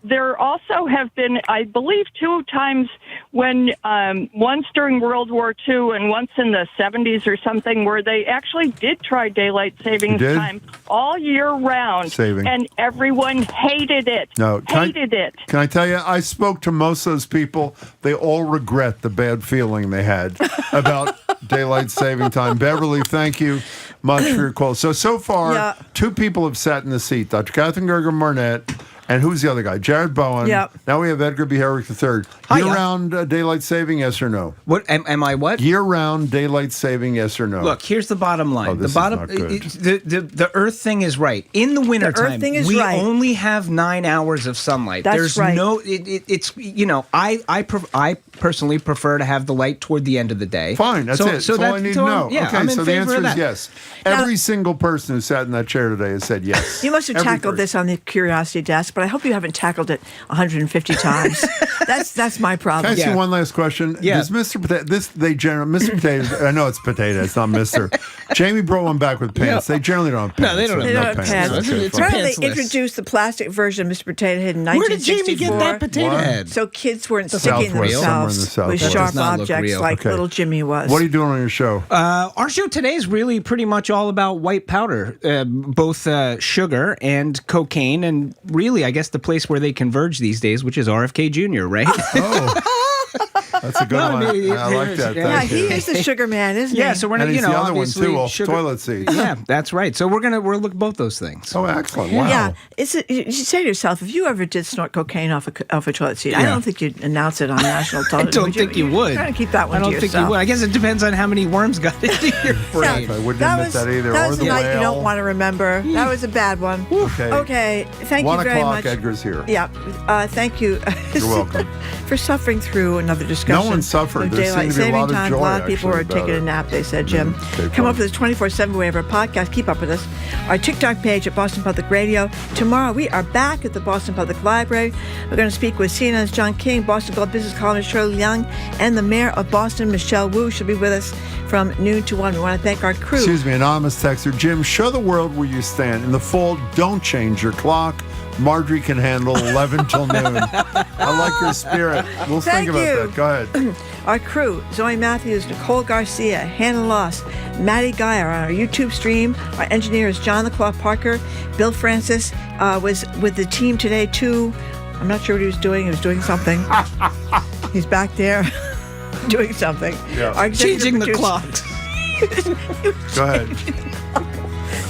There also have been, I believe, 2 times when once during World War II and once in the 70s or something, where they actually did try daylight savings time all year round, and everyone hated it. Hated it. Can I tell you? I spoke to most of those people. They all regret the bad feeling they had about daylight saving time. Beverly, thank you much for your call. So far, 2 people have sat in the seat: Dr. Katherine Gergen Barnett. And who's the other guy? Jared Bowen. Yep. Now we have Edgar B. Herrick III. Year-round daylight saving, yes or no? What am I? What year-round daylight saving, yes or no? Look, here's the bottom line. This the bottom, is not good. The Earth thing is right. In the wintertime, we only have 9 hours of sunlight. That's There's right. no. It's I personally prefer to have the light toward the end of the day. Fine, that's it. So that's all I need to know. Yeah, okay, I'm in so the favor answer of is that. yes. Every single person who sat in that chair today has said yes. You must have tackled this on the curiosity desk, but but I hope you haven't tackled it 150 times. That's my problem. Can I ask you one last question? Yeah. Does Mr. Potato, Mr. Potato, I know it's Potato, it's not Mr. Jamie brought one back with pants. They generally don't have pants. No, they don't have pants. Okay, It's fine. Apparently, pantsless. they introduced the plastic version of Mr. Potato Head in 1964. Where did Jamie get that potato What? head? So kids weren't South sticking Wales, somewhere in the themselves South with Wales. sharp Does not look objects real. like Okay. little Jimmy was. What are you doing on your show? Our show today is really pretty much all about white powder, both sugar and cocaine, and really, I guess, the place where they converge these days, which is RFK Jr., right? That's a good one. I like that. Yeah, Thank you. he is the sugar man, isn't Yeah, he? so we're And not, he's the other one, obviously too, off sugar. toilet seats. Yeah, that's right. So we'll look at both those things. Oh, excellent. Wow. Yeah, you should say to yourself, if you ever did snort cocaine off a toilet seat, I Yeah. don't think you'd announce it on national I television. don't think you would. Kind of keep that one I to don't yourself. think you would. I guess it depends on how many worms got into your brain. I wouldn't admit that either. That Or was the a night you whale. don't want to remember. That was a bad one. Okay. Okay. Thank 1 you very o'clock, much. Edgar's here. Yeah. Thank you. You're welcome. For suffering through another discussion. No one suffered. of There seemed daylight to be a saving lot of time. joy, A lot of people were actually, about taking a it. nap, they said, Jim. Okay, Come up fine. with this 24/7 way of our podcast. Keep up with us. Our TikTok page at Boston Public Radio. Tomorrow, we are back at the Boston Public Library. We're going to speak with CNN's John King, Boston Globe business columnist Shirley Young, and the mayor of Boston, Michelle Wu. She'll be with us from noon to 1. We want to thank our crew. Excuse me, anonymous texter. Jim, show the world where you stand. In the fall, don't change your clock. Marjorie can handle 11 till noon. I like your spirit. We'll Thank think about you. that. Go ahead. Our crew, Zoe Matthews, Nicole Garcia, Hannah Loss, Maddie Geyer on our YouTube stream. Our engineer is John the Claw Parker. Bill Francis was with the team today, too. I'm not sure what he was doing. He was doing something. He's back there doing something. Yeah. Our executive Changing the producer- clocks. Go ahead.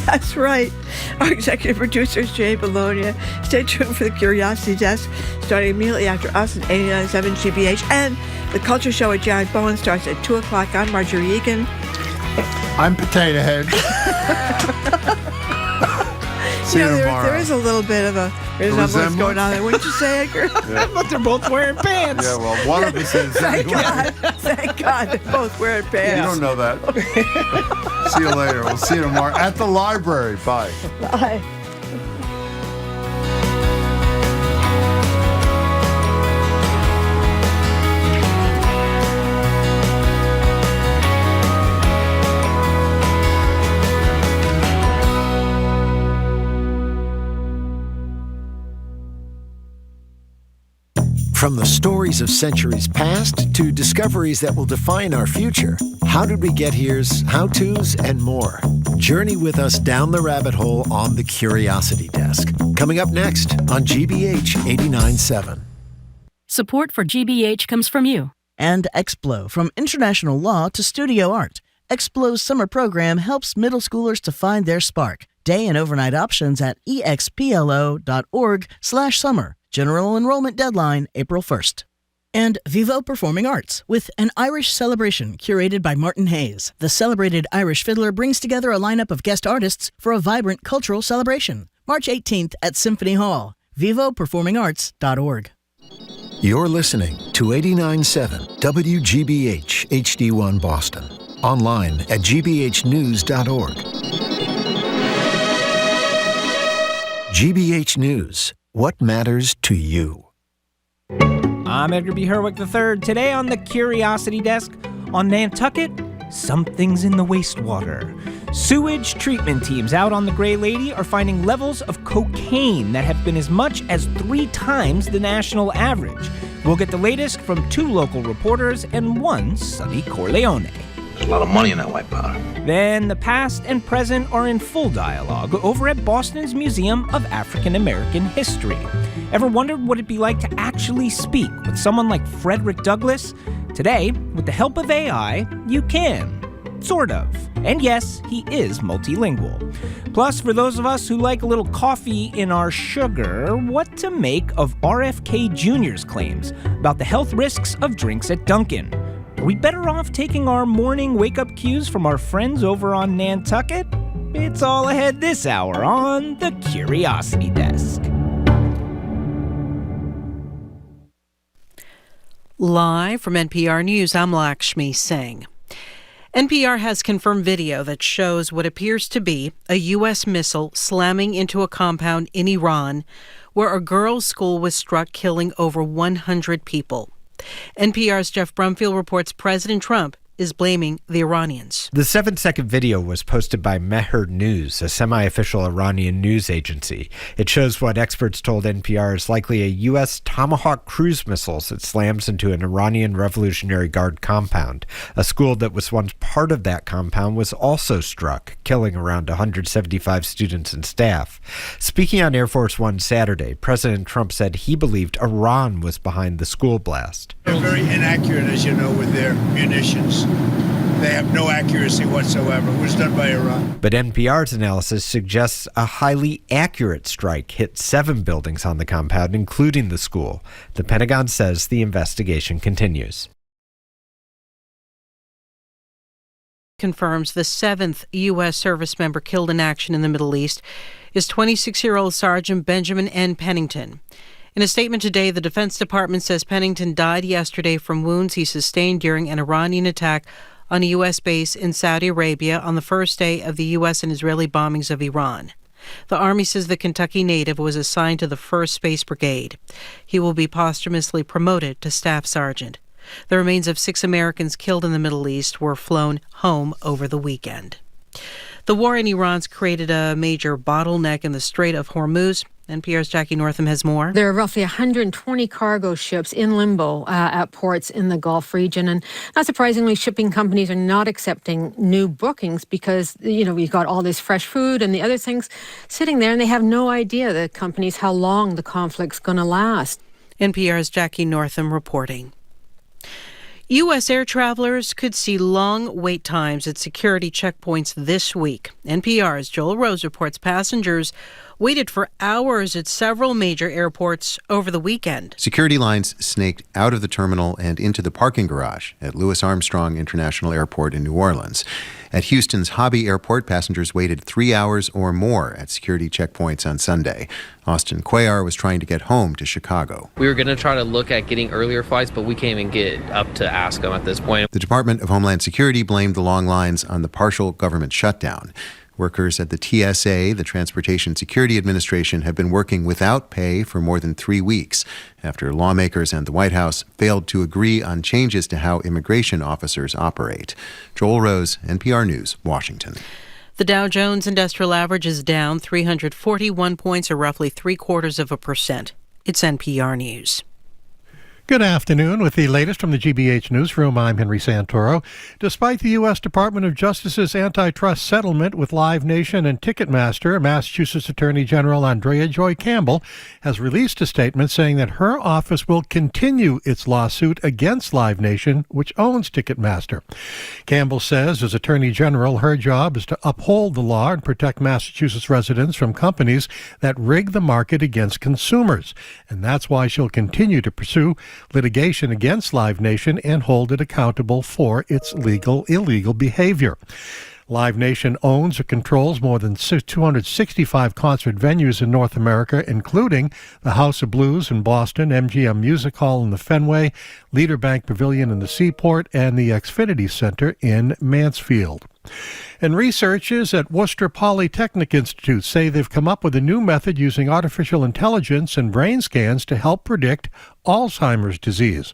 That's right. Our executive producer is Jay Bologna. Stay tuned for the Curiosity Desk, starting immediately after us at 89.7 GBH. And the Culture Show with Gerard Bowen starts at 2 o'clock. I'm Marjorie Egan. I'm Potato Head. See you tomorrow. There is a little bit of a resemblance going on there. Wouldn't you say, Edgar? But they're both wearing pants. Yeah, well, one of us is. Thank anyway. God. Thank God they're both wearing pants. You don't know that. See you later. We'll see you tomorrow at the library. Bye. Bye. From the stories of centuries past to discoveries that will define our future, How Did We Get Here's, how-tos, and more. Journey with us down the rabbit hole on the Curiosity Desk. Coming up next on GBH 89.7. Support for GBH comes from you. And Explo, from international law to studio art. Explo's summer program helps middle schoolers to find their spark. Day and overnight options at explo.org/summer. General enrollment deadline, April 1st. And Vivo Performing Arts, with an Irish celebration curated by Martin Hayes. The celebrated Irish fiddler brings together a lineup of guest artists for a vibrant cultural celebration. March 18th at Symphony Hall. VivoPerformingArts.org. You're listening to 89.7 WGBH HD1 Boston. Online at gbhnews.org. GBH News. What matters to you? I'm Edgar B. Herwick III. Today on the Curiosity Desk, on Nantucket, something's in the wastewater. Sewage treatment teams out on the Gray Lady are finding levels of cocaine that have been as much as 3 times the national average. We'll get the latest from 2 local reporters and 1 Sonny Corleone. There's a lot of money in that white powder. Then the past and present are in full dialogue over at Boston's Museum of African American History. Ever wondered what it'd be like to actually speak with someone like Frederick Douglass? Today, with the help of AI, you can. Sort of. And yes, he is multilingual. Plus, for those of us who like a little coffee in our sugar, what to make of RFK Jr.'s claims about the health risks of drinks at Dunkin'? Are we better off taking our morning wake-up cues from our friends over on Nantucket? It's all ahead this hour on the Curiosity Desk. Live from NPR News, I'm Lakshmi Singh. NPR has confirmed video that shows what appears to be a U.S. missile slamming into a compound in Iran, where a girls' school was struck, killing over 100 people. NPR's Jeff Brumfield reports President Trump is blaming the Iranians. The 7-second video was posted by Mehr News, a semi-official Iranian news agency. It shows what experts told NPR is likely a U.S. Tomahawk cruise missile that slams into an Iranian Revolutionary Guard compound. A school that was once part of that compound was also struck, killing around 175 students and staff. Speaking on Air Force One Saturday, President Trump said he believed Iran was behind the school blast. They're very inaccurate, as you know, with their munitions. They have no accuracy whatsoever. It was done by Iran. But NPR's analysis suggests a highly accurate strike hit 7 buildings on the compound, including the school. The Pentagon says the investigation continues. Confirms the 7th U.S. service member killed in action in the Middle East is 26-year-old Sergeant Benjamin N. Pennington. In a statement today, the Defense Department says Pennington died yesterday from wounds he sustained during an Iranian attack on a U.S. base in Saudi Arabia on the first day of the U.S. and Israeli bombings of Iran. The Army says the Kentucky native was assigned to the 1st Space Brigade. He will be posthumously promoted to Staff Sergeant. The remains of 6 Americans killed in the Middle East were flown home over the weekend. The war in Iran's created a major bottleneck in the Strait of Hormuz. NPR's Jackie Northam has more. There are roughly 120 cargo ships in limbo at ports in the Gulf region. And not surprisingly, shipping companies are not accepting new bookings because, we've got all this fresh food and the other things sitting there, and they have no idea, the companies, how long the conflict's going to last. NPR's Jackie Northam reporting. U.S. air travelers could see long wait times at security checkpoints this week. NPR's Joel Rose reports passengers waited for hours at several major airports over the weekend. Security lines snaked out of the terminal and into the parking garage at Louis Armstrong International Airport in New Orleans. At Houston's Hobby Airport, passengers waited 3 hours or more at security checkpoints on Sunday. Austin Cuellar was trying to get home to Chicago. We were going to try to look at getting earlier flights, but we can't even get up to ask them at this point. The Department of Homeland Security blamed the long lines on the partial government shutdown. Workers at the TSA, the Transportation Security Administration, have been working without pay for more than 3 weeks after lawmakers and the White House failed to agree on changes to how immigration officers operate. Joel Rose, NPR News, Washington. The Dow Jones Industrial Average is down 341 points, or roughly 0.75%. It's NPR News. Good afternoon. With the latest from the GBH Newsroom, I'm Henry Santoro. Despite the U.S. Department of Justice's antitrust settlement with Live Nation and Ticketmaster, Massachusetts Attorney General Andrea Joy Campbell has released a statement saying that her office will continue its lawsuit against Live Nation, which owns Ticketmaster. Campbell says, as Attorney General, her job is to uphold the law and protect Massachusetts residents from companies that rig the market against consumers. And that's why she'll continue to pursue litigation against Live Nation and hold it accountable for its illegal behavior. Live Nation owns or controls more than 265 concert venues in North America, including the House of Blues in Boston, MGM Music Hall in the Fenway, Leader Bank Pavilion in the Seaport, and the Xfinity Center in Mansfield. And researchers at Worcester Polytechnic Institute say they've come up with a new method using artificial intelligence and brain scans to help predict Alzheimer's disease.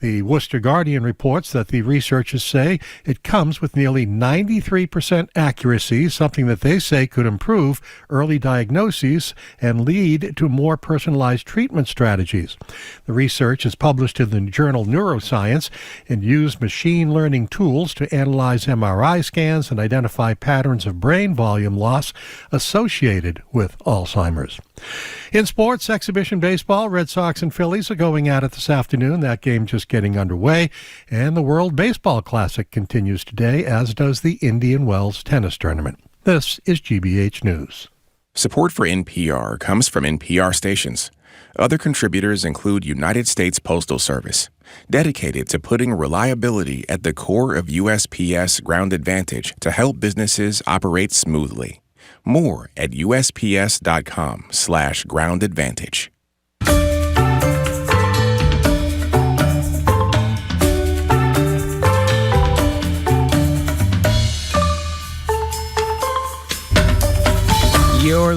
The Worcester Guardian reports that the researchers say it comes with nearly 93% accuracy, something that they say could improve early diagnoses and lead to more personalized treatment strategies. The research is published in the journal Neuroscience and used machine learning tools to analyze MRI scans and identify patterns of brain volume loss associated with Alzheimer's. In sports, exhibition baseball, Red Sox and Phillies are going at it this afternoon. That game just getting underway. And the World Baseball Classic continues today, as does the Indian Wells Tennis Tournament. This is GBH News. Support for NPR comes from NPR stations. Other contributors include United States Postal Service, dedicated to putting reliability at the core of USPS Ground Advantage to help businesses operate smoothly. More at USPS.com/Ground Advantage.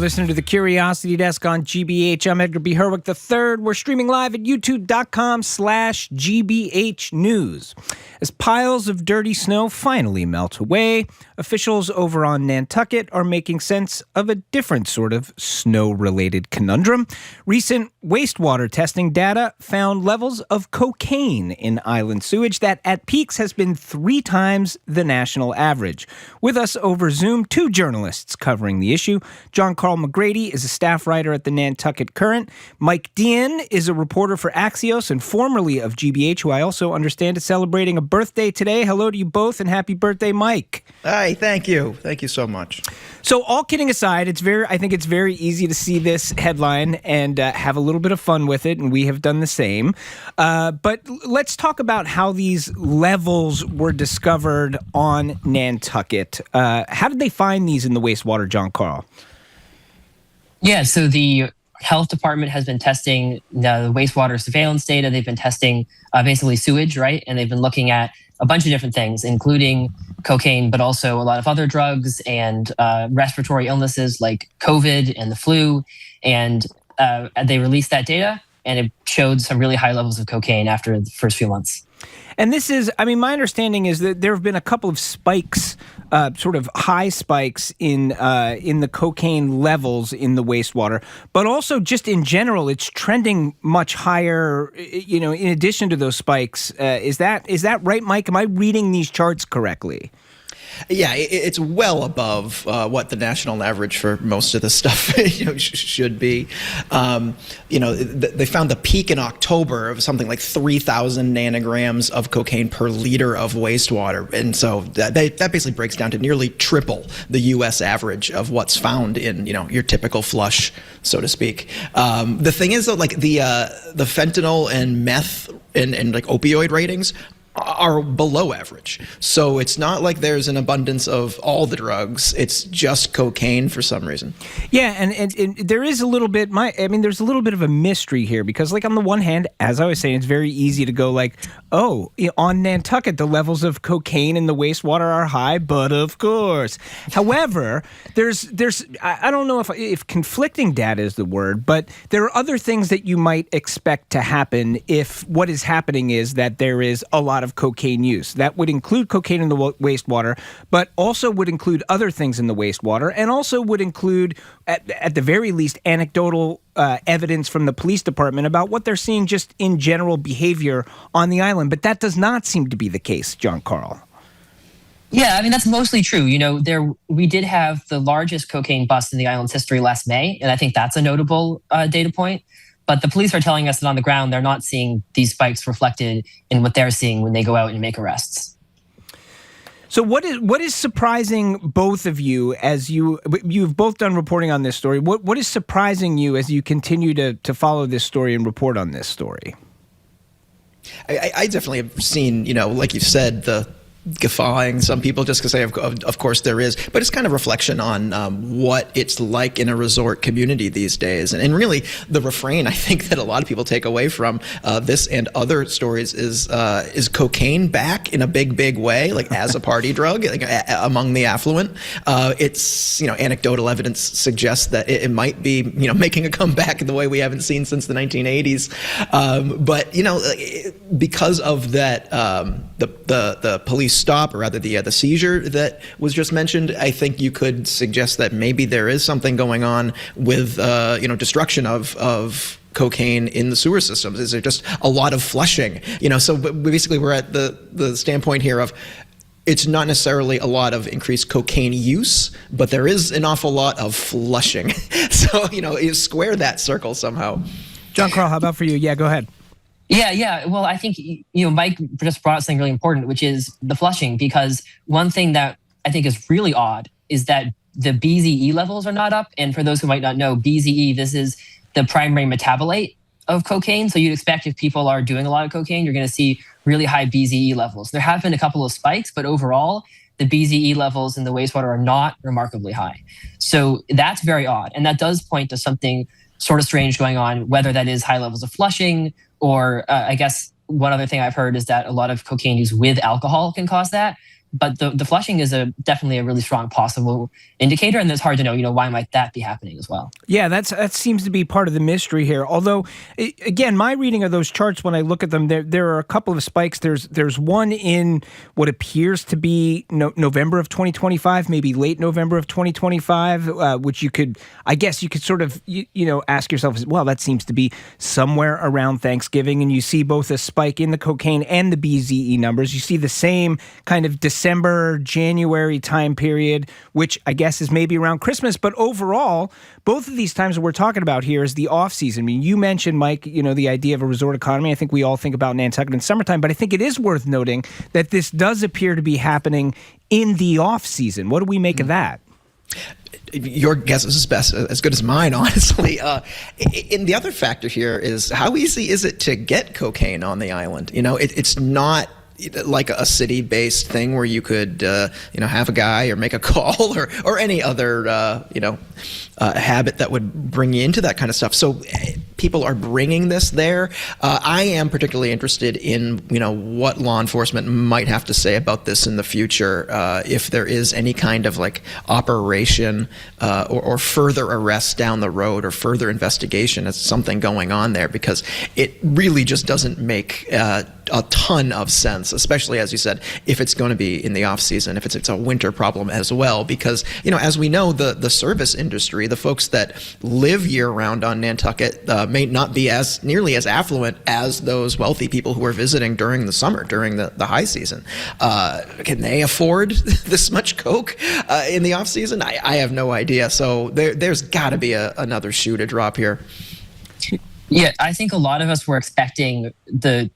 listening to the Curiosity Desk on GBH. I'm Edgar B. Herwick III. We're streaming live at youtube.com/GBH News. As piles of dirty snow finally melt away, officials over on Nantucket are making sense of a different sort of snow-related conundrum. Recent wastewater testing data found levels of cocaine in island sewage that at peaks has been 3 times the national average. With us over Zoom, 2 journalists covering the issue. JohnCarl McGrady is a staff writer at the Nantucket Current. Mike Deehan is a reporter for Axios and formerly of GBH, who I also understand is celebrating a birthday today. Hello to you both, and happy birthday, Mike. Hi, thank you. Thank you so much. So all kidding aside, I think it's very easy to see this headline and have a little bit of fun with it, and we have done the same. But let's talk about how these levels were discovered on Nantucket. How did they find these in the wastewater, JohnCarl? Yeah, so the health department has been testing the wastewater surveillance data. They've been testing basically sewage, right? And they've been looking at a bunch of different things, including cocaine, but also a lot of other drugs and respiratory illnesses like COVID and the flu. And they released that data, and it showed some really high levels of cocaine after the first few months. And this is, my understanding is that there have been a couple of spikes, sort of high spikes in the cocaine levels in the wastewater, but also just in general, it's trending much higher, in addition to those spikes. Is that right, Mike? Am I reading these charts correctly? Yeah, it's well above what the national average for most of the stuff should be. They found the peak in October of something like 3,000 nanograms of cocaine per liter of wastewater, and so that basically breaks down to nearly triple the U.S. average of what's found in your typical flush, so to speak. The thing is, though, like the fentanyl and meth and like opioid ratings are below average. So it's not like there's an abundance of all the drugs. It's just cocaine for some reason. Yeah, and there is a little bit, there's a little bit of a mystery here because, like, on the one hand, as I was saying, it's very easy to go like, oh, on Nantucket, the levels of cocaine in the wastewater are high, but of course. However, there's I don't know if conflicting data is the word, but there are other things that you might expect to happen if what is happening is that there is a lot of cocaine use. That would include cocaine in the wastewater, but also would include other things in the wastewater, and also would include, at the very least, anecdotal evidence from the police department about what they're seeing just in general behavior on the island. But that does not seem to be the case, JohnCarl. Yeah, that's mostly true. We did have the largest cocaine bust in the island's history last May, and I think that's a notable data point. But the police are telling us that on the ground, they're not seeing these spikes reflected in what they're seeing when they go out and make arrests. So what is surprising both of you as you've both done reporting on this story? What is surprising you as you continue to follow this story and report on this story? I definitely have seen, like you said, the guffawing some people just because of course there is, but it's kind of reflection on what it's like in a resort community these days, and really the refrain I think that a lot of people take away from this and other stories is cocaine back in a big way, like as a party drug, like, among the affluent. It's anecdotal evidence suggests that it might be making a comeback in the way we haven't seen since the 1980s, but because of that the police stop, or rather the seizure that was just mentioned, I think you could suggest that maybe there is something going on with destruction of cocaine in the sewer systems. Is there just a lot of flushing? So basically we're at the standpoint here of it's not necessarily a lot of increased cocaine use, but there is an awful lot of flushing. So you square that circle somehow. JohnCarl, how about for you? Yeah, go ahead. Yeah. Well, I think, Mike just brought up something really important, which is the flushing, because one thing that I think is really odd is that the BZE levels are not up. And for those who might not know, BZE, this is the primary metabolite of cocaine. So you'd expect if people are doing a lot of cocaine, you're going to see really high BZE levels. There have been a couple of spikes, but overall, the BZE levels in the wastewater are not remarkably high. So that's very odd. And that does point to something sort of strange going on, whether that is high levels of flushing, or I guess one other thing I've heard is that a lot of cocaine use with alcohol can cause that. But the flushing is definitely a really strong possible indicator, and it's hard to know, why might that be happening as well? Yeah, that seems to be part of the mystery here. Although, again, my reading of those charts, when I look at them, there are a couple of spikes. There's one in what appears to be November of 2025, maybe late November of 2025, which you could sort of, ask yourself, well, that seems to be somewhere around Thanksgiving, and you see both a spike in the cocaine and the BZE numbers. You see the same kind of December, January time period, which I guess is maybe around Christmas. But overall, both of these times that we're talking about here is the off season. I mean, you mentioned, Mike, the idea of a resort economy. I think we all think about Nantucket in summertime, but I think it is worth noting that this does appear to be happening in the off season. What do we make of that? Your guess is as good as mine, honestly. And the other factor here is how easy is it to get cocaine on the island? It's not like a city-based thing where you could, have a guy or make a call or any other, habit that would bring you into that kind of stuff. So people are bringing this there. I am particularly interested in, what law enforcement might have to say about this in the future, if there is any kind of operation or further arrests down the road or further investigation as something going on there, because it really just doesn't make a ton of sense, especially, as you said, if it's going to be in the off season, if it's a winter problem as well, because, as we know, the service industry, the folks that live year round on Nantucket may not be nearly as affluent as those wealthy people who are visiting during the summer, during the high season. Can they afford this much coke in the off season? I have no idea. So there's got to be another shoe to drop here. Yeah, I think a lot of us were expecting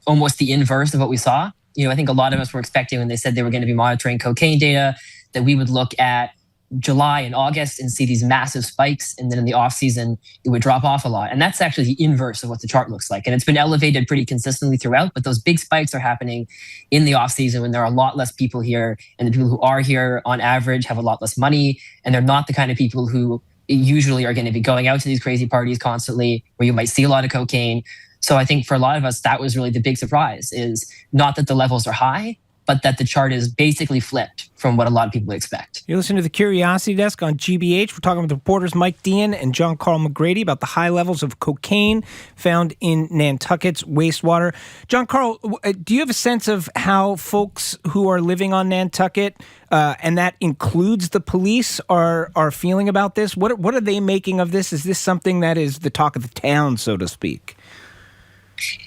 almost the inverse of what we saw. I think a lot of us were expecting, when they said they were going to be monitoring cocaine data, that we would look at July and August and see these massive spikes, and then in the off season it would drop off a lot. And that's actually the inverse of what the chart looks like. And it's been elevated pretty consistently throughout, but those big spikes are happening in the off season when there are a lot less people here, and the people who are here on average have a lot less money, and they're not the kind of people who usually are going to be going out to these crazy parties constantly where you might see a lot of cocaine. So I think for a lot of us, that was really the big surprise, is not that the levels are high, but that the chart is basically flipped from what a lot of people expect. You're listening to the Curiosity Desk on GBH. We're talking with reporters Mike Deehan and JohnCarl McGrady about the high levels of cocaine found in Nantucket's wastewater. JohnCarl, do you have a sense of how folks who are living on Nantucket, and that includes the police, are feeling about this? What are they making of this? Is this something that is the talk of the town, so to speak?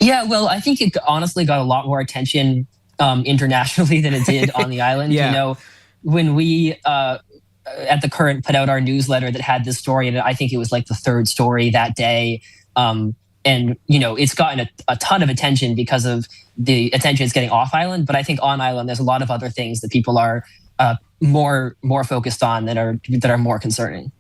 Yeah, well, I think it honestly got a lot more attention internationally than it did on the island. Yeah. When we at the Current put out our newsletter that had this story, and I think it was like the third story that day, and it's gotten a ton of attention because of the attention it's getting off island. But I think on island there's a lot of other things that people are more focused on that are more concerning.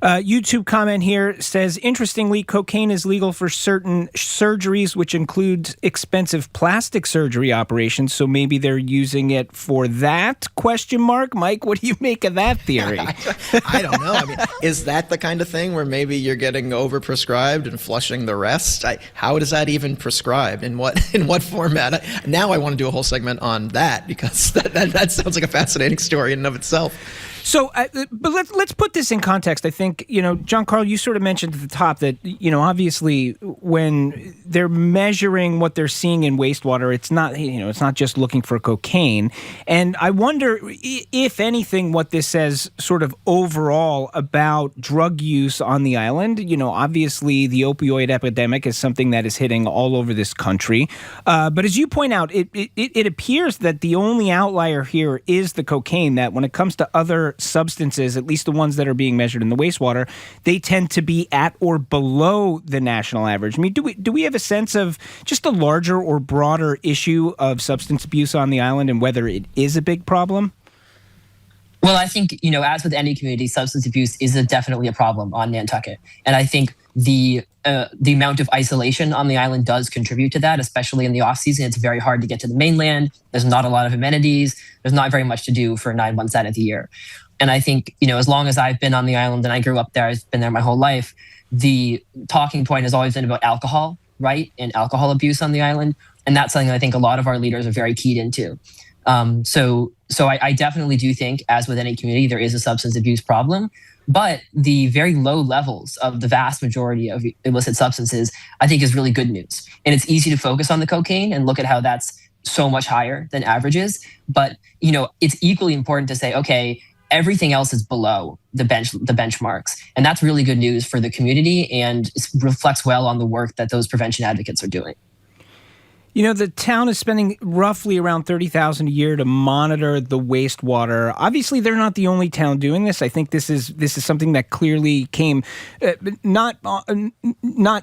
YouTube comment here says, interestingly, cocaine is legal for certain surgeries, which includes expensive plastic surgery operations. So maybe they're using it for that? ? Mike, what do you make of that theory? I don't know. I mean, is that the kind of thing where maybe you're getting overprescribed and flushing the rest? How does that even prescribed? In what format? Now I want to do a whole segment on that, because that sounds like a fascinating story in and of itself. So, but let's put this in context. I think, JohnCarl, you sort of mentioned at the top that, obviously when they're measuring what they're seeing in wastewater, it's not just looking for cocaine. And I wonder, if anything, what this says sort of overall about drug use on the island. Obviously the opioid epidemic is something that is hitting all over this country. But as you point out, it appears that the only outlier here is the cocaine, that when it comes to other substances, at least the ones that are being measured in the wastewater, they tend to be at or below the national average. I mean, do we have a sense of just a larger or broader issue of substance abuse on the island and whether it is a big problem? Well, I think, as with any community, substance abuse is definitely a problem on Nantucket. And I think the amount of isolation on the island does contribute to that, especially in the off season. It's very hard to get to the mainland. There's not a lot of amenities. There's not very much to do for 9 months out of the year. And I think, as long as I've been on the island and I grew up there, I've been there my whole life, the talking point has always been about alcohol, right? And alcohol abuse on the island. And that's something I think a lot of our leaders are very keyed into. So I definitely do think, as with any community, there is a substance abuse problem. But the very low levels of the vast majority of illicit substances, I think, is really good news. And it's easy to focus on the cocaine and look at how that's so much higher than averages. But, it's equally important to say, okay, everything else is below the benchmarks. And that's really good news for the community, and it reflects well on the work that those prevention advocates are doing. The town is spending roughly around $30,000 a year to monitor the wastewater. Obviously, they're not the only town doing this. I think this is something that clearly came not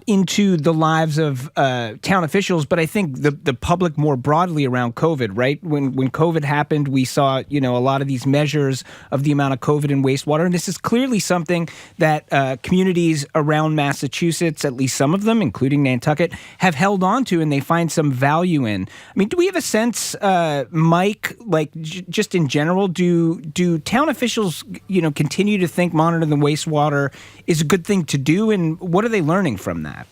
into the lives of town officials, but I think the public more broadly around COVID. Right when COVID happened, we saw a lot of these measures of the amount of COVID in wastewater, and this is clearly something that communities around Massachusetts, at least some of them, including Nantucket, have held on to, and they find some value in. I mean, do we have a sense, Mike, just in general, do town officials, continue to think monitoring the wastewater is a good thing to do, and what are they learning from that?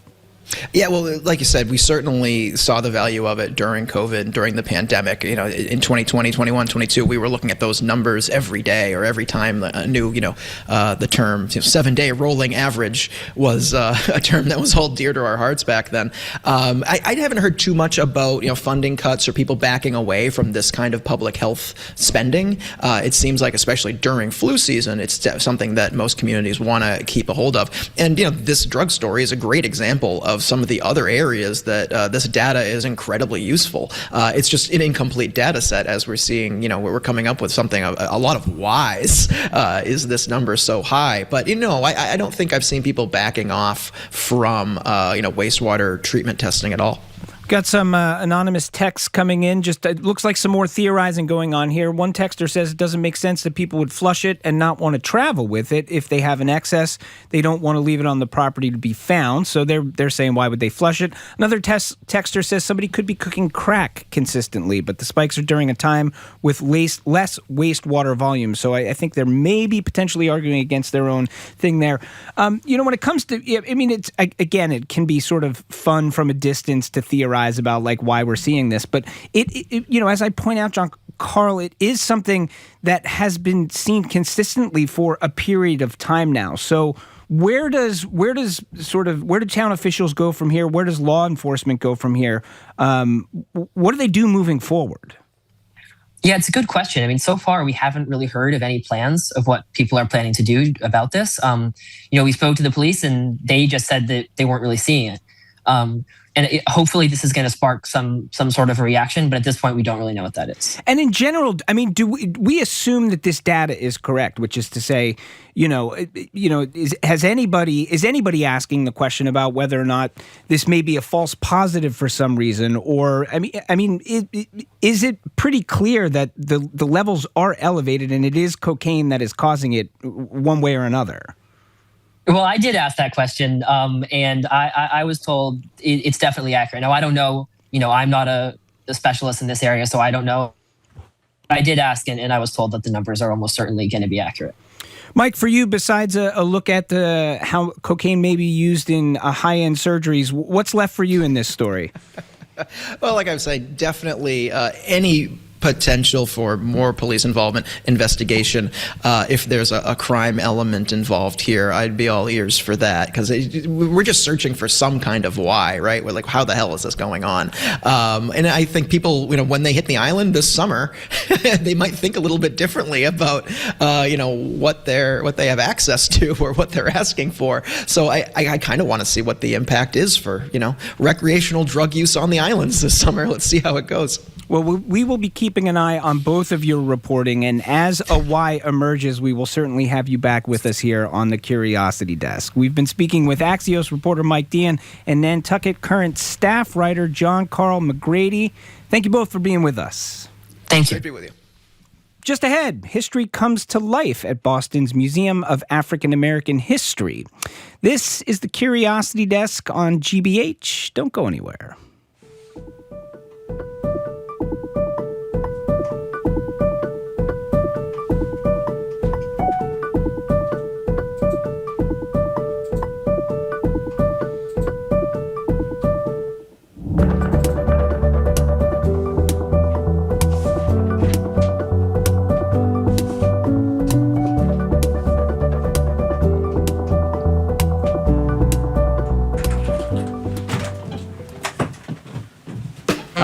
Yeah, well, like you said, we certainly saw the value of it during COVID, during the pandemic. In 2020, 21, 22, we were looking at those numbers every day or every time a new, the term 7-day rolling average was a term that was held dear to our hearts back then. I haven't heard too much about, funding cuts or people backing away from this kind of public health spending. It seems like, especially during flu season, it's something that most communities want to keep a hold of. And, this drug story is a great example of some of the other areas that this data is incredibly useful. It's just an incomplete data set, as we're seeing, we're coming up with something, a lot of whys. Is this number so high? But, I don't think I've seen people backing off from, wastewater treatment testing at all. Got some anonymous texts coming in. Just it looks like some more theorizing going on here. One texter says it doesn't make sense that people would flush it and not want to travel with it. If they have an excess, they don't want to leave it on the property to be found. So they're saying, why would they flush it? Another texter says somebody could be cooking crack consistently, but the spikes are during a time with less wastewater volume. So I think they're maybe potentially arguing against their own thing there. When it comes to, it's again, it can be sort of fun from a distance to theorize about why we're seeing this, but it as I point out, JohnCarl, it is something that has been seen consistently for a period of time now. So where do town officials go from here? Where does law enforcement go from here? What do they do moving forward? Yeah, it's a good question. I mean, so far we haven't really heard of any plans of what people are planning to do about this. We spoke to the police and they just said that they weren't really seeing it. Hopefully this is going to spark some sort of a reaction, but at this point we don't really know what that is. And in general, do we assume that this data is correct, which is to say, is anybody asking the question about whether or not this may be a false positive for some reason, or is it pretty clear that the levels are elevated and it is cocaine that is causing it one way or another? Well, I did ask that question, and I was told it's definitely accurate. Now, I don't know, I'm not a specialist in this area, so I don't know. I did ask, and I was told that the numbers are almost certainly going to be accurate. Mike, for you, besides a look at how cocaine may be used in high-end surgeries, what's left for you in this story? Well, like I was saying, definitely any potential for more police involvement, investigation. If there's a crime element involved here, I'd be all ears for that, because we're just searching for some kind of why, right? We're like, how the hell is this going on? And I think people, when they hit the island this summer, they might think a little bit differently about, what they have access to or what they're asking for. So I kind of want to see what the impact is for, recreational drug use on the islands this summer. Let's see how it goes. Well, we will be keeping an eye on both of your reporting, and as a why emerges, we will certainly have you back with us here on the Curiosity Desk. We've been speaking with Axios reporter Mike Deehan and Nantucket Current staff writer JohnCarl McGrady. Thank you both for being with us. Thank you. Great to be with you. Just ahead, history comes to life at Boston's Museum of African American History. This is the Curiosity Desk on GBH. Don't go anywhere.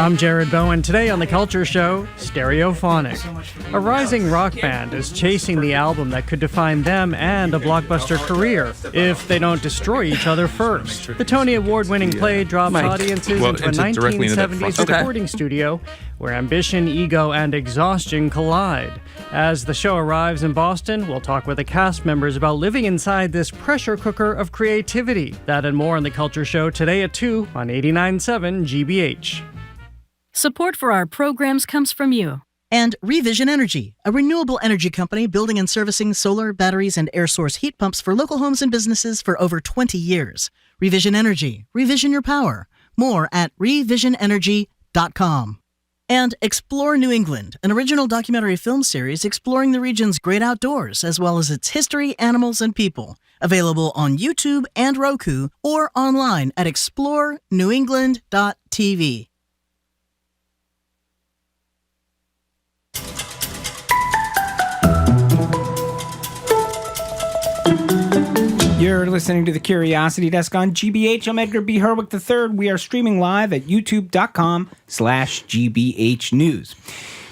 I'm Jared Bowen. Today on The Culture Show, Stereophonic. A rising rock band is chasing the album that could define them and a blockbuster career if they don't destroy each other first. The Tony Award-winning play drops audiences into a 1970s recording studio where ambition, ego, and exhaustion collide. As the show arrives in Boston, we'll talk with the cast members about living inside this pressure cooker of creativity. That and more on The Culture Show today at 2 on 89.7 GBH. Support for our programs comes from you. And Revision Energy, a renewable energy company building and servicing solar, batteries, and air source heat pumps for local homes and businesses for over 20 years. Revision Energy. Revision your power. More at revisionenergy.com. And Explore New England, an original documentary film series exploring the region's great outdoors, as well as its history, animals, and people. Available on YouTube and Roku, or online at explorenewengland.tv. You're listening to the Curiosity Desk on GBH. I'm Edgar B. Herwick III. We are streaming live at youtube.com/GBH News.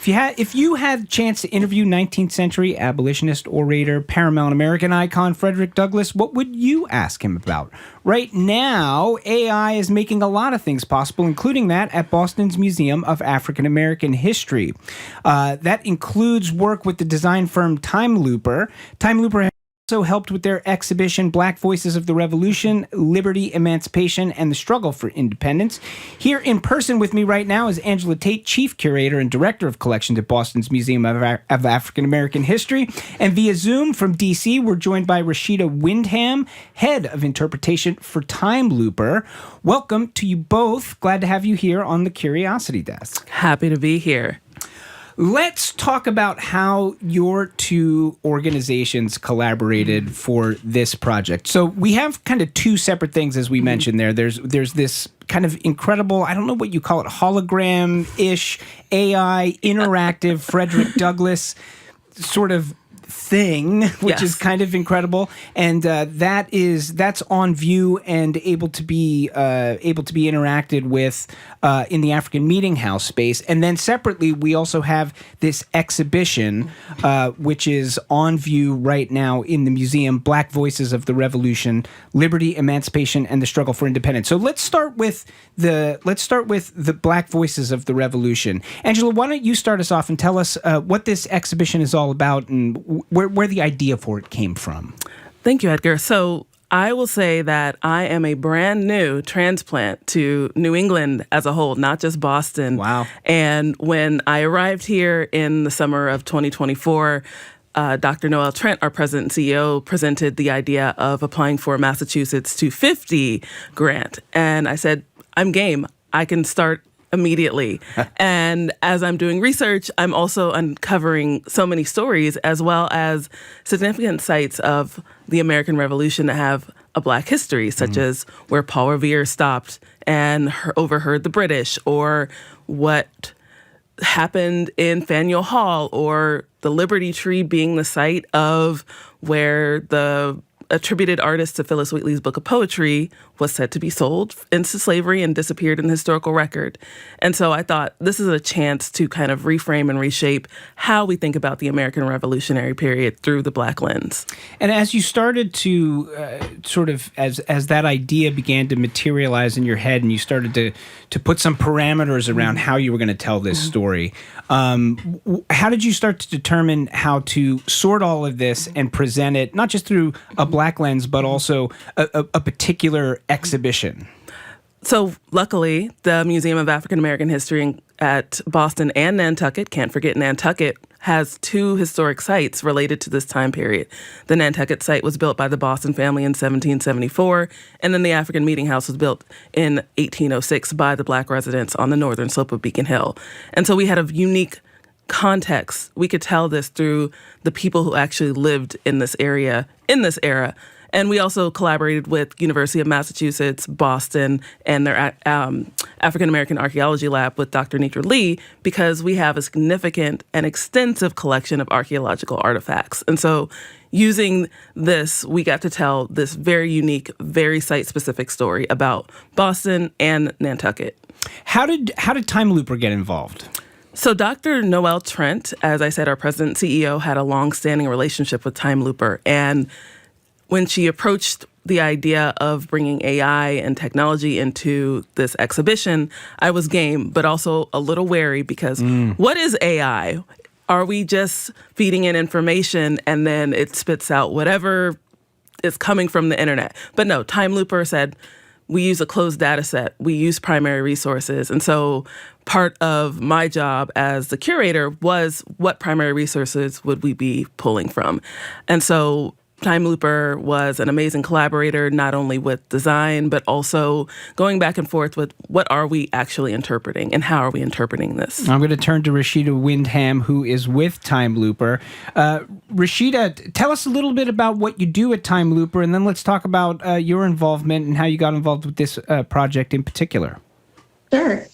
If you had a chance to interview 19th century abolitionist, orator, Paramount American icon Frederick Douglass, what would you ask him about? Right now, AI is making a lot of things possible, including that at Boston's Museum of African American History. That includes work with the design firm Timeloop. Timeloop also helped with their exhibition Black Voices of the Revolution, Liberty, Emancipation, and the Struggle for Independence. Here in person with me right now is Angela Tate, Chief Curator and Director of Collections at Boston's Museum of African American History. And via Zoom from D.C., we're joined by Rahsheeda Windham, Head of Interpretation for Timeloop. Welcome to you both. Glad to have you here on the Curiosity Desk. Happy to be here. Let's talk about how your two organizations collaborated for this project. So we have kind of two separate things, as we mentioned there. There's this kind of incredible, I don't know what you call it, hologram-ish, AI, interactive Frederick Douglass sort of thing, which is kind of incredible, and that's on view and able to be interacted with in the African Meeting House space. And then separately, we also have this exhibition, which is on view right now in the museum, Black Voices of the Revolution, Liberty, Emancipation, and the Struggle for Independence. So let's start with the Black Voices of the Revolution. Angela, why don't you start us off and tell us what this exhibition is all about and where the idea for it came from? Thank you, Edgar. So I will say that I am a brand new transplant to New England as a whole, not just Boston. Wow. And when I arrived here in the summer of 2024, Dr. Noel Trent, our president and CEO, presented the idea of applying for a Massachusetts 250 grant. And I said, I'm game. I can start immediately. And as I'm doing research, I'm also uncovering so many stories as well as significant sites of the American Revolution that have a Black history, such as where Paul Revere stopped and overheard the British, or what happened in Faneuil Hall, or the Liberty Tree being the site of where the attributed artist to Phillis Wheatley's Book of Poetry was said to be sold into slavery and disappeared in the historical record. And so I thought this is a chance to kind of reframe and reshape how we think about the American Revolutionary period through the Black lens. And as you started to sort of, as that idea began to materialize in your head and you started to put some parameters around how you were going to tell this story, how did you start to determine how to sort all of this and present it, not just through a Black lens, but also a particular exhibition? So luckily, the Museum of African American History at Boston and Nantucket, can't forget Nantucket, has two historic sites related to this time period. The Nantucket site was built by the Boston family in 1774, and then the African Meeting House was built in 1806 by the Black residents on the northern slope of Beacon Hill. And so we had a unique context. We could tell this through the people who actually lived in this area, in this era. And we also collaborated with University of Massachusetts, Boston, and their African-American Archaeology Lab with Dr. Nitra Lee, because we have a significant and extensive collection of archaeological artifacts. And so using this, we got to tell this very unique, very site-specific story about Boston and Nantucket. How did Timelooper get involved? So Dr. Noelle Trent, as I said, our president and CEO, had a long-standing relationship with Timelooper. And when she approached the idea of bringing AI and technology into this exhibition, I was game, but also a little wary because what is AI? Are we just feeding in information and then it spits out whatever is coming from the internet? But no, Timelooper said, we use a closed data set. We use primary resources. And so part of my job as the curator was what primary resources would we be pulling from? And so Timelooper was an amazing collaborator, not only with design, but also going back and forth with what are we actually interpreting and how are we interpreting this? I'm going to turn to Rahsheeda Windham, who is with Timelooper. Rahsheeda, tell us a little bit about what you do at Timelooper, and then let's talk about your involvement and how you got involved with this project in particular. Sure.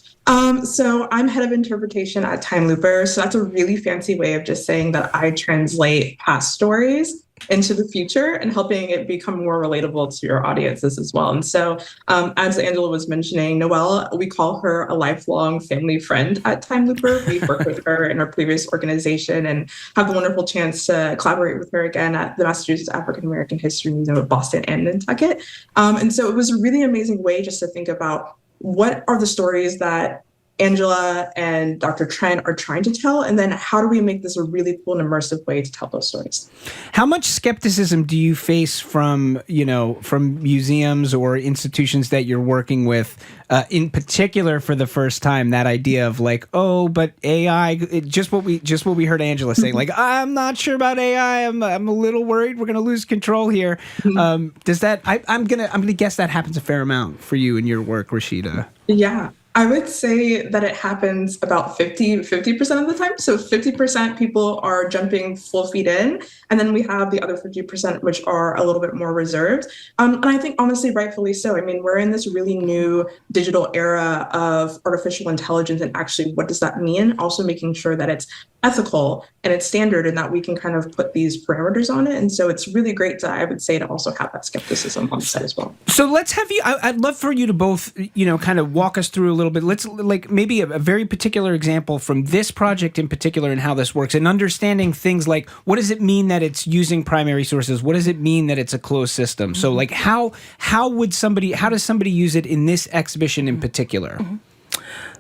So I'm head of interpretation at Timelooper. So that's a really fancy way of just saying that I translate past stories into the future and helping it become more relatable to your audiences as well. And so, as Angela was mentioning, Noelle, we call her a lifelong family friend at Timelooper. We've worked with her in our previous organization and have the wonderful chance to collaborate with her again at the Massachusetts African American History Museum of Boston and Nantucket. And so it was a really amazing way just to think about what are the stories that Angela and Dr. Trent are trying to tell, and then how do we make this a really cool and immersive way to tell those stories? How much skepticism do you face from museums or institutions that you're working with, in particular for the first time, that idea of like, oh, but AI, just what we heard Angela say, like, I'm not sure about AI, I'm a little worried we're going to lose control here. Does that, I'm gonna guess that happens a fair amount for you in your work, Rahsheeda. Yeah. I would say that it happens about 50% of the time. So 50% people are jumping full feet in, and then we have the other 50% which are a little bit more reserved. And I think honestly, rightfully so. I mean, we're in this really new digital era of artificial intelligence, and actually what does that mean? Also making sure that it's ethical and it's standard and that we can kind of put these parameters on it. And so it's really great to, I would say, to also have that skepticism on the side as well. So let's have you, I'd love for you to both, kind of walk us through a little bit. Let's like maybe a very particular example from this project in particular and how this works, and understanding things like, what does it mean that it's using primary sources? What does it mean that it's a closed system? So like how does somebody use it in this exhibition in particular?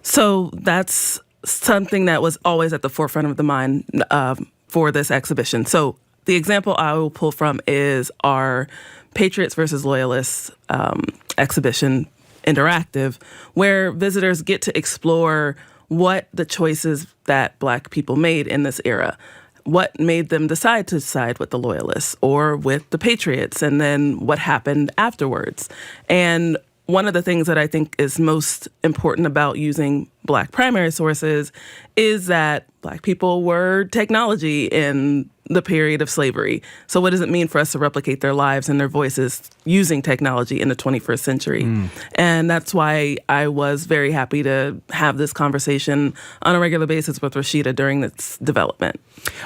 So that's something that was always at the forefront of the mind for this exhibition. So the example I will pull from is our Patriots versus Loyalists exhibition interactive, where visitors get to explore what the choices that Black people made in this era. What made them decide to side with the Loyalists or with the Patriots, and then what happened afterwards. And one of the things that I think is most important about using Black primary sources is that Black people were technology in the period of slavery. So what does it mean for us to replicate their lives and their voices using technology in the 21st century? And that's why I was very happy to have this conversation on a regular basis with Rahsheeda during its development.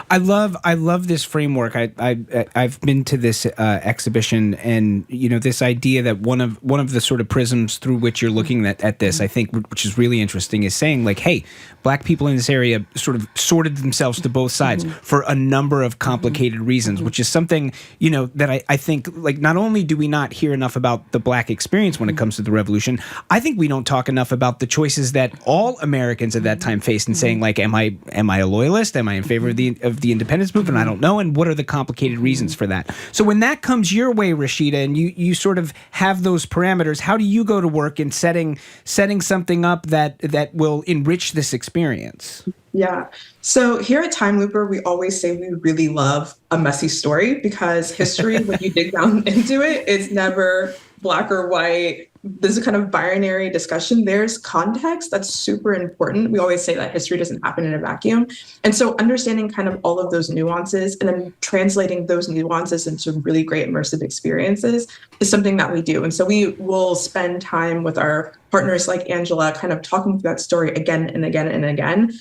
I love this framework. I've been to this exhibition, and this idea that one of the sort of prisms through which you're looking at this, I think, which is really interesting, is saying like, hey, Black people in this area sort of sorted themselves to both sides for a number of complicated reasons, which is something that I think, like, not only do we not hear enough about the Black experience when it comes to the revolution, I think we don't talk enough about the choices that all Americans at that time faced in saying, like, am I a loyalist? Am I in favor of the independence movement? I don't know. And what are the complicated reasons for that? So when that comes your way, Rahsheeda, and you sort of have those parameters, how do you go to work in setting something up that will enrich this experience? Yeah. So here at Timelooper, we always say we really love a messy story, because history, when you dig down into it, is never black or white, this kind of binary discussion, there's context that's super important. We always say that history doesn't happen in a vacuum. And so understanding kind of all of those nuances and then translating those nuances into really great immersive experiences is something that we do. And so we will spend time with our partners like Angela, kind of talking through that story again and again and again,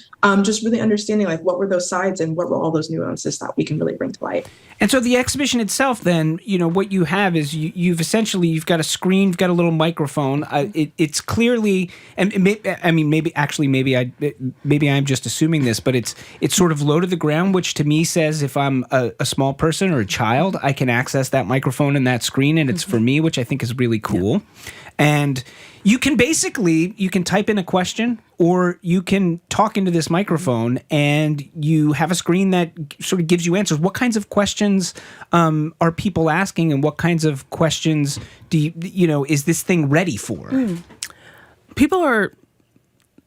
just really understanding like what were those sides and what were all those nuances that we can really bring to light. And so the exhibition itself, then, what you have is you've got a screen, you've got a little microphone. It's clearly, and maybe I'm just assuming this, but it's sort of low to the ground, which to me says if I'm a small person or a child, I can access that microphone and that screen, and it's for me, which I think is really cool. Yeah. And you can type in a question or you can talk into this microphone and you have a screen that sort of gives you answers. What kinds of questions are people asking, and what kinds of questions is this thing ready for? People are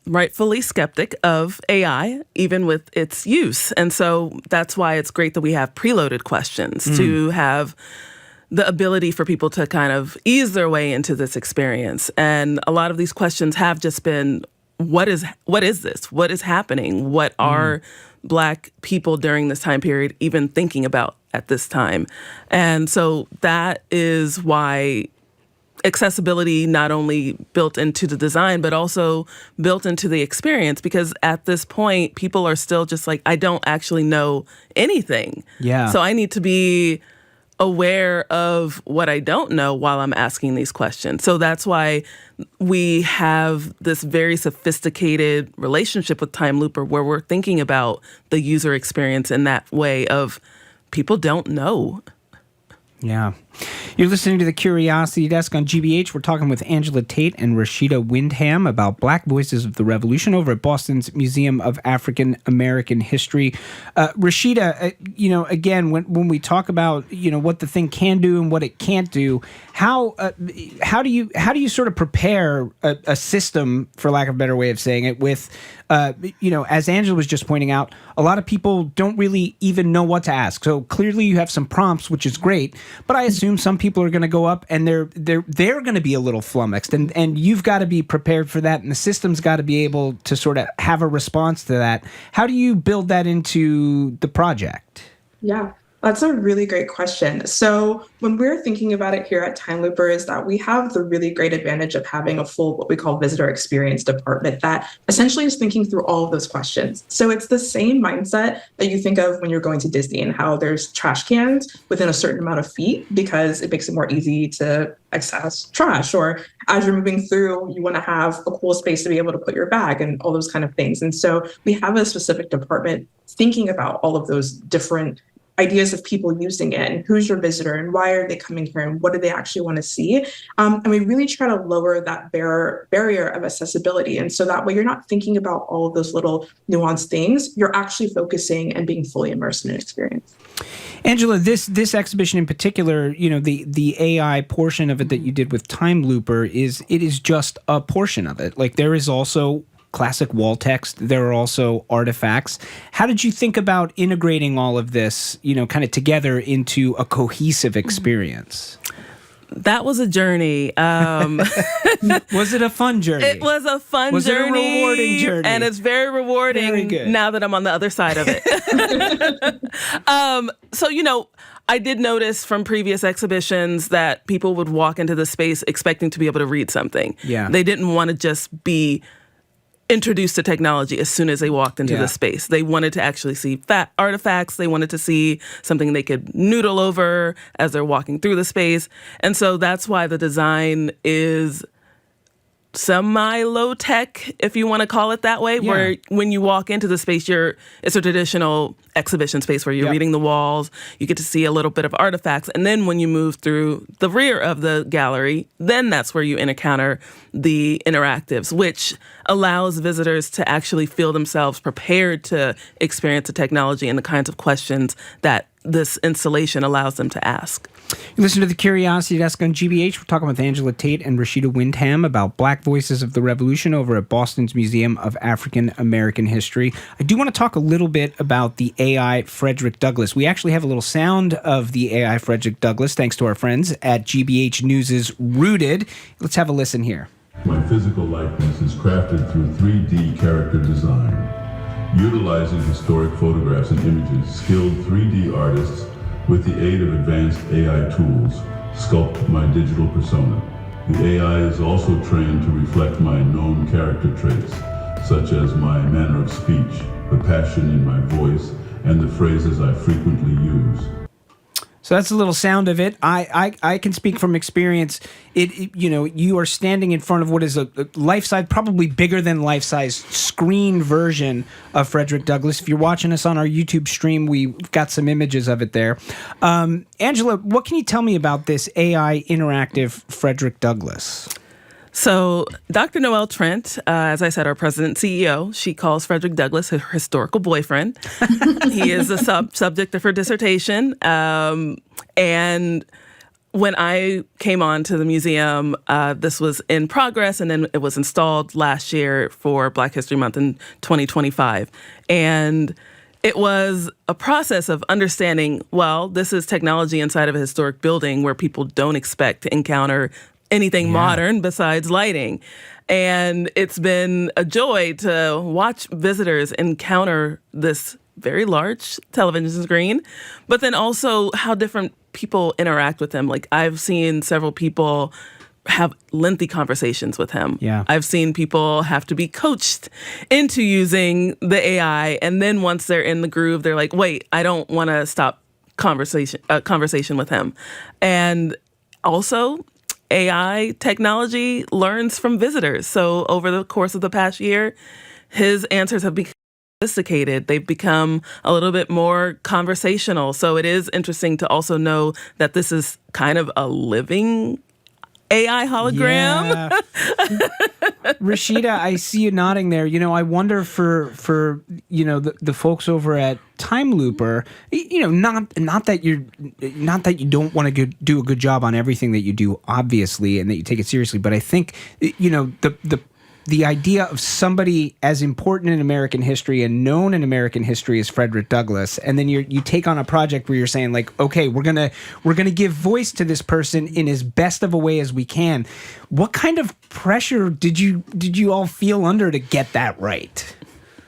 rightfully skeptic of AI, even with its use. And so that's why it's great that we have preloaded questions to have the ability for people to kind of ease their way into this experience. And a lot of these questions have just been, what is this? What is happening? What are Black people during this time period even thinking about at this time? And so that is why accessibility not only built into the design, but also built into the experience, because at this point, people are still just like, I don't actually know anything. Yeah. So I need to be aware of what I don't know while I'm asking these questions. So that's why we have this very sophisticated relationship with Timelooper, where we're thinking about the user experience in that way of people don't know. Yeah. You're listening to the Curiosity Desk on GBH. We're talking with Angela Tate and Rahsheeda Windham about Black Voices of the Revolution over at Boston's Museum of African American History. Rahsheeda, again, when we talk about what the thing can do and what it can't do, how do you sort of prepare a system, for lack of a better way of saying it, with as Angela was just pointing out, a lot of people don't really even know what to ask. So clearly you have some prompts, which is great, but I assume some people are going to go up and they're going to be a little flummoxed, and you've got to be prepared for that, and the system's got to be able to sort of have a response to that. How do you build that into the project? Yeah. That's a really great question. So when we're thinking about it here at Timelooper, is that we have the really great advantage of having a full, what we call visitor experience department that essentially is thinking through all of those questions. So it's the same mindset that you think of when you're going to Disney and how there's trash cans within a certain amount of feet, because it makes it more easy to access trash. Or as you're moving through, you want to have a cool space to be able to put your bag and all those kind of things. And so we have a specific department thinking about all of those different ideas of people using it, and who's your visitor and why are they coming here and what do they actually want to see. And we really try to lower that barrier of accessibility. And so that way you're not thinking about all of those little nuanced things, you're actually focusing and being fully immersed in an experience. Angela, this exhibition in particular, the AI portion of it that you did with Timelooper is just a portion of it. Like, there is also classic wall text. There are also artifacts. How did you think about integrating all of this, kind of together into a cohesive experience? That was a journey. Was it a fun journey? It was a fun journey. Was it a rewarding journey? And it's very rewarding. Very good. Now that I'm on the other side of it. So, I did notice from previous exhibitions that people would walk into the space expecting to be able to read something. Yeah. They didn't want to just be introduced to technology as soon as they walked into the space. They wanted to actually see artifacts. They wanted to see something they could noodle over as they're walking through the space. And so that's why the design is semi-low tech, if you want to call it that way, where when you walk into the space, it's a traditional exhibition space where you're reading the walls, you get to see a little bit of artifacts, and then when you move through the rear of the gallery, then that's where you encounter the interactives, which allows visitors to actually feel themselves prepared to experience the technology and the kinds of questions that this installation allows them to ask. You listen to the Curiosity Desk on GBH. We're talking with Angela Tate and Rahsheeda Windham about Black Voices of the Revolution over at Boston's Museum of African American History. I do want to talk a little bit about the AI Frederick Douglass. We actually have a little sound of the AI Frederick Douglass, thanks to our friends at GBH News' Rooted. Let's have a listen here. My physical likeness is crafted through 3D character design. Utilizing historic photographs and images, skilled 3D artists, with the aid of advanced AI tools, sculpt my digital persona. The AI is also trained to reflect my known character traits, such as my manner of speech, the passion in my voice, and the phrases I frequently use. So that's a little sound of it. I can speak from experience. You are standing in front of what is a life-size, probably bigger than life-size screen version of Frederick Douglass. If you're watching us on our YouTube stream, we've got some images of it there. Angela, what can you tell me about this AI interactive Frederick Douglass? So Dr. Noelle Trent, as I said, our president and CEO, she calls Frederick Douglass her historical boyfriend. He is the subject of her dissertation. And when I came on to the museum, this was in progress, and then it was installed last year for Black History Month in 2025. And it was a process of understanding, well, this is technology inside of a historic building where people don't expect to encounter anything modern besides lighting. And it's been a joy to watch visitors encounter this very large television screen, but then also how different people interact with him. Like, I've seen several people have lengthy conversations with him. Yeah. I've seen people have to be coached into using the AI, and then once they're in the groove, they're like, wait, I don't want to stop conversation with him. And also, AI technology learns from visitors. So over the course of the past year, his answers have become sophisticated. They've become a little bit more conversational. So it is interesting to also know that this is kind of a living AI hologram. Yeah. Rahsheeda, I see you nodding there. I wonder for the folks over at Timelooper, not that you don't want to do a good job on everything that you do, obviously, and that you take it seriously, but I think the idea of somebody as important in American history and known in American history as Frederick Douglass, and then you take on a project where you're saying, like, okay, we're gonna give voice to this person in as best of a way as we can. What kind of pressure did you all feel under to get that right?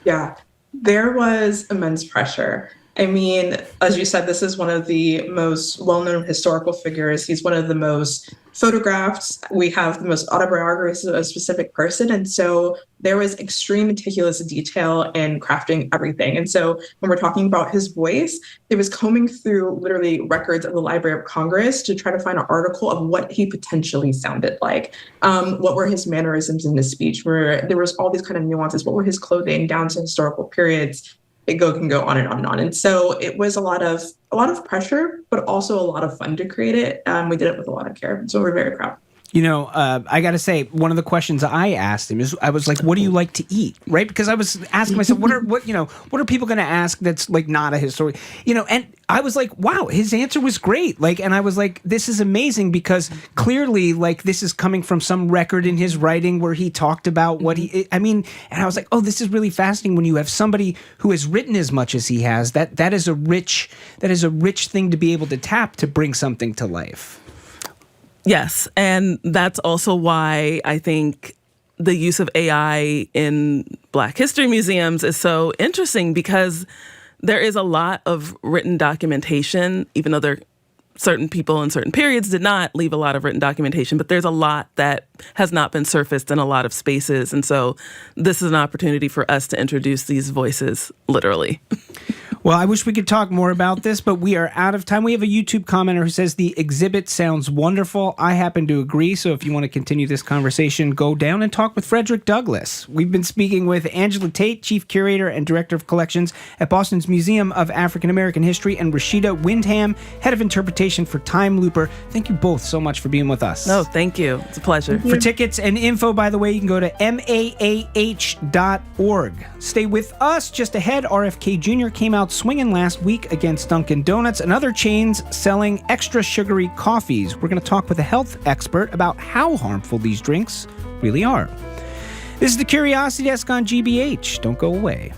Yeah, there was immense pressure. I mean, as you said, this is one of the most well-known historical figures. He's one of the most photographed. We have the most autobiographies of a specific person. And so there was extreme meticulous detail in crafting everything. And so when we're talking about his voice, it was combing through literally records of the Library of Congress to try to find an article of what he potentially sounded like. What were his mannerisms in his speech? Where there was all these kind of nuances. What were his clothing down to historical periods? It can go on and on and on. And so it was a lot of pressure, but also a lot of fun to create it. We did it with a lot of care. So we're very proud. I got to say, one of the questions I asked him is, I was like, what do you like to eat? Right? Because I was asking myself, what are people going to ask that's like not a historian? And I was like, wow, his answer was great. And I was like, this is amazing, because clearly, this is coming from some record in his writing where he talked about what and I was like, oh, this is really fascinating when you have somebody who has written as much as he has. That is a rich thing to be able to tap to bring something to life. Yes, and that's also why I think the use of AI in Black history museums is so interesting, because there is a lot of written documentation, even though there certain people in certain periods did not leave a lot of written documentation, but there's a lot that has not been surfaced in a lot of spaces. And so this is an opportunity for us to introduce these voices, literally. Well, I wish we could talk more about this, but we are out of time. We have a YouTube commenter who says the exhibit sounds wonderful. I happen to agree. So if you want to continue this conversation, go down and talk with Frederick Douglass. We've been speaking with Angela Tate, Chief Curator and Director of Collections at Boston's Museum of African American History, and Rahsheeda Windham, Head of Interpretation for Timelooper. Thank you both so much for being with us. No, thank you. It's a pleasure. For tickets and info, by the way, you can go to maah.org. Stay with us. Just ahead, RFK Jr. came out swinging last week against Dunkin' Donuts and other chains selling extra sugary coffees. We're going to talk with a health expert about how harmful these drinks really are. This is the Curiosity Desk on GBH. Don't go away.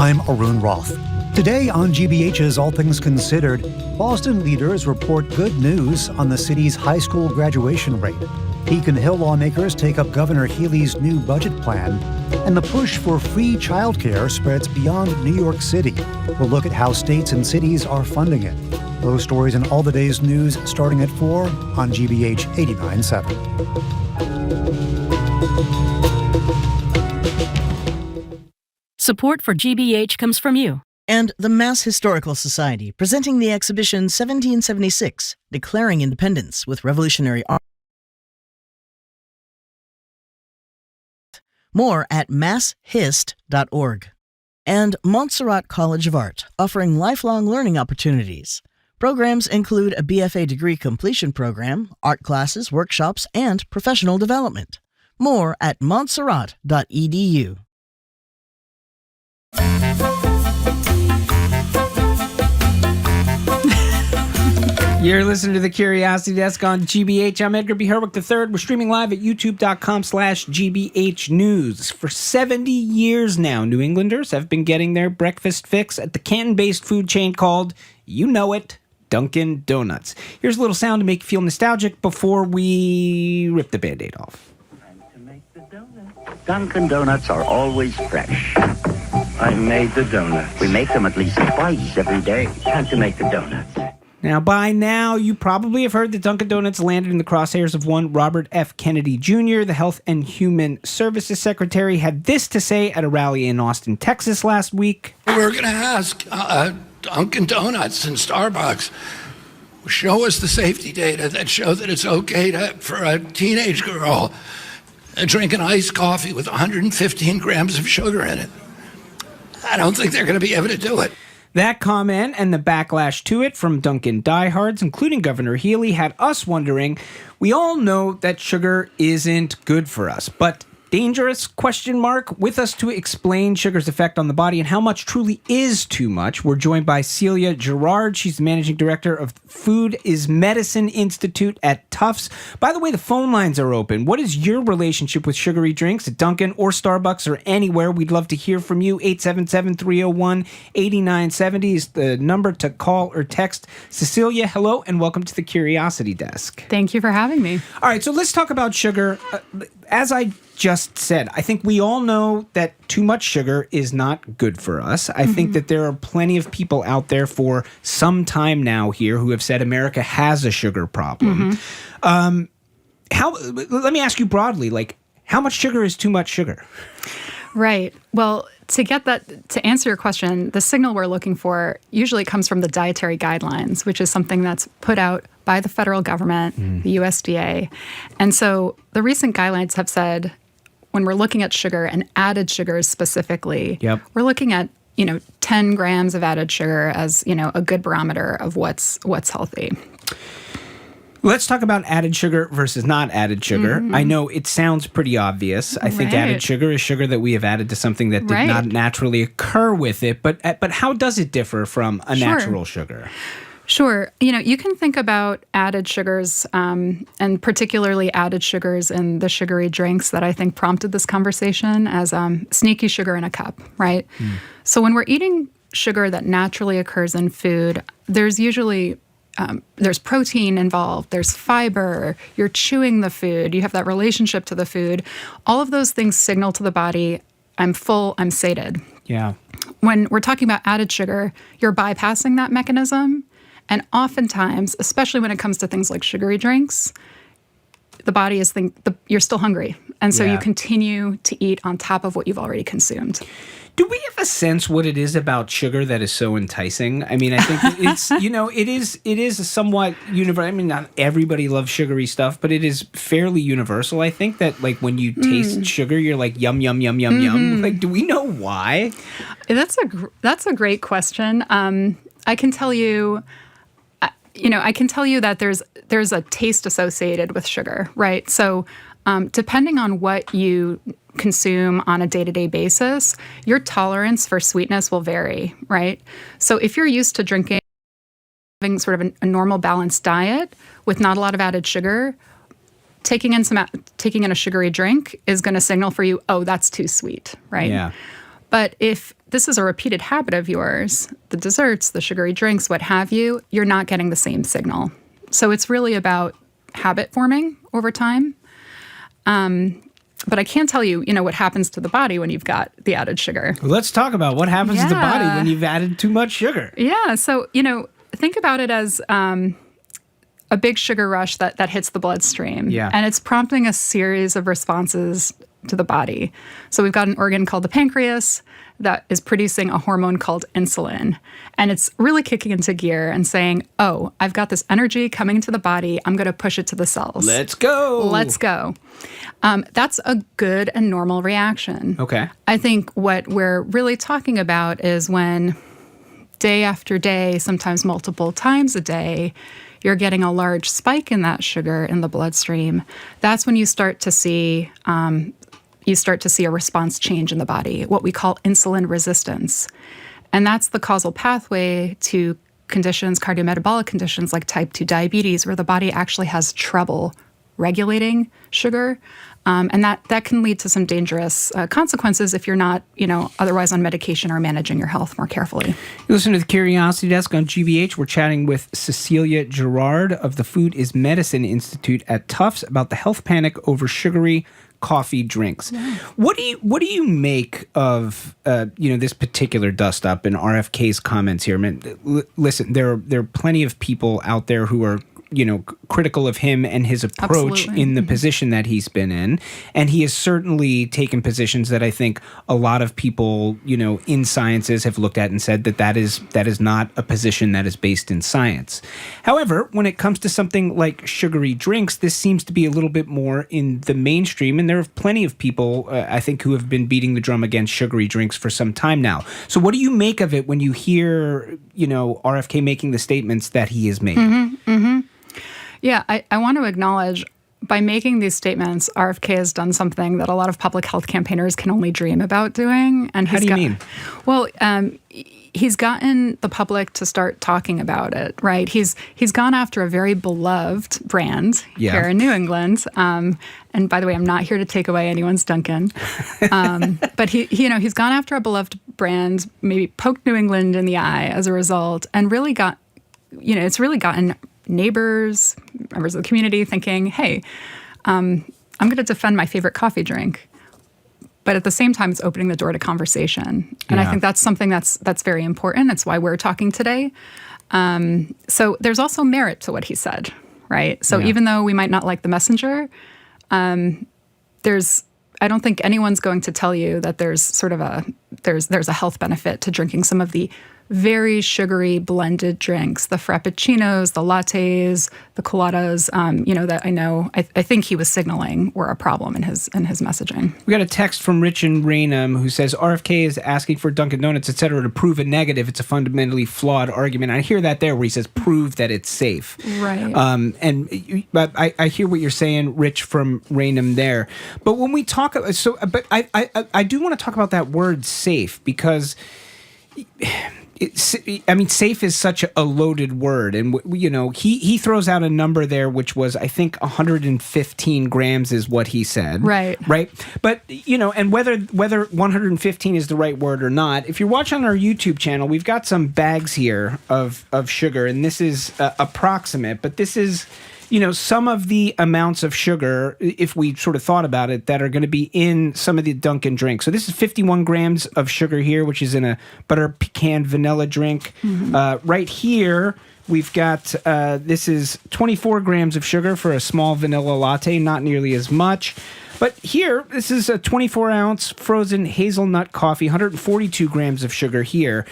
I'm Arun Roth. Today on GBH's All Things Considered, Boston leaders report good news on the city's high school graduation rate. Beacon Hill lawmakers take up Governor Healey's new budget plan, and the push for free childcare spreads beyond New York City. We'll look at how states and cities are funding it. Those stories and all the day's news starting at 4 on GBH 89.7. Support for GBH comes from you. And the Mass Historical Society, presenting the exhibition 1776, Declaring Independence with Revolutionary Art. More at masshist.org. And Montserrat College of Art, offering lifelong learning opportunities. Programs include a BFA degree completion program, art classes, workshops, and professional development. More at montserrat.edu. You're listening to the Curiosity Desk on GBH. I'm Edgar B. Herwick III. We're streaming live at youtube.com/GBH News. For 70 years now, New Englanders have been getting their breakfast fix at the Canton-based food chain called, you know it, Dunkin' Donuts. Here's a little sound to make you feel nostalgic before we rip the Band-Aid off. Dunkin' Donuts are always fresh. I made the donuts. We make them at least twice every day. Time to make the donuts. Now, by now, you probably have heard that Dunkin' Donuts landed in the crosshairs of one Robert F. Kennedy Jr., the Health and Human Services Secretary, had this to say at a rally in Austin, Texas last week. We're going to ask Dunkin' Donuts and Starbucks, show us the safety data that show that it's okay for a teenage girl to drink an iced coffee with 115 grams of sugar in it. I don't think they're going to be able to do it. That comment and the backlash to it from Dunkin' diehards, including Governor Healey, had us wondering, we all know that sugar isn't good for us, but dangerous? With us to explain sugar's effect on the body and how much truly is too much, we're joined by Cecilia Gerard. She's the managing director of Food is Medicine Institute at Tufts. By the way, the phone lines are open. What is your relationship with sugary drinks at Dunkin' or Starbucks or anywhere? We'd love to hear from you. 877-301-8970 is the number to call or text. Cecilia, hello, and welcome to the Curiosity Desk. Thank you for having me. All right, so let's talk about sugar. As I just said, I think we all know that too much sugar is not good for us. I think that there are plenty of people out there for some time now here who have said America has a sugar problem. Let me ask you broadly, how much sugar is too much sugar? Right. Well, to answer your question, the signal we're looking for usually comes from the dietary guidelines, which is something that's put out by the federal government, the USDA. And so the recent guidelines have said, when we're looking at sugar and added sugars specifically, we're looking at 10 grams of added sugar as a good barometer of what's healthy. Let's talk about added sugar versus not added sugar. I know it sounds pretty obvious. I think added sugar is sugar that we have added to something that did not naturally occur with it. But how does it differ from a natural sugar? Sure. You can think about added sugars, and particularly added sugars in the sugary drinks that I think prompted this conversation as sneaky sugar in a cup, right? So when we're eating sugar that naturally occurs in food, there's usually there's protein involved, there's fiber, you're chewing the food, you have that relationship to the food. All of those things signal to the body, I'm full, I'm sated. Yeah. When we're talking about added sugar, you're bypassing that mechanism. And oftentimes, especially when it comes to things like sugary drinks, the body you're still hungry. And so you continue to eat on top of what you've already consumed. Do we have a sense what it is about sugar that is so enticing? I mean, I think it's, it is a somewhat universal. I mean, not everybody loves sugary stuff, but it is fairly universal. I think that, like, when you taste sugar, you're like, yum, yum, yum, yum, yum. Like, do we know why? That's a great question. I can tell you, that there's a taste associated with sugar, right? So depending on what you consume on a day-to-day basis, your tolerance for sweetness will vary, right? So if you're used to having sort of a normal balanced diet with not a lot of added sugar, taking in a sugary drink is going to signal for you, oh, that's too sweet, right? Yeah. But if this is a repeated habit of yours, the desserts, the sugary drinks, what have you, you're not getting the same signal. So it's really about habit forming over time. But I can't tell you, what happens to the body when you've got the added sugar. Well, let's talk about what happens to the body when you've added too much sugar. Yeah. So, think about it as a big sugar rush that hits the bloodstream. Yeah. And it's prompting a series of responses to the body. So we've got an organ called the pancreas that is producing a hormone called insulin. And it's really kicking into gear and saying, oh, I've got this energy coming into the body. I'm going to push it to the cells. Let's go. Let's go. That's a good and normal reaction. Okay. I think what we're really talking about is when day after day, sometimes multiple times a day, you're getting a large spike in that sugar in the bloodstream. That's when you start to see a response change in the body, what we call insulin resistance. And that's the causal pathway to conditions, cardiometabolic conditions like type 2 diabetes, where the body actually has trouble regulating sugar. And that can lead to some dangerous consequences if you're not, otherwise on medication or managing your health more carefully. You listen to the Curiosity Desk on GBH. We're chatting with Cecilia Gerard of the Food is Medicine Institute at Tufts about the health panic over sugary coffee drinks. Yeah. What do you make of this particular dust up in RFK's comments here? I mean, listen, there are plenty of people out there who are critical of him and his approach in the position that he's been in. And he has certainly taken positions that I think a lot of people, in sciences have looked at and said that is not a position that is based in science. However, when it comes to something like sugary drinks, this seems to be a little bit more in the mainstream. And there are plenty of people, I think, who have been beating the drum against sugary drinks for some time now. So what do you make of it when you hear, RFK making the statements that he has made? Mm-hmm, mm-hmm. Yeah, I want to acknowledge, by making these statements, RFK has done something that a lot of public health campaigners can only dream about doing. And how do you mean? Well, he's gotten the public to start talking about it, right? He's gone after a very beloved brand here in New England. And by the way, I'm not here to take away anyone's Dunkin. But he's gone after a beloved brand, maybe poked New England in the eye as a result, and really it's really gotten neighbors, members of the community thinking, hey, I'm going to defend my favorite coffee drink. But at the same time, it's opening the door to conversation. And I think that's something that's very important. That's why we're talking today. So there's also merit to what he said, right? So even though we might not like the messenger, I don't think anyone's going to tell you that there's a health benefit to drinking some of the very sugary blended drinks, the frappuccinos, the lattes, the coladas, that I think he was signaling were a problem in his messaging. We got a text from Rich in Raynham who says RFK is asking for Dunkin' Donuts, et cetera, to prove a negative. It's a fundamentally flawed argument. I hear that there where he says prove that it's safe. Right. But I hear what you're saying, Rich from Raynham there. But when we talk, but I do want to talk about that word safe because safe is such a loaded word, and he throws out a number there, which was I think 115 grams is what he said. Right. But and whether 115 is the right word or not, if you're watching on our YouTube channel, we've got some bags here of sugar, and this is approximate, but this is some of the amounts of sugar, if we sort of thought about it, that are going to be in some of the Dunkin' drinks. So this is 51 grams of sugar here, which is in a butter pecan vanilla drink. Mm-hmm. Right here, we've got, this is 24 grams of sugar for a small vanilla latte, not nearly as much. But here, this is a 24-ounce frozen hazelnut coffee, 142 grams of sugar here.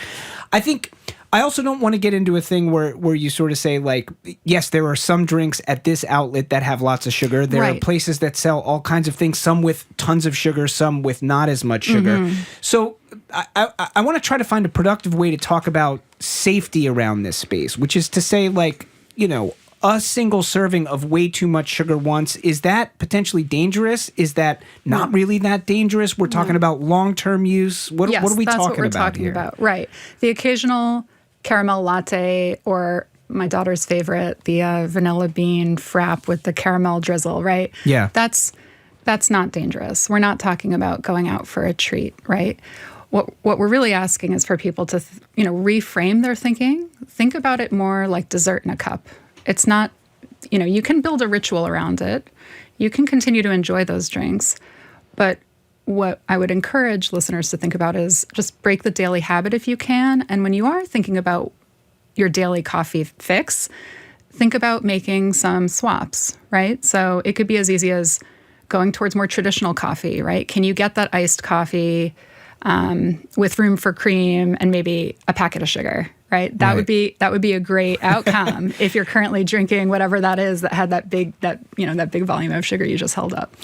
I also don't want to get into a thing where you sort of say, like, yes, there are some drinks at this outlet that have lots of sugar. There are places that sell all kinds of things, some with tons of sugar, some with not as much sugar. Mm-hmm. So I want to try to find a productive way to talk about safety around this space, which is to say, like, a single serving of way too much sugar once, is that potentially dangerous? Is that not really that dangerous? We're talking about long-term use. What are we talking about here? Right. The occasional caramel latte, or my daughter's favorite, the vanilla bean frap with the caramel drizzle, right? Yeah. That's not dangerous. We're not talking about going out for a treat, right? What we're really asking is for people to, reframe their thinking. Think about it more like dessert in a cup. It's not, you can build a ritual around it. You can continue to enjoy those drinks. But what I would encourage listeners to think about is just break the daily habit if you can. And when you are thinking about your daily coffee fix, think about making some swaps, right? So it could be as easy as going towards more traditional coffee, right? Can you get that iced coffee with room for cream and maybe a packet of sugar, right? That would be a great outcome if you're currently drinking whatever that is that had that big volume of sugar you just held up.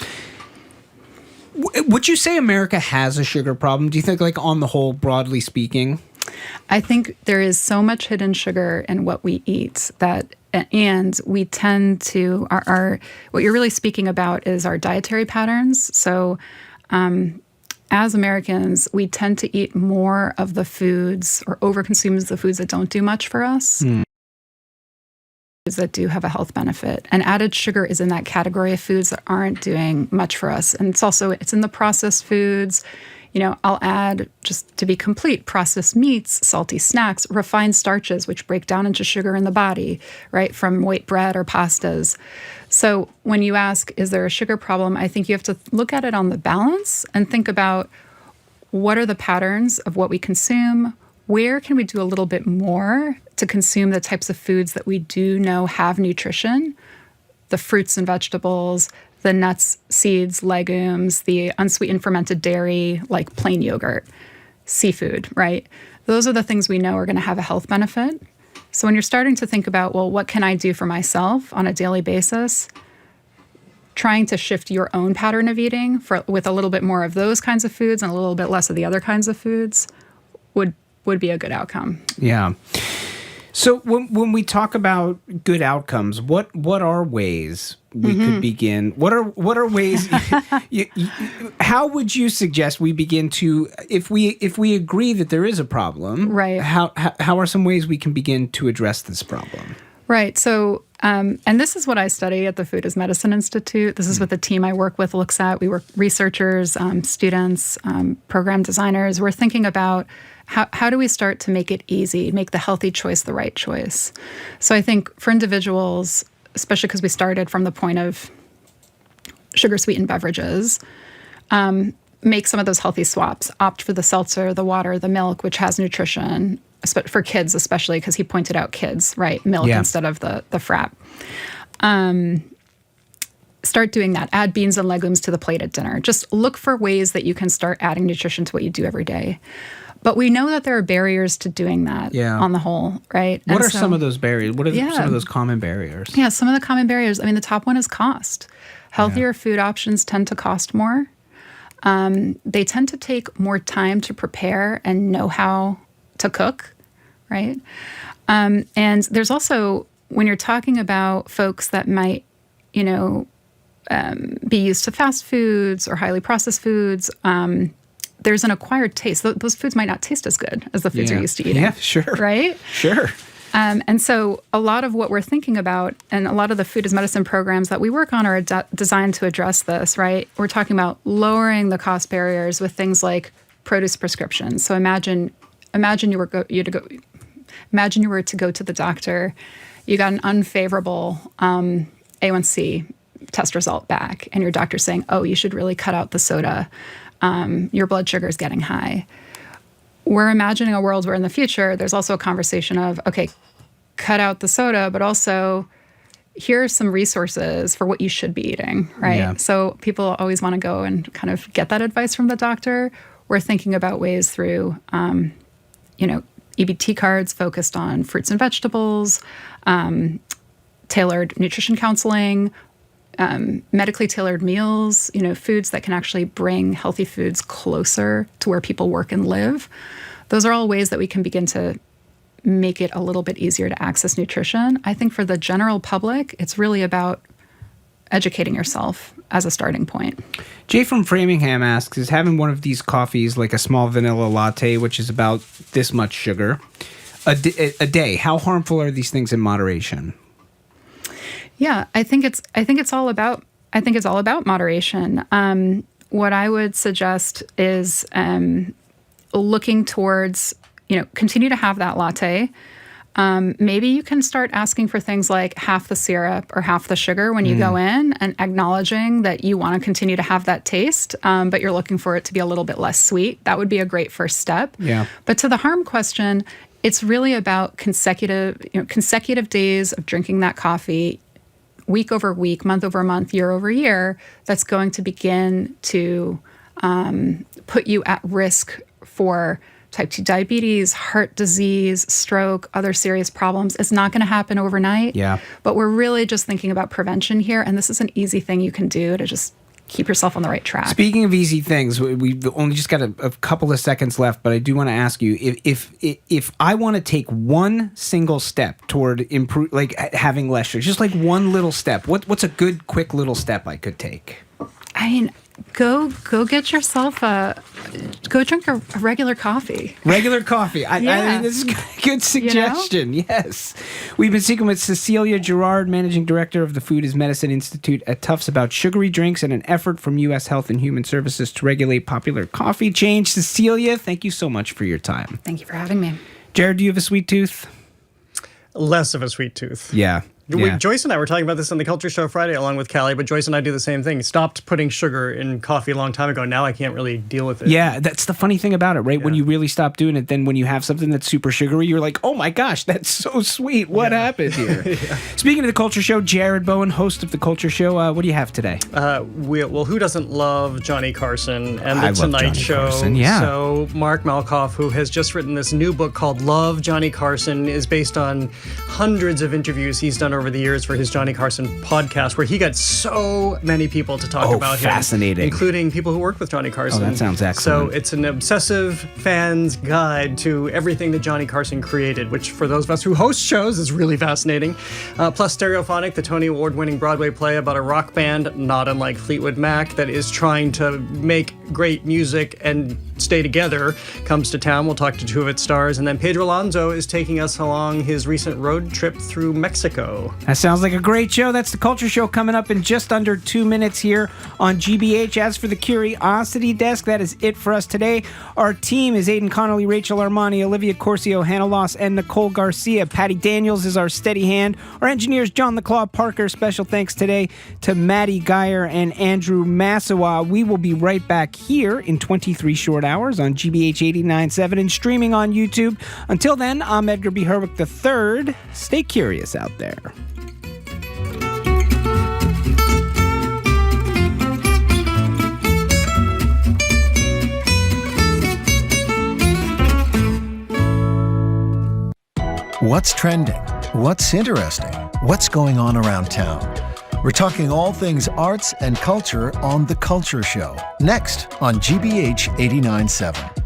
Would you say America has a sugar problem? Do you think, like, on the whole, broadly speaking? I think there is so much hidden sugar in what we eat and we tend to, what you're really speaking about is our dietary patterns. So as Americans, we tend to eat more of the foods or overconsume the foods that don't do much for us. That do have a health benefit. And added sugar is in that category of foods that aren't doing much for us. And it's in the processed foods. I'll add, just to be complete, processed meats, salty snacks, refined starches, which break down into sugar in the body, right, from white bread or pastas. So when you ask, is there a sugar problem, I think you have to look at it on the balance and think about what are the patterns of what we consume. Where can we do a little bit more to consume the types of foods that we do know have nutrition? The fruits and vegetables, the nuts, seeds, legumes, the unsweetened fermented dairy, like plain yogurt, seafood, right? Those are the things we know are going to have a health benefit. So when you're starting to think about, well, what can I do for myself on a daily basis? Trying to shift your own pattern of eating with a little bit more of those kinds of foods and a little bit less of the other kinds of foods would be a good outcome. Yeah. So when we talk about good outcomes, what are ways we could begin? What are ways? How would you suggest we begin to, if we agree that there is a problem, right? How are some ways we can begin to address this problem? Right. So, and this is what I study at the Food as Medicine Institute. This is what the team I work with looks at. We work researchers, students, program designers. We're thinking about how do we start to make it easy, make the healthy choice the right choice? So I think for individuals, especially because we started from the point of sugar-sweetened beverages, make some of those healthy swaps. Opt for the seltzer, the water, the milk, which has nutrition, for kids especially, because he pointed out kids, right? Milk instead of the frap. Start doing that. Add beans and legumes to the plate at dinner. Just look for ways that you can start adding nutrition to what you do every day. But we know that there are barriers to doing that on the whole, right? What are some of those barriers? What are some of those common barriers? Yeah, some of the common barriers. I mean, the top one is cost. Healthier food options tend to cost more. They tend to take more time to prepare and know how to cook, right? And there's also, when you're talking about folks that might, be used to fast foods or highly processed foods, there's an acquired taste. Those foods might not taste as good as the foods you're used to eating. Yeah, sure. Right? Sure. And so a lot of what we're thinking about and a lot of the food as medicine programs that we work on are designed to address this, right? We're talking about lowering the cost barriers with things like produce prescriptions. So imagine you were to go to the doctor, you got an unfavorable A1C test result back, and your doctor's saying, oh, you should really cut out the soda. Your blood sugar is getting high. We're imagining a world where in the future, there's also a conversation of, okay, cut out the soda, but also here are some resources for what you should be eating, right? Yeah. So people always want to go and kind of get that advice from the doctor. We're thinking about ways through, EBT cards focused on fruits and vegetables, tailored nutrition counseling, medically tailored meals, foods that can actually bring healthy foods closer to where people work and live. Those are all ways that we can begin to make it a little bit easier to access nutrition. I think for the general public, it's really about educating yourself as a starting point. Jay from Framingham asks, is having one of these coffees like a small vanilla latte, which is about this much sugar, a day, how harmful are these things in moderation? Yeah, I think it's all about moderation. What I would suggest is looking towards, continue to have that latte. Maybe you can start asking for things like half the syrup or half the sugar when you go in, and acknowledging that you want to continue to have that taste, but you're looking for it to be a little bit less sweet. That would be a great first step. Yeah. But to the harm question, it's really about consecutive days of drinking that coffee, week over week, month over month, year over year, that's going to begin to put you at risk for type 2 diabetes, heart disease, stroke, other serious problems. It's not going to happen overnight. Yeah. But we're really just thinking about prevention here. And this is an easy thing you can do to just keep yourself on the right track. Speaking of easy things, we've only just got a couple of seconds left, but I do want to ask you, if I want to take one single step toward having less sugar, just like one little step, what's a good, quick little step I could take? I mean, go get yourself go drink a regular coffee. Regular coffee. I think this is a good suggestion. Yes. We've been speaking with Cecilia Gerard, Managing Director of the Food is Medicine Institute at Tufts, about sugary drinks and an effort from U.S. Health and Human Services to regulate popular coffee change. Cecilia, thank you so much for your time. Thank you for having me. Jared, do you have a sweet tooth? Less of a sweet tooth. Yeah. Joyce and I were talking about this on the Culture Show Friday along with Callie, but Joyce and I do the same thing. Stopped putting sugar in coffee a long time ago. Now I can't really deal with it. Yeah, that's the funny thing about it, right? Yeah. When you really stop doing it, then when you have something that's super sugary, you're like, oh my gosh, that's so sweet. What happened here? Speaking of the Culture Show, Jared Bowen, host of the Culture Show, what do you have today? Well, who doesn't love Johnny Carson and I the Tonight Johnny Show? Carson, yeah. So Mark Malkoff, who has just written this new book called Love Johnny Carson, is based on hundreds of interviews he's done over the years for his Johnny Carson podcast, where he got so many people to talk about fascinating. him, including people who work with Johnny Carson. Oh, that sounds excellent. So it's an obsessive fan's guide to everything that Johnny Carson created, which for those of us who host shows is really fascinating. Plus Stereophonic, the Tony Award-winning Broadway play about a rock band, not unlike Fleetwood Mac, that is trying to make great music and stay together, comes to town. We'll talk to two of its stars. And then Pedro Alonzo is taking us along his recent road trip through Mexico. That sounds like a great show. That's the Culture Show coming up in just under 2 minutes here on GBH. As for the Curiosity Desk, that is it for us today. Our team is Aidan Connolly, Rachel Armani, Olivia Corcio, Hannah Loss, and Nicole Garcia. Patty Daniels is our steady hand. Our engineers, John the Claw Parker. Special thanks today to Maddie Geyer and Andrew Massawa. We will be right back here in 23 short hours on GBH 89.7 and streaming on YouTube. Until then, I'm Edgar B. Herwick III. Stay curious out there. What's trending? What's interesting? What's going on around town? We're talking all things arts and culture on The Culture Show, next on GBH 89.7.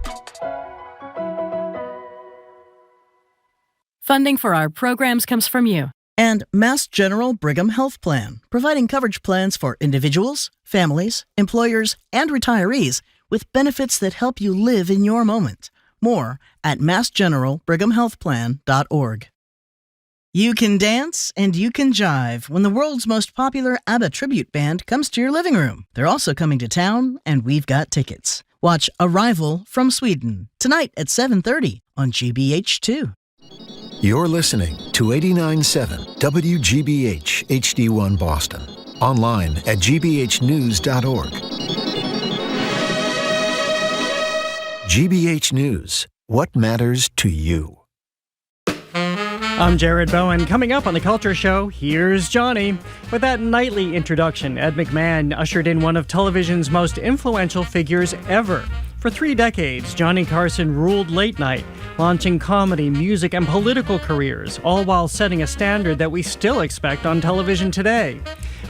Funding for our programs comes from you. And Mass General Brigham Health Plan, providing coverage plans for individuals, families, employers, and retirees with benefits that help you live in your moment. More at massgeneralbrighamhealthplan.org. You can dance and you can jive when the world's most popular ABBA tribute band comes to your living room. They're also coming to town, and we've got tickets. Watch Arrival from Sweden tonight at 7:30 on GBH2. You're listening to 89.7 WGBH HD1 Boston. Online at gbhnews.org. GBH News. What matters to you? I'm Jared Bowen. Coming up on The Culture Show, here's Johnny. With that nightly introduction, Ed McMahon ushered in one of television's most influential figures ever. For 3 decades, Johnny Carson ruled late night, launching comedy, music, and political careers, all while setting a standard that we still expect on television today.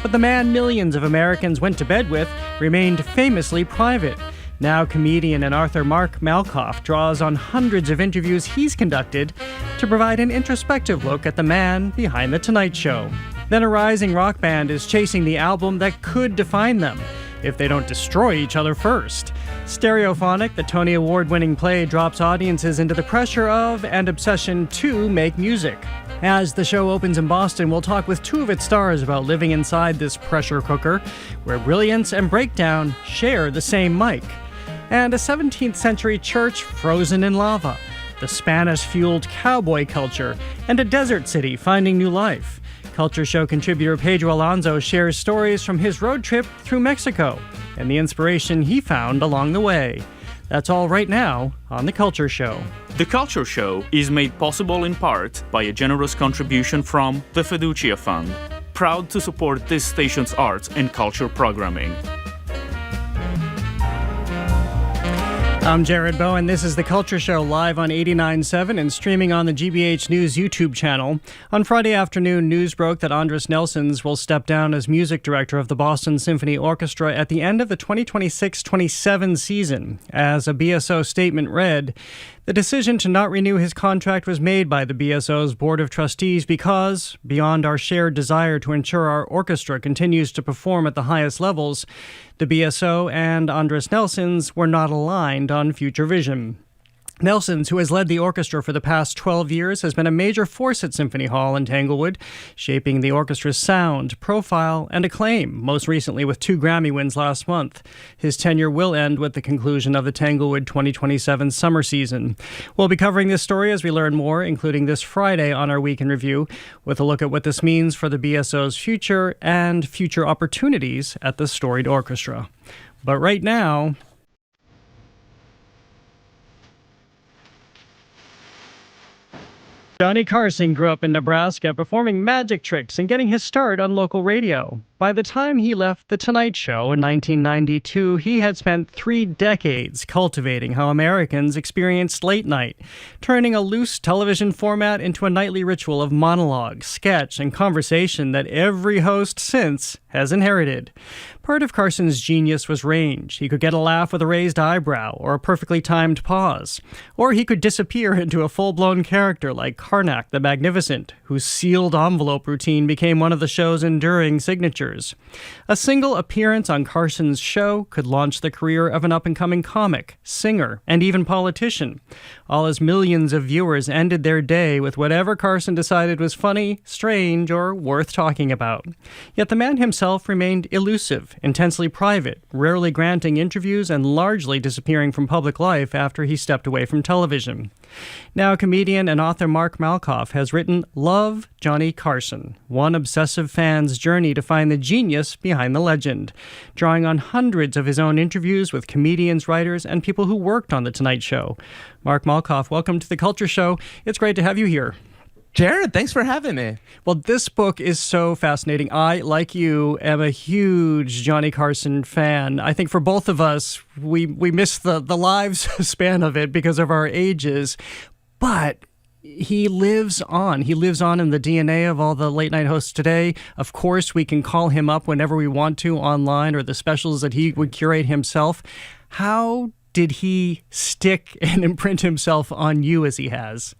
But the man millions of Americans went to bed with remained famously private. Now comedian and author Mark Malkoff draws on hundreds of interviews he's conducted to provide an introspective look at the man behind The Tonight Show. Then a rising rock band is chasing the album that could define them, if they don't destroy each other first. Stereophonic, the Tony Award-winning play, drops audiences into the pressure of and obsession to make music. As the show opens in Boston, we'll talk with 2 of its stars about living inside this pressure cooker, where brilliance and breakdown share the same mic. And a 17th century church frozen in lava, the Spanish-fueled cowboy culture, and a desert city finding new life. Culture Show contributor Pedro Alonzo shares stories from his road trip through Mexico and the inspiration he found along the way. That's all right now on The Culture Show. The Culture Show is made possible in part by a generous contribution from the Fiducia Fund, proud to support this station's arts and culture programming. I'm Jared Bowen. This is The Culture Show, live on 89.7 and streaming on the GBH News YouTube channel. On Friday afternoon, news broke that Andres Nelsons will step down as music director of the Boston Symphony Orchestra at the end of the 2026-27 season. As a BSO statement read, the decision to not renew his contract was made by the BSO's Board of Trustees because, beyond our shared desire to ensure our orchestra continues to perform at the highest levels, the BSO and Andres Nelsons were not aligned on future vision. Nelsons, who has led the orchestra for the past 12 years, has been a major force at Symphony Hall in Tanglewood, shaping the orchestra's sound, profile, and acclaim, most recently with 2 Grammy wins last month. His tenure will end with the conclusion of the Tanglewood 2027 summer season. We'll be covering this story as we learn more, including this Friday on our Week in Review, with a look at what this means for the BSO's future and future opportunities at the storied orchestra. But right now, Johnny Carson grew up in Nebraska performing magic tricks and getting his start on local radio. By the time he left The Tonight Show in 1992, he had spent 3 decades cultivating how Americans experienced late night, turning a loose television format into a nightly ritual of monologue, sketch, and conversation that every host since has inherited. Part of Carson's genius was range. He could get a laugh with a raised eyebrow or a perfectly timed pause. Or he could disappear into a full-blown character like Karnak the Magnificent, whose sealed envelope routine became one of the show's enduring signatures. A single appearance on Carson's show could launch the career of an up-and-coming comic, singer, and even politician, all as millions of viewers ended their day with whatever Carson decided was funny, strange, or worth talking about. Yet the man himself remained elusive, intensely private, rarely granting interviews and largely disappearing from public life after he stepped away from television. Now comedian and author Mark Malkoff has written Love, Johnny Carson, one obsessive fan's journey to find the genius behind the legend, drawing on hundreds of his own interviews with comedians, writers, and people who worked on The Tonight Show. Mark Malkoff, welcome to The Culture Show. It's great to have you here. Jared, thanks for having me. Well, this book is so fascinating. I, like you, am a huge Johnny Carson fan. I think for both of us, we missed the lives span of it because of our ages, but he lives on. He lives on in the DNA of all the late night hosts today. Of course, we can call him up whenever we want to online or the specials that he would curate himself. How did he stick and imprint himself on you as he has?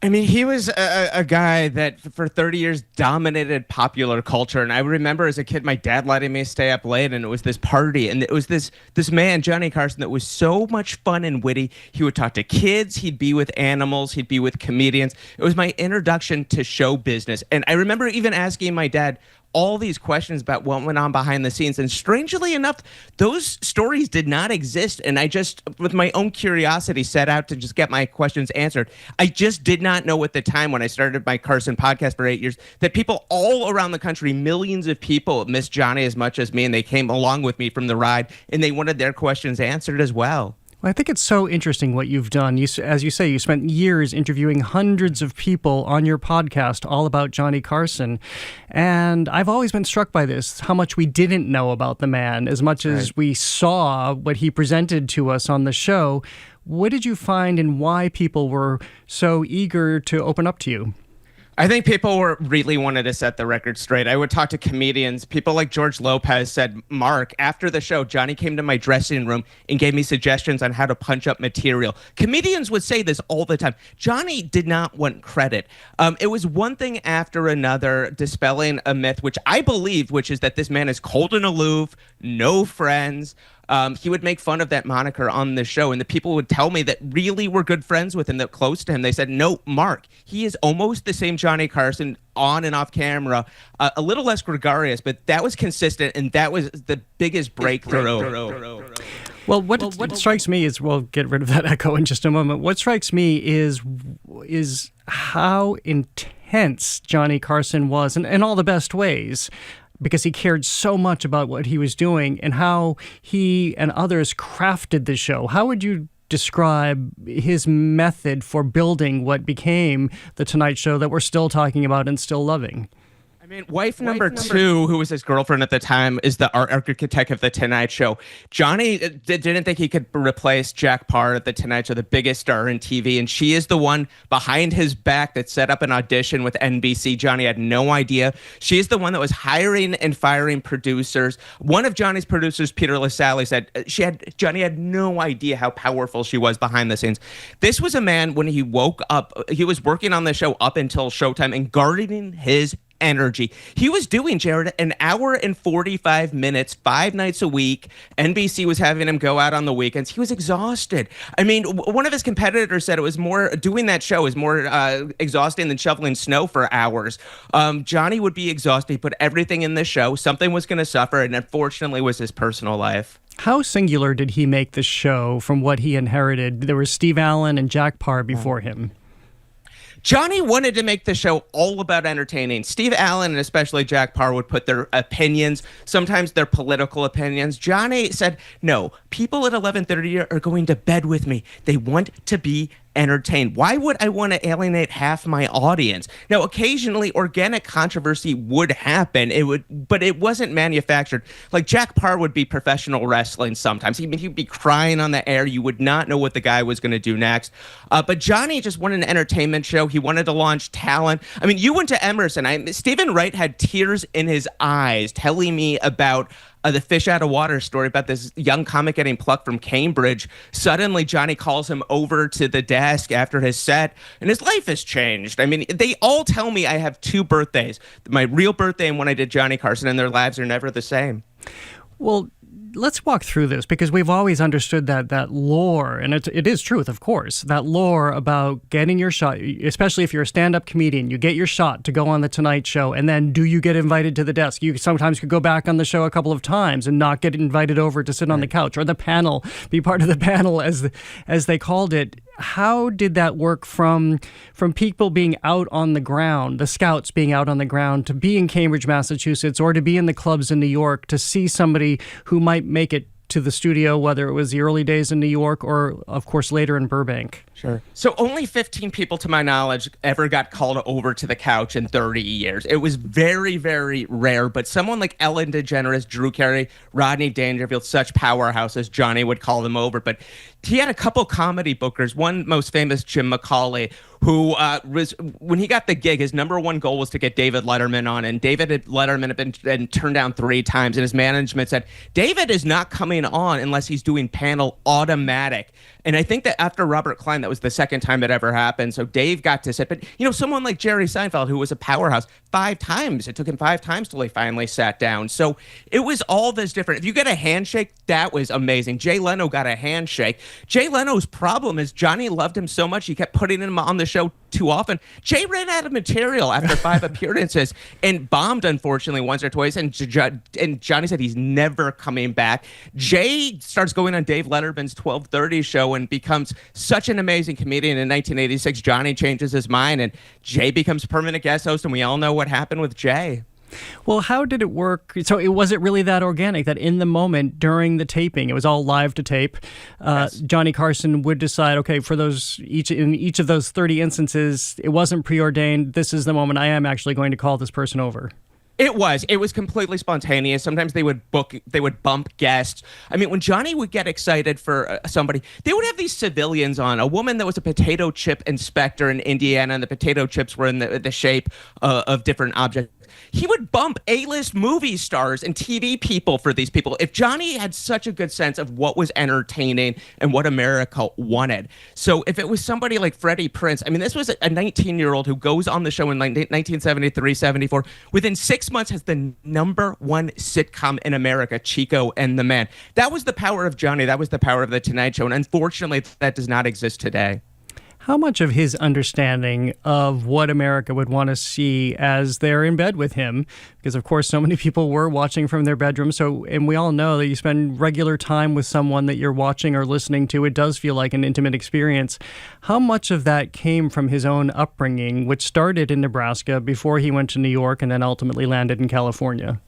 I mean, he was a guy that for 30 years dominated popular culture. And I remember as a kid, my dad letting me stay up late, and it was this party. And it was this man, Johnny Carson, that was so much fun and witty. He would talk to kids. He'd be with animals. He'd be with comedians. It was my introduction to show business. And I remember even asking my dad all these questions about what went on behind the scenes. And strangely enough, those stories did not exist. And I just, with my own curiosity, set out to just get my questions answered. I just did not know at the time when I started my Carson podcast for 8 years that people all around the country, millions of people, missed Johnny as much as me. And they came along with me from the ride and they wanted their questions answered as well. Well, I think it's so interesting what you've done. As you say, you spent years interviewing hundreds of people on your podcast all about Johnny Carson. And I've always been struck by this, how much we didn't know about the man, as much as we saw what he presented to us on the show. What did you find and why people were so eager to open up to you? I think people really wanted to set the record straight. I would talk to comedians. People like George Lopez said, Mark, after the show, Johnny came to my dressing room and gave me suggestions on how to punch up material. Comedians would say this all the time. Johnny did not want credit. It was one thing after another dispelling a myth, which I believe, which is that this man is cold and aloof, no friends. He would make fun of that moniker on the show, and the people would tell me that really were good friends with him, that close to him. They said, no, Mark, he is almost the same Johnny Carson on and off camera, a little less gregarious, but that was consistent, and that was the biggest breakthrough. Well, what strikes me is, we'll get rid of that echo in just a moment. What strikes me is how intense Johnny Carson was, in all the best ways, because he cared so much about what he was doing and how he and others crafted the show. How would you describe his method for building what became The Tonight Show that we're still talking about and still loving? I mean, wife number two, who was his girlfriend at the time, is the art architect of The Tonight Show. Johnny didn't think he could replace Jack Paar at The Tonight Show, the biggest star in TV, and she is the one behind his back that set up an audition with NBC. Johnny had no idea. She is the one that was hiring and firing producers. One of Johnny's producers, Peter LaSalle, said Johnny had no idea how powerful she was behind the scenes. This was a man, when he woke up, he was working on the show up until showtime and guarding his energy. He was doing, Jared, an hour and 45 minutes, 5 nights a week. NBC was having him go out on the weekends. He was exhausted. I mean, one of his competitors said it was more, doing that show is more exhausting than shoveling snow for hours. Johnny would be exhausted. He put everything in the show. Something was going to suffer, and unfortunately was his personal life. How singular did he make the show from what he inherited? There was Steve Allen and Jack Paar before him. Johnny wanted to make the show all about entertaining. Steve Allen and especially Jack Paar would put their opinions, sometimes their political opinions. Johnny said, no, people at 11:30 are going to bed with me. They want to be entertained. Why would I want to alienate half my audience? Now, occasionally, organic controversy would happen. But it wasn't manufactured. Like Jack Paar would be professional wrestling sometimes. He'd be crying on the air. You would not know what the guy was going to do next. But Johnny just wanted an entertainment show. He wanted to launch talent. I mean, you went to Emerson. Stephen Wright had tears in his eyes telling me about the fish out of water story about this young comic getting plucked from Cambridge. Suddenly, Johnny calls him over to the desk after his set, and his life has changed. I mean, they all tell me I have 2 birthdays, my real birthday and when I did Johnny Carson, and their lives are never the same. Well, let's walk through this, because we've always understood that lore, and it is truth, of course, that lore about getting your shot, especially if you're a stand-up comedian, you get your shot to go on The Tonight Show, and then do you get invited to the desk? You sometimes could go back on the show a couple of times and not get invited over to sit on the couch, or the panel, be part of the panel as they called it. How did that work from people being out on the ground, the scouts being out on the ground, to be in Cambridge, Massachusetts, or to be in the clubs in New York, to see somebody who might make it to the studio, whether it was the early days in New York or, of course, later in Burbank? Sure. So only 15 people, to my knowledge, ever got called over to the couch in 30 years. It was very, very rare. But someone like Ellen DeGeneres, Drew Carey, Rodney Dangerfield, such powerhouses, Johnny would call them over. But he had a couple comedy bookers, one most famous, Jim McCauley, who was, when he got the gig, his number one goal was to get David Letterman on. And Letterman had been turned down 3 times. And his management said, David is not coming on unless he's doing panel automatic. And I think that after Robert Klein, that was the second time it ever happened. So Dave got to sit. But, someone like Jerry Seinfeld, who was a powerhouse, 5 times. It took him 5 times till he finally sat down. So it was all this different. If you get a handshake, that was amazing. Jay Leno got a handshake. Jay Leno's problem is Johnny loved him so much, he kept putting him on the show too often. Jay ran out of material after 5 appearances and bombed, unfortunately, once or twice. And Johnny said he's never coming back. Jay starts going on Dave Letterman's 12:30 show and becomes such an amazing comedian. In 1986, Johnny changes his mind and Jay becomes permanent guest host, and we all know what happened with Jay. Well, how did it work? So was it really that organic that in the moment during the taping, it was all live to tape, yes. Johnny Carson would decide, okay, for in each of those 30 instances, it wasn't preordained. This is the moment I am actually going to call this person over. It was completely spontaneous. Sometimes they would bump guests. I mean, when Johnny would get excited for somebody, they would have these civilians on. A woman that was a potato chip inspector in Indiana, and the potato chips were in the shape of different objects. He would bump A-list movie stars and TV people for these people. If Johnny had such a good sense of what was entertaining and what America wanted. So if it was somebody like Freddie Prinze, I mean, this was a 19-year-old who goes on the show in 1973, 74. Within 6 months has the #1 sitcom in America, Chico and the Man. That was the power of Johnny. That was the power of The Tonight Show. And unfortunately, that does not exist today. How much of his understanding of what America would want to see as they're in bed with him, because of course so many people were watching from their bedroom, and we all know that you spend regular time with someone that you're watching or listening to, it does feel like an intimate experience. How much of that came from his own upbringing, which started in Nebraska before he went to New York and then ultimately landed in California?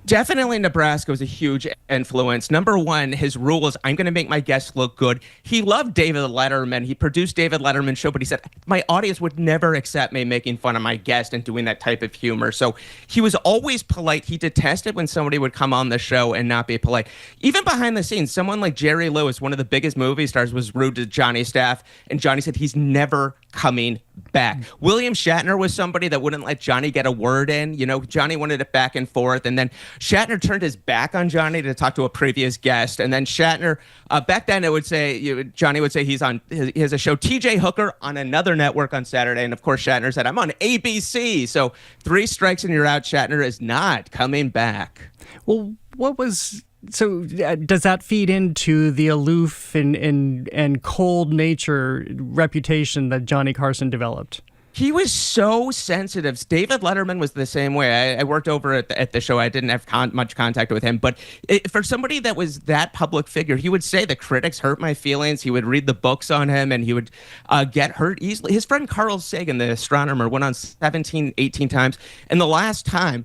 Definitely Nebraska was a huge influence. Number one, his rule is, I'm going to make my guests look good. He loved David Letterman. He produced David Letterman's show, but he said, my audience would never accept me making fun of my guest and doing that type of humor. So he was always polite. He detested when somebody would come on the show and not be polite. Even behind the scenes, someone like Jerry Lewis, one of the biggest movie stars, was rude to Johnny's staff, and Johnny said he's never coming back. William Shatner was somebody that wouldn't let Johnny get a word in. You know, Johnny wanted it back and forth, and then Shatner turned his back on Johnny to talk to a previous guest, and then Shatner, back then it would say, Johnny would say he has a show, TJ Hooker, on another network on Saturday, and of course Shatner said, I'm on ABC, so 3 strikes and you're out. Shatner is not coming back. Well, So does that feed into the aloof and cold nature reputation that Johnny Carson developed? He was so sensitive. David Letterman was the same way. I worked over at the show. I didn't have much contact with him. But for somebody that was that public figure, he would say the critics hurt my feelings. He would read the books on him, and he would get hurt easily. His friend Carl Sagan, the astronomer, went on 17, 18 times. And the last time,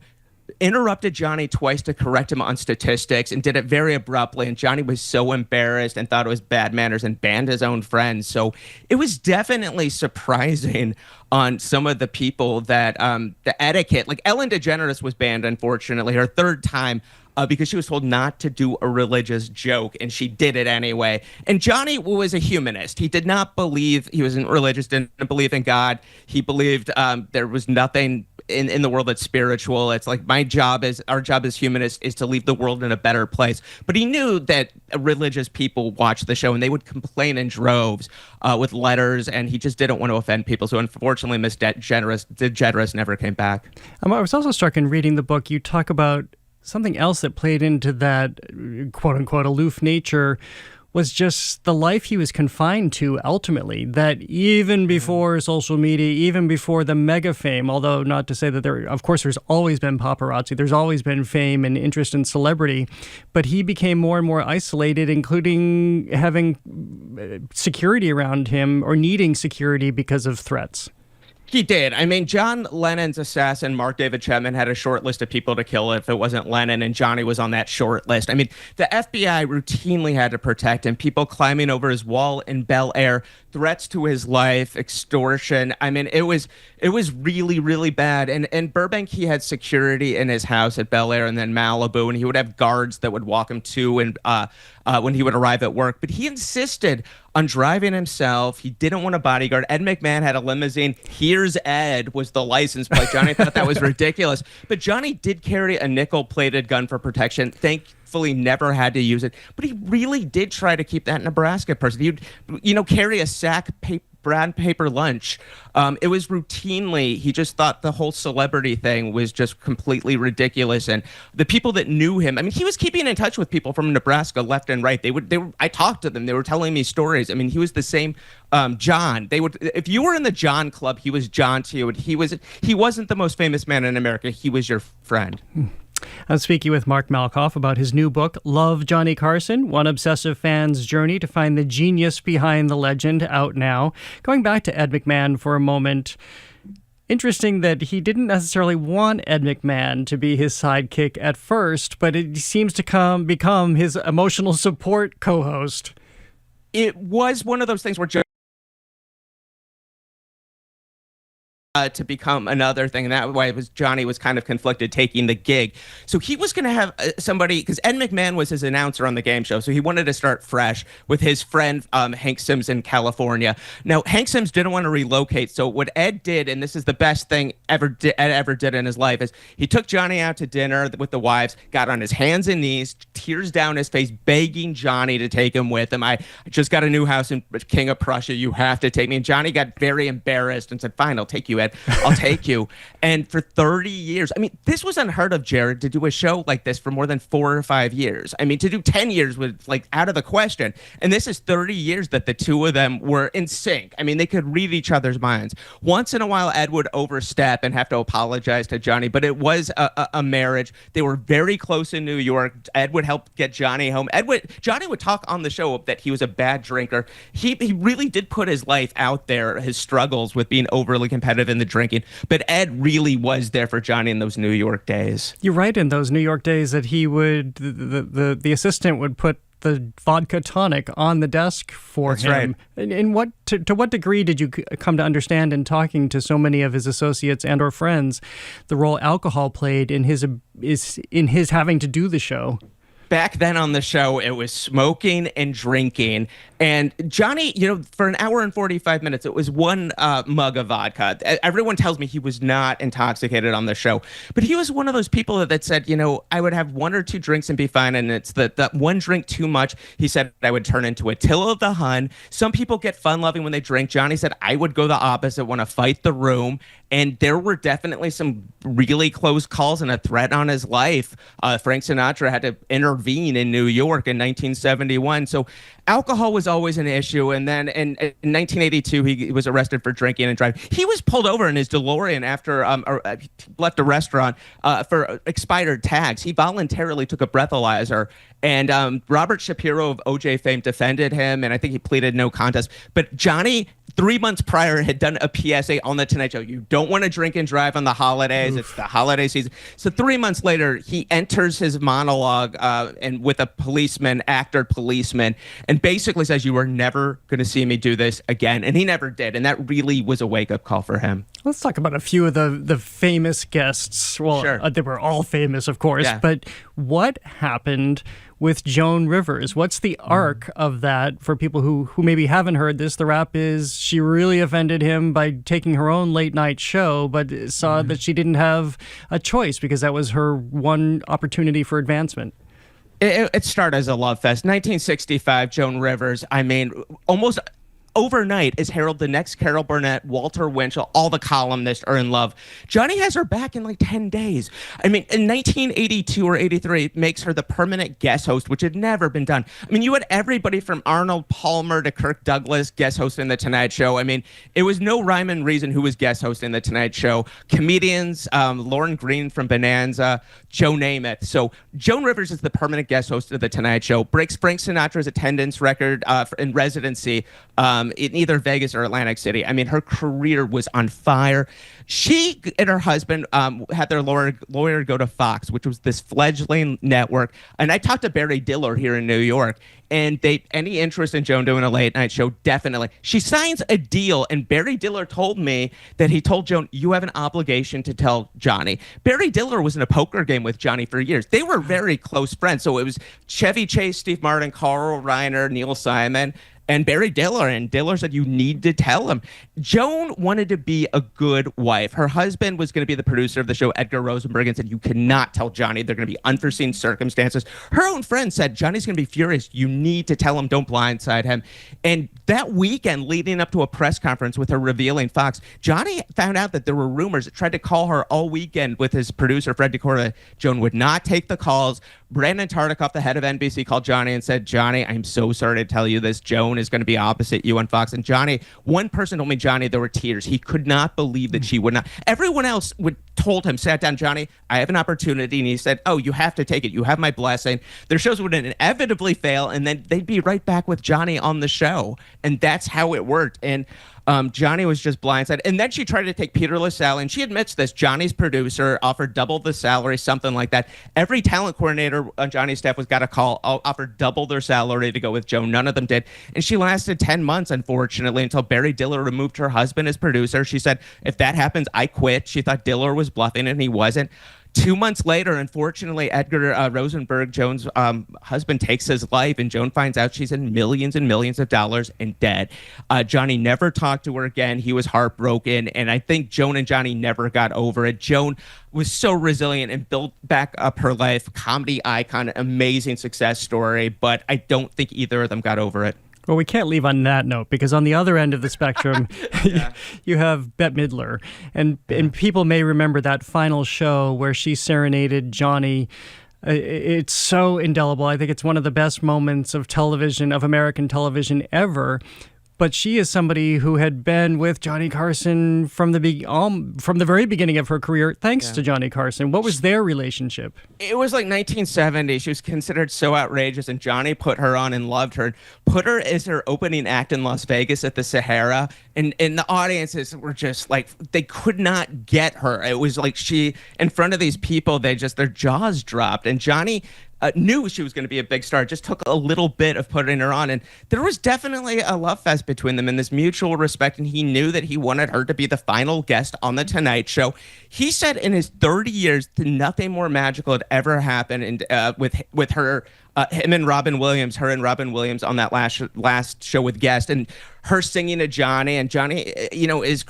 interrupted Johnny twice to correct him on statistics and did it very abruptly. And Johnny was so embarrassed and thought it was bad manners and banned his own friends. So it was definitely surprising on some of the people that the etiquette, like Ellen DeGeneres was banned, unfortunately, her 3rd time. Because she was told not to do a religious joke, and she did it anyway. And Johnny was a humanist. He did not believe, he wasn't religious, didn't believe in God. He believed there was nothing in the world that's spiritual. It's like our job as humanists is to leave the world in a better place. But he knew that religious people watched the show, and they would complain in droves with letters, and he just didn't want to offend people. So unfortunately, Miss DeGeneres never came back. I was also struck in reading the book, you talk about something else that played into that quote-unquote aloof nature was just the life he was confined to ultimately, that even before social media, even before the mega fame, although not to say that there's always been paparazzi, there's always been fame and interest in celebrity, but he became more and more isolated, including having security around him or needing security because of threats. He did. I mean, John Lennon's assassin, Mark David Chapman, had a short list of people to kill if it wasn't Lennon, and Johnny was on that short list. I mean, the FBI routinely had to protect him. People climbing over his wall in Bel Air, threats to his life, extortion. I mean, it was really, really bad. And in Burbank, he had security in his house at Bel Air and then Malibu, and he would have guards that would walk him to and when he would arrive at work. But he insisted on driving himself. He didn't want a bodyguard. Ed McMahon had a limousine. Here's Ed was the license plate. Johnny thought that was ridiculous. But Johnny did carry a nickel-plated gun for protection. Thankfully, never had to use it. But he really did try to keep that Nebraska person. He'd, carry a sack brown paper lunch. It was routinely, he just thought the whole celebrity thing was just completely ridiculous. And the people that knew him, I mean, he was keeping in touch with people from Nebraska left and right. I talked to them. They were telling me stories. I mean, he was the same John. If you were in the John Club, he was John to you. He wasn't the most famous man in America. He was your friend. I'm speaking with Mark Malkoff about his new book, Love, Johnny Carson, One Obsessive Fan's Journey to Find the Genius Behind the Legend, out now. Going back to Ed McMahon for a moment, interesting that he didn't necessarily want Ed McMahon to be his sidekick at first, but it seems to become his emotional support co-host. It was one of those things where to become another thing, and that way Johnny was kind of conflicted taking the gig. So he was going to have somebody, because Ed McMahon was his announcer on the game show, so he wanted to start fresh with his friend Hank Sims in California. Now, Hank Sims didn't want to relocate, so what Ed did, and this is the best thing Ed ever did in his life, is he took Johnny out to dinner with the wives, got on his hands and knees, tears down his face, begging Johnny to take him with him. I just got a new house in King of Prussia. You have to take me. And Johnny got very embarrassed and said, fine, I'll take you, Ed. I'll take you. And for 30 years, I mean, this was unheard of, Jared, to do a show like this for more than 4 or 5 years. I mean, to do 10 years was like out of the question. And this is 30 years that the two of them were in sync. I mean, they could read each other's minds. Once in a while, Ed would overstep and have to apologize to Johnny, but it was a marriage. They were very close in New York. Ed would help get Johnny home. Johnny would talk on the show that he was a bad drinker. He really did put his life out there, his struggles with being overly competitive in the drinking. But Ed really was there for Johnny in those New York days. You're right, in those New York days that he would, the assistant would put the vodka tonic on the desk for him. Right. And to what degree did you come to understand in talking to so many of his associates and or friends the role alcohol played in his having to do the show? Back then on the show, it was smoking and drinking. And Johnny, for an hour and 45 minutes, it was one mug of vodka. Everyone tells me he was not intoxicated on the show. But he was one of those people that said, I would have 1 or 2 drinks and be fine. And it's that one drink too much, he said, I would turn into Attila of the Hun. Some people get fun-loving when they drink. Johnny said, I would go the opposite, want to fight the room. And there were definitely some really close calls and a threat on his life. Frank Sinatra had to intervene in New York in 1971. So alcohol was always an issue. And then in 1982, he was arrested for drinking and driving. He was pulled over in his DeLorean after he left a restaurant for expired tags. He voluntarily took a breathalyzer. And Robert Shapiro of OJ fame defended him, and I think he pleaded no contest. But Johnny, 3 months prior, had done a PSA on The Tonight Show. You don't want to drink and drive on the holidays. Oof. It's the holiday season. So 3 months later, he enters his monologue and with a actor policeman, and basically says, you are never going to see me do this again. And he never did. And that really was a wake-up call for him. Let's talk about a few of the famous guests. Well, sure. They were all famous, of course. Yeah. But what happened with Joan Rivers? What's the arc of that for people who maybe haven't heard this? The rap is she really offended him by taking her own late night show, but saw that she didn't have a choice because that was her one opportunity for advancement. It started as a love fest. 1965, Joan Rivers, almost overnight is heralded the next Carol Burnett, Walter Winchell, all the columnists are in love. Johnny has her back in like 10 days. In 1982 or 83, it makes her the permanent guest host, which had never been done. You had everybody from Arnold Palmer to Kirk Douglas guest hosting The Tonight Show. It was no rhyme and reason who was guest hosting The Tonight Show. Comedians, Lauren Green from Bonanza, Joe Namath. So Joan Rivers is the permanent guest host of The Tonight Show, breaks Frank Sinatra's attendance record in residency in either Vegas or Atlantic City. Her career was on fire. She and her husband had their lawyer go to Fox, which was this fledgling network. And I talked to Barry Diller here in New York, and any interest in Joan doing a late night show, definitely. She signs a deal, and Barry Diller told me that he told Joan, you have an obligation to tell Johnny. Barry Diller was in a poker game with Johnny for years. They were very close friends. So it was Chevy Chase, Steve Martin, Carl Reiner, Neil Simon, and Barry Diller. And Diller said, you need to tell him. Joan wanted to be a good wife. Her husband was going to be the producer of the show, Edgar Rosenberg, and said, you cannot tell Johnny. They're going to be unforeseen circumstances. Her own friend said, Johnny's going to be furious. You need to tell him. Don't blindside him. And that weekend leading up to a press conference with her revealing Fox, Johnny found out that there were rumors that tried to call her all weekend with his producer, Fred DeCorda. Joan would not take the calls. Brandon Tartikoff, the head of NBC, called Johnny and said, Johnny, I'm so sorry to tell you this. Joan is going to be opposite you on Fox. And Johnny, one person told me, Johnny, there were tears. He could not believe that she would not. Everyone else told him, sat down, Johnny, I have an opportunity. And he said, oh, you have to take it. You have my blessing. Their shows would inevitably fail, and then they'd be right back with Johnny on the show. And that's how it worked. And Johnny was just blindsided. And then she tried to take Peter LaSalle, and she admits this. Johnny's producer offered double the salary, something like that. Every talent coordinator on Johnny's staff got a call, offered double their salary to go with Joan. None of them did. And she lasted 10 months, unfortunately, until Barry Diller removed her husband as producer. She said, if that happens, I quit. She thought Diller was bluffing, and he wasn't. 2 months later, unfortunately, Edgar Rosenberg, Joan's husband, takes his life, and Joan finds out she's in millions and millions of dollars in debt. Johnny never talked to her again. He was heartbroken, and I think Joan and Johnny never got over it. Joan was so resilient and built back up her life. Comedy icon, amazing success story, but I don't think either of them got over it. Well, we can't leave on that note, because on the other end of the spectrum, you have Bette Midler. And people may remember that final show where she serenaded Johnny. It's so indelible. I think it's one of the best moments of television, of American television ever. But she is somebody who had been with Johnny Carson from the very beginning of her career, thanks to Johnny Carson. What was their relationship? It was like 1970. She was considered so outrageous, and Johnny put her on and loved her. Put her as her opening act in Las Vegas at the Sahara, and the audiences were just like, they could not get her. It was like she, in front of these people, their jaws dropped, and Johnny knew she was going to be a big star. It just took a little bit of putting her on. And there was definitely a love fest between them and this mutual respect. And he knew that he wanted her to be the final guest on The Tonight Show. He said in his 30 years, nothing more magical had ever happened. And with her, him and Robin Williams, on that last show with guest, and her singing to Johnny, and Johnny, is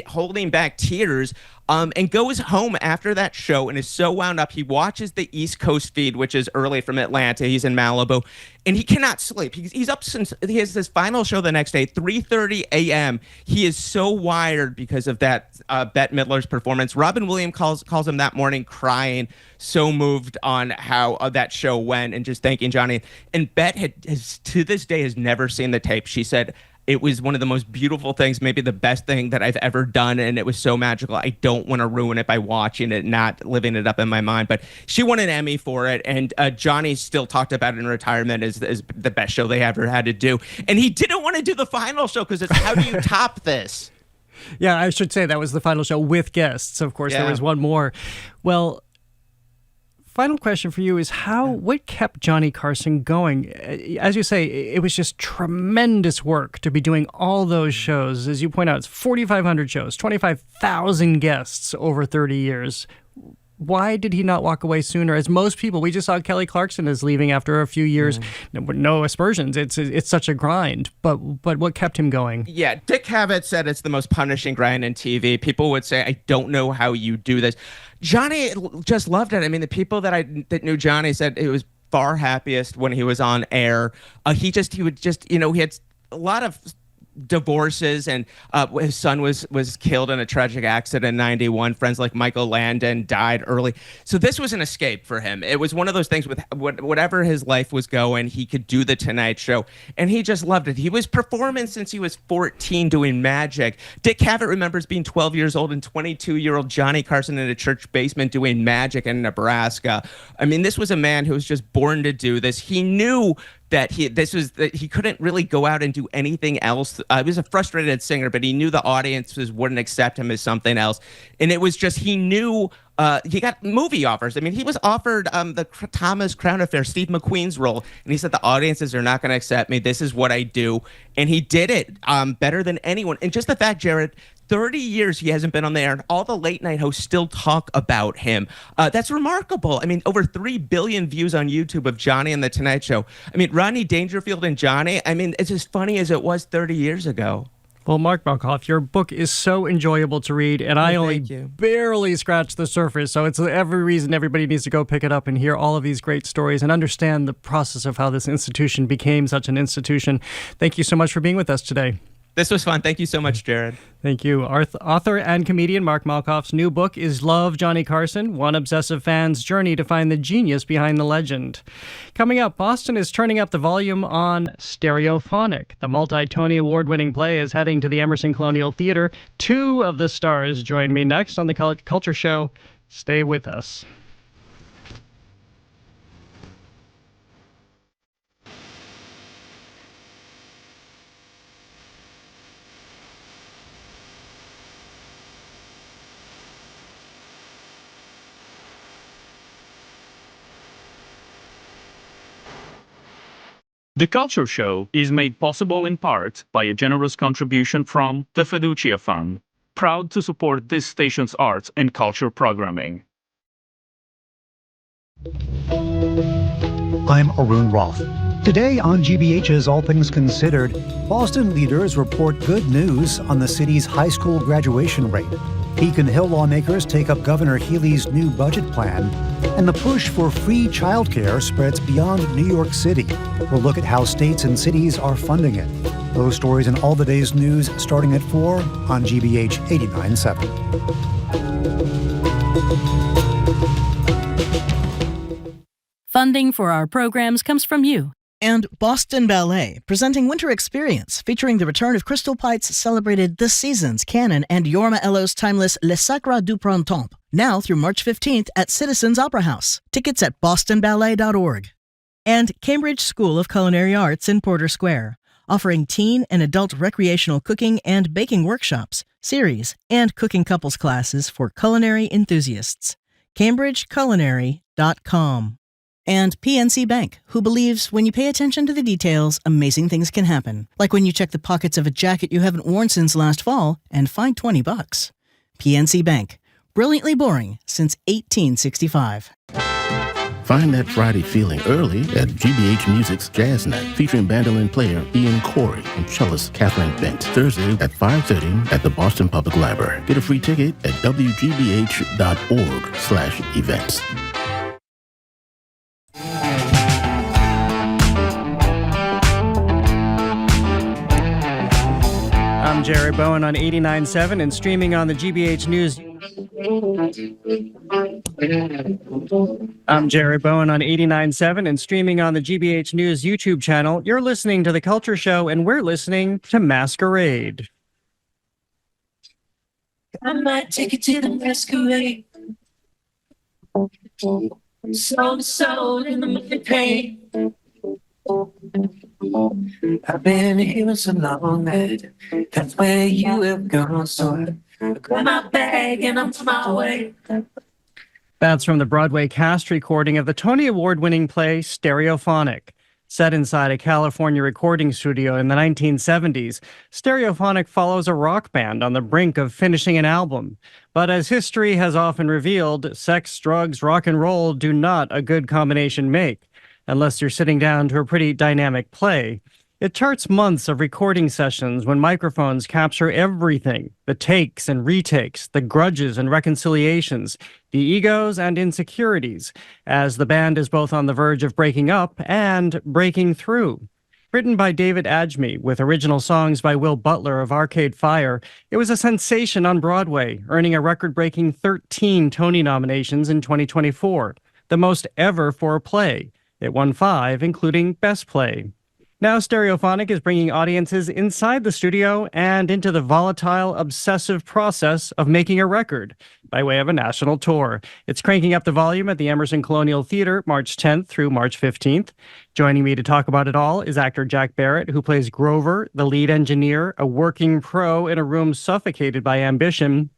holding back tears, and goes home after that show and is so wound up. He watches the East Coast feed, which is early from Atlanta. He's in Malibu, and he cannot sleep. He's up since he has his final show the next day, 3:30 a.m. He is so wired because of that Bette Midler's performance. Robin Williams calls him that morning crying, so moved on how that show went, and just thanking Johnny. And Bette has to this day has never seen the tape. She said, it was one of the most beautiful things, maybe the best thing that I've ever done, and it was so magical. I don't want to ruin it by watching it, not living it up in my mind. But she won an Emmy for it, and Johnny still talked about it in retirement as the best show they ever had to do. And he didn't want to do the final show because it's how do you top this? Yeah, I should say that was the final show with guests. Of course, there was one more. Well, final question for you is what kept Johnny Carson going? As you say, it was just tremendous work to be doing all those shows. As you point out, it's 4,500 shows, 25,000 guests over 30 years. Why did he not walk away sooner? As most people, we just saw Kelly Clarkson is leaving after a few years. No aspersions. It's such a grind. But what kept him going? Yeah, Dick Cavett said it's the most punishing grind in TV. People would say, I don't know how you do this. Johnny just loved it. I mean, the people that knew Johnny said it was far happiest when he was on air. He had a lot of divorces, and his son was killed in a tragic accident in 91. Friends like Michael Landon died early. So this was an escape for him. It was one of those things with whatever his life was going, he could do the Tonight Show, and he just loved it. He was performing since he was 14 doing magic. Dick Cavett remembers being 12 years old and 22-year-old Johnny Carson in a church basement doing magic in Nebraska. I mean, this was a man who was just born to do this. He knew that he couldn't really go out and do anything else. He was a frustrated singer, but he knew the audiences wouldn't accept him as something else. And it was just, he knew he got movie offers. I mean, he was offered the Thomas Crown Affair, Steve McQueen's role, and he said, the audiences are not going to accept me. This is what I do. And he did it better than anyone. And just the fact, Jared, 30 years he hasn't been on the air, and all the late night hosts still talk about him. That's remarkable. I mean, over 3 billion views on YouTube of Johnny and The Tonight Show. I mean, Rodney Dangerfield and Johnny, I mean, it's as funny as it was 30 years ago. Well, Mark Malkoff, your book is so enjoyable to read, and I only barely scratched the surface, so it's every reason everybody needs to go pick it up and hear all of these great stories and understand the process of how this institution became such an institution. Thank you so much for being with us today. This was fun. Thank you so much, Gerard. Thank you. Author and comedian Mark Malkoff's new book is Love, Johnny Carson, One Obsessive Fan's Journey to Find the Genius Behind the Legend. Coming up, Boston is turning up the volume on Stereophonic. The multi-Tony Award-winning play is heading to the Emerson Colonial Theatre. 2 of the stars join me next on the Culture Show. Stay with us. The Culture Show is made possible in part by a generous contribution from the Fiducia Fund, proud to support this station's arts and culture programming. I'm Arun Roth. Today on GBH's All Things Considered, Boston leaders report good news on the city's high school graduation rate. Beacon Hill lawmakers take up Governor Healey's new budget plan, and the push for free childcare spreads beyond New York City. We'll look at how states and cities are funding it. Those stories and all the day's news starting at 4 on GBH 89.7. Funding for our programs comes from you. And Boston Ballet, presenting Winter Experience, featuring the return of Crystal Pite's celebrated This Season's Canon and Yorma Ello's timeless Le Sacre du Printemps, now through March 15th at Citizens Opera House. Tickets at bostonballet.org. And Cambridge School of Culinary Arts in Porter Square, offering teen and adult recreational cooking and baking workshops, series, and cooking couples classes for culinary enthusiasts. CambridgeCulinary.com. And PNC Bank, who believes when you pay attention to the details, amazing things can happen. Like when you check the pockets of a jacket you haven't worn since last fall and find $20. PNC Bank, brilliantly boring since 1865. Find that Friday feeling early at GBH Music's Jazz Night, featuring mandolin player Ian Corey and cellist Katherine Bent. Thursday at 5:30 at the Boston Public Library. Get a free ticket at wgbh.org/events. I'm Jerry Bowen on 89.7 and streaming on the GBH News. I'm Jerry Bowen on 89.7 and streaming on the GBH News YouTube channel. You're listening to The Culture Show, and we're listening to Masquerade. I might take you to the masquerade. Soul to soul in the movie pain. I've been here so long that that's where you have gone, so I grab my bag and I'm on my way. That's from the Broadway cast recording of the Tony Award-winning play Stereophonic. Set inside a California recording studio in the 1970s, Stereophonic follows a rock band on the brink of finishing an album. But as history has often revealed, sex, drugs, rock and roll do not a good combination make, unless you're sitting down to a pretty dynamic play. It charts months of recording sessions when microphones capture everything, the takes and retakes, the grudges and reconciliations, the egos and insecurities, as the band is both on the verge of breaking up and breaking through. Written by David Adjmi, with original songs by Will Butler of Arcade Fire, it was a sensation on Broadway, earning a record-breaking 13 Tony nominations in 2024, the most ever for a play. It won 5, including Best Play. Now Stereophonic is bringing audiences inside the studio and into the volatile, obsessive process of making a record by way of a national tour. It's cranking up the volume at the Emerson Colonial Theatre March 10th through March 15th. Joining me to talk about it all is actor Jack Barrett, who plays Grover, the lead engineer, a working pro in a room suffocated by ambition.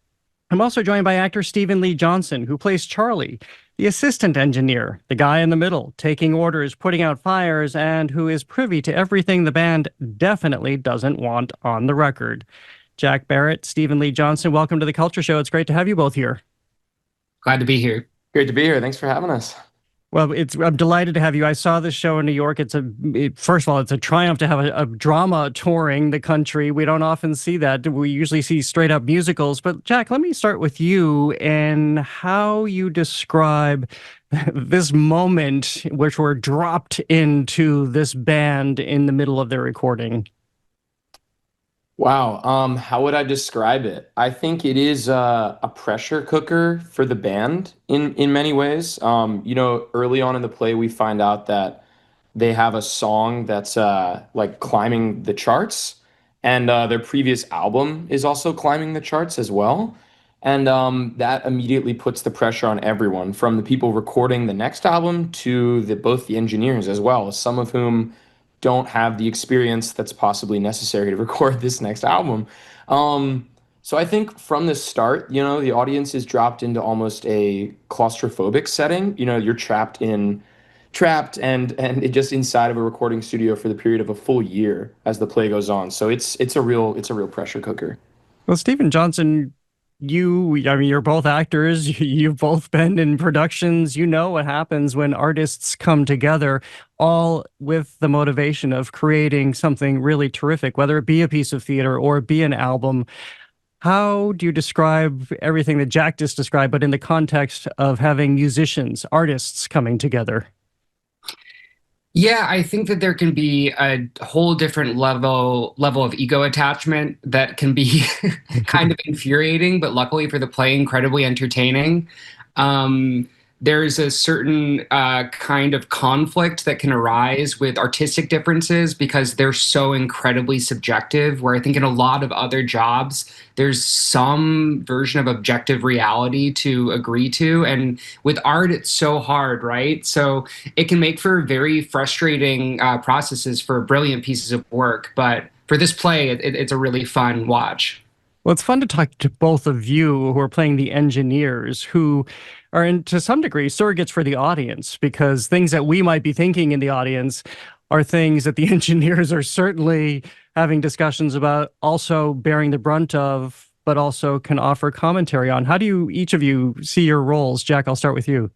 I'm also joined by actor Stephen Lee Johnson, who plays Charlie, the assistant engineer, the guy in the middle, taking orders, putting out fires, and who is privy to everything the band definitely doesn't want on the record. Jack Barrett, Stephen Lee Johnson, welcome to The Culture Show. It's great to have you both here. Glad to be here. Great to be here. Thanks for having us. Well, I'm delighted to have you. I saw this show in New York. First of all, it's a triumph to have a drama touring the country. We don't often see that. We usually see straight up musicals. But Jack, let me start with you and how you describe this moment which we're dropped into this band in the middle of their recording. Wow. How would I describe it? I think it is a pressure cooker for the band in many ways. Early on in the play, we find out that they have a song that's like climbing the charts, and their previous album is also climbing the charts as well. And that immediately puts the pressure on everyone, from the people recording the next album to both the engineers as well, some of whom don't have the experience that's possibly necessary to record this next album. So I think from the start, the audience is dropped into almost a claustrophobic setting. You're trapped in trapped and just inside of a recording studio for the period of a full year as the play goes on. So it's a real pressure cooker. Well, Stephen Johnson, you're both actors. You've both been in productions. You know what happens when artists come together, all with the motivation of creating something really terrific, whether it be a piece of theater or be an album. How do you describe everything that Jack just described, but in the context of having musicians, artists coming together? Yeah, I think that there can be a whole different level of ego attachment that can be kind of infuriating, but luckily for the play, incredibly entertaining. There's a certain kind of conflict that can arise with artistic differences because they're so incredibly subjective, where I think in a lot of other jobs, there's some version of objective reality to agree to. And with art, it's so hard, right? So it can make for very frustrating processes for brilliant pieces of work. But for this play, it's a really fun watch. Well, it's fun to talk to both of you who are playing the engineers, who are, to some degree, surrogates for the audience, because things that we might be thinking in the audience are things that the engineers are certainly having discussions about, also bearing the brunt of, but also can offer commentary on. How do you, each of you, see your roles? Jack, I'll start with you.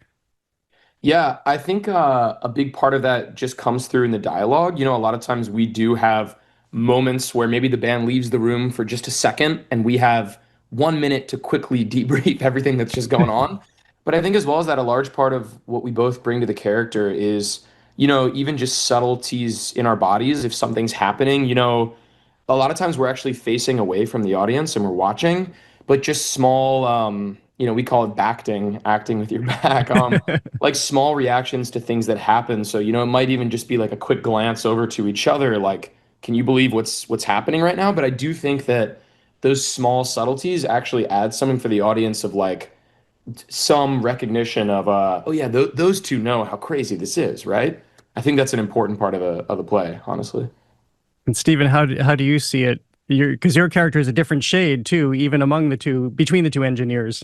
Yeah, I think a big part of that just comes through in the dialogue. A lot of times we do have moments where maybe the band leaves the room for just a second and we have 1 minute to quickly debrief everything that's just going on. But I think as well as that, a large part of what we both bring to the character is, even just subtleties in our bodies. If something's happening, a lot of times we're actually facing away from the audience and we're watching, but just small, we call it backting, acting with your back, like small reactions to things that happen. So, it might even just be like a quick glance over to each other, like, can you believe what's happening right now? But I do think that those small subtleties actually add something for the audience of like some recognition of, oh yeah, those two know how crazy this is, right? I think that's an important part of a play, honestly. And Stephen, how do you see it? Because your character is a different shade too, even between the two engineers.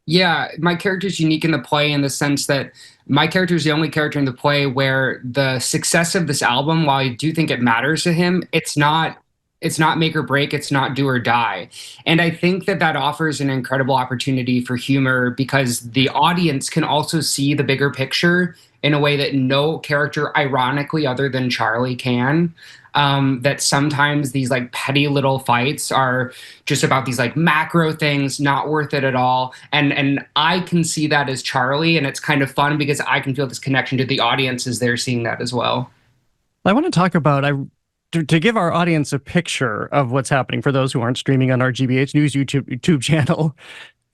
Yeah, my character is unique in the play in the sense that my character is the only character in the play where the success of this album, while I do think it matters to him, it's not make or break, it's not do or die. And I think that offers an incredible opportunity for humor because the audience can also see the bigger picture in a way that no character, ironically, other than Charlie can. That sometimes these like petty little fights are just about these like macro things, not worth it at all. And I can see that as Charlie, and it's kind of fun because I can feel this connection to the audience as they're seeing that as well. I want to talk about, to give our audience a picture of what's happening for those who aren't streaming on our GBH News YouTube channel.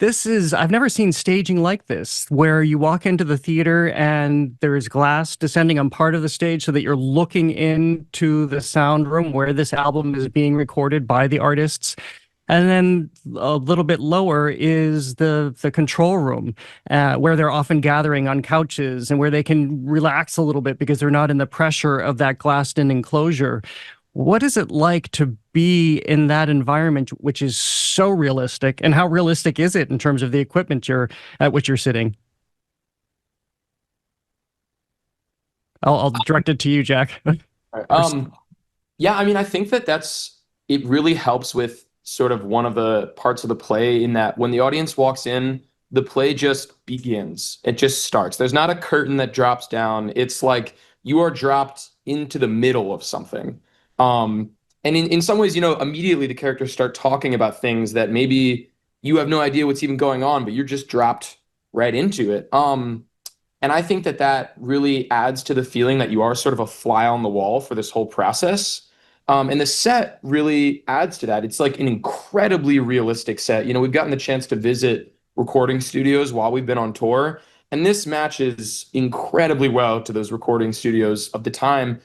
I've never seen staging like this, where you walk into the theater and there's glass descending on part of the stage so that you're looking into the sound room where this album is being recorded by the artists. And then a little bit lower is the control room, where they're often gathering on couches and where they can relax a little bit because they're not in the pressure of that glassed-in enclosure. What is it like to be in that environment, which is so realistic, and how realistic is it in terms of the equipment at which you're sitting? I'll direct it to you, Jack. Yeah, I mean, I think it really helps with sort of one of the parts of the play in that when the audience walks in, the play just begins. It just starts. There's not a curtain that drops down. It's like you are dropped into the middle of something. And in some ways, immediately the characters start talking about things that maybe you have no idea what's even going on, but you're just dropped right into it. And I think that really adds to the feeling that you are sort of a fly on the wall for this whole process. And the set really adds to that. It's like an incredibly realistic set. We've gotten the chance to visit recording studios while we've been on tour, and this matches incredibly well to those recording studios of the time.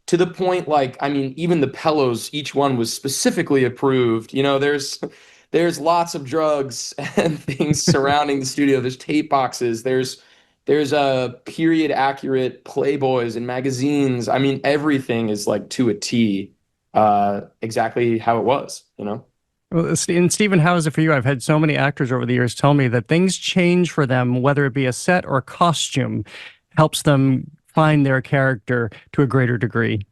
To the point, even the pillows, each one was specifically approved. There's lots of drugs and things surrounding the studio. There's tape boxes. There's period accurate Playboys and magazines. I mean, everything is like to a T, exactly how it was. Well, and Stephen, how is it for you? I've had so many actors over the years tell me that things change for them, whether it be a set or a costume, helps them define their character to a greater degree?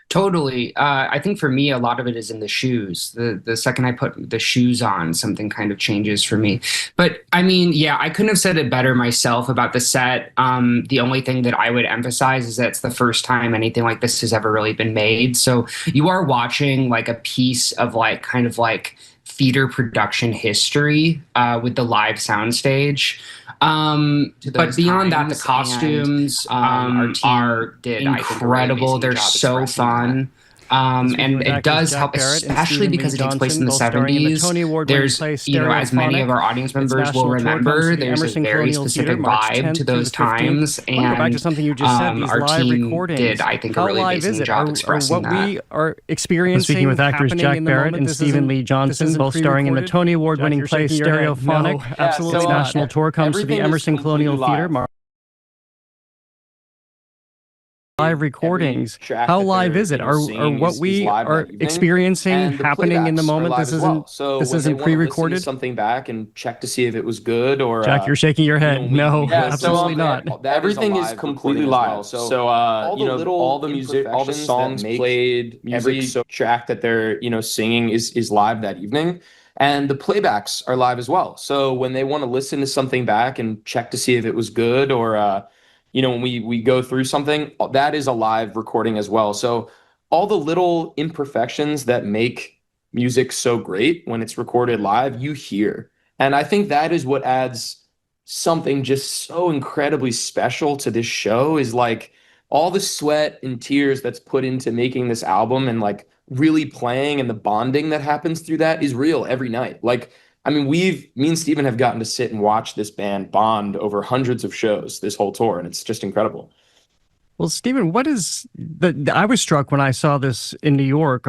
Totally. I think for me, a lot of it is in the shoes. The second I put the shoes on, something kind of changes for me. But I mean, yeah, I couldn't have said it better myself about the set. The only thing that I would emphasize is that it's the first time anything like this has ever really been made. So you are watching like a piece of like kind of like theater production history with the live soundstage. But beyond that, the costumes are incredible. They're so fun. And it does help, especially because it takes place in the 70s. There's, as many of our audience members will remember, there's a very specific vibe to those times. And back to something you just said, these our live team recordings. did, I think, a really amazing job expressing what that. We are experiencing, speaking with actors Jack Barrett and Stephen Lee Johnson, both starring in the Tony Award-winning play Stereophonic. No, absolutely Its not. national tour comes to the Emerson Colonial Theatre March. Live recordings. How live is it? Are what we are experiencing happening in the moment? This isn't pre-recorded. Something back and check to see if it was good or. Jack, you're shaking your head. No, absolutely not. Everything is completely live. So all the music, all the songs played, every track that they're singing is live that evening. And the playbacks are live as well. So when they want to listen to something back and check to see if it was good or when we go through something, that is a live recording as well. So all the little imperfections that make music so great when it's recorded live, you hear. And I think that is what adds something just so incredibly special to this show, is like all the sweat and tears that's put into making this album and like really playing, and the bonding that happens through that is real every night. Like, I mean, me and Steven have gotten to sit and watch this band bond over hundreds of shows this whole tour, and it's just incredible. Well, Steven, I was struck when I saw this in New York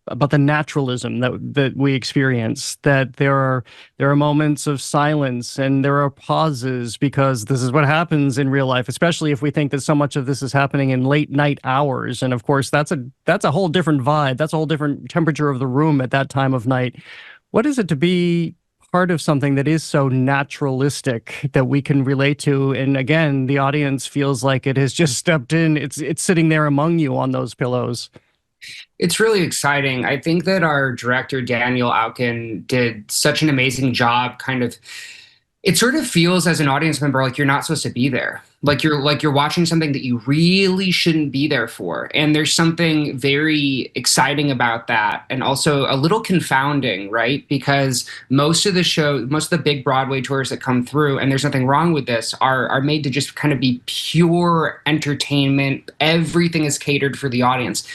about the naturalism that we experience, that there are moments of silence and there are pauses, because this is what happens in real life, especially if we think that so much of this is happening in late night hours. And of course, that's a whole different vibe. That's a whole different temperature of the room at that time of night. What is it to be part of something that is so naturalistic that we can relate to, and again, the audience feels like it has just stepped in, it's sitting there among you on those pillows? It's really exciting. I think that our director, Daniel Auken, did such an amazing job. It sort of feels as an audience member like you're not supposed to be there. Like you're watching something that you really shouldn't be there for. And there's something very exciting about that, and also a little confounding, right? Because most of the big Broadway tours that come through, and there's nothing wrong with this, are made to just kind of be pure entertainment. Everything is catered for the audience.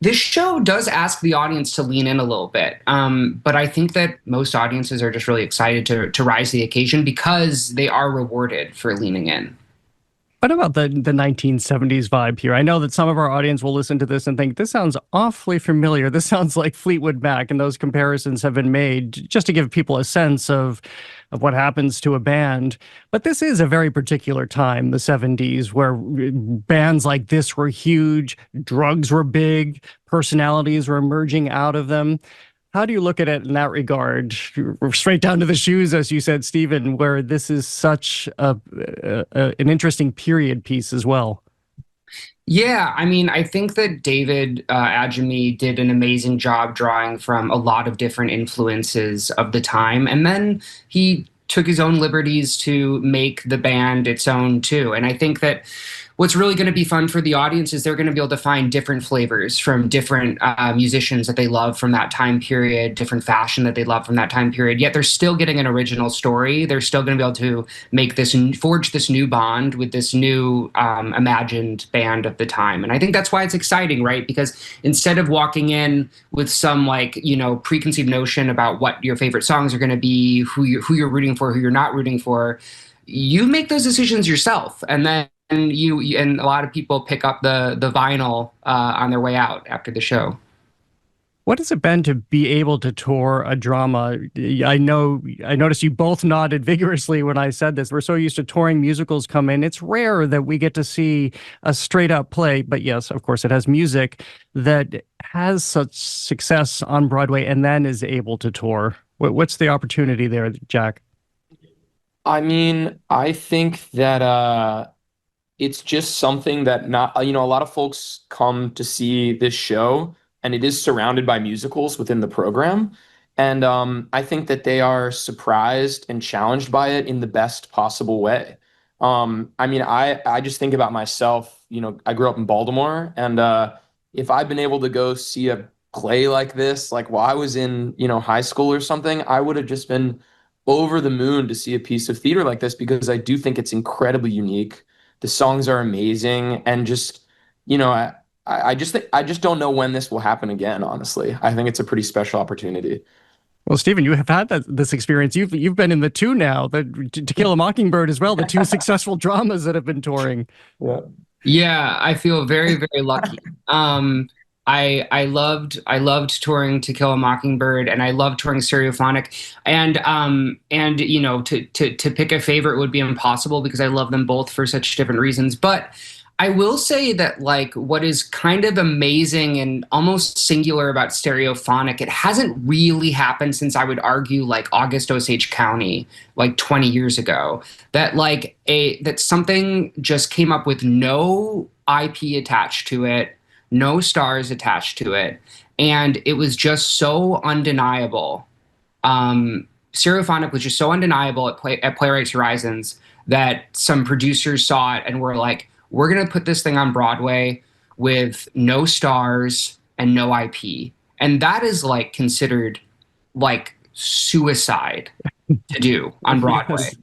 This show does ask the audience to lean in a little bit, but I think that most audiences are just really excited to rise to the occasion because they are rewarded for leaning in. What about the 1970s vibe here? I know that some of our audience will listen to this and think, this sounds awfully familiar. This sounds like Fleetwood Mac, and those comparisons have been made just to give people a sense of what happens to a band. But this is a very particular time, the 70s, where bands like this were huge, drugs were big, personalities were emerging out of them. How do you look at it in that regard? Straight down to the shoes, as you said, Stephen, where this is such an interesting period piece as well. Yeah, I mean, I think that David Adjemi did an amazing job drawing from a lot of different influences of the time. And then he took his own liberties to make the band its own too. And I think that what's really going to be fun for the audience is they're going to be able to find different flavors from different musicians that they love from that time period, different fashion that they love from that time period. Yet they're still getting an original story. They're still going to be able to make forge this new bond with this new imagined band of the time. And I think that's why it's exciting, right? Because instead of walking in with some preconceived notion about what your favorite songs are going to be, who you're rooting for, who you're not rooting for, you make those decisions yourself. And then and a lot of people pick up the vinyl on their way out after the show. What has it been to be able to tour a drama? I noticed you both nodded vigorously when I said this. We're so used to touring musicals come in. It's rare that we get to see a straight up play, but yes, of course, it has music that has such success on Broadway and then is able to tour. What's the opportunity there, Jack? I mean, I think that it's just something that not, you know, a lot of folks come to see this show and it is surrounded by musicals within the program. And I think that they are surprised and challenged by it in the best possible way. I mean, I just think about myself, you know, I grew up in Baltimore, and if I'd been able to go see a play like this, like while I was in, you know, high school or something, I would have just been over the moon to see a piece of theater like this, because I do think it's incredibly unique. The songs are amazing, and just, you know, I just don't know when this will happen again, honestly. I think it's a pretty special opportunity. Well, Stephen, you have had this experience. You've been in the two now, To Kill a Mockingbird as well, the two successful dramas that have been touring. Yeah, I feel very, very lucky. I loved touring To Kill a Mockingbird, and I loved touring Stereophonic. And you know, to pick a favorite would be impossible because I love them both for such different reasons. But I will say that, like, what is kind of amazing and almost singular about Stereophonic, it hasn't really happened since, I would argue, like August Osage County, like 20 years ago, that that something just came up with no IP attached to it, no stars attached to it, and it was just so undeniable. Stereophonic was just so undeniable at Playwrights Horizons that some producers saw it and were like, we're going to put this thing on Broadway with no stars and no IP. And that is like considered like suicide to do on Broadway. Yes.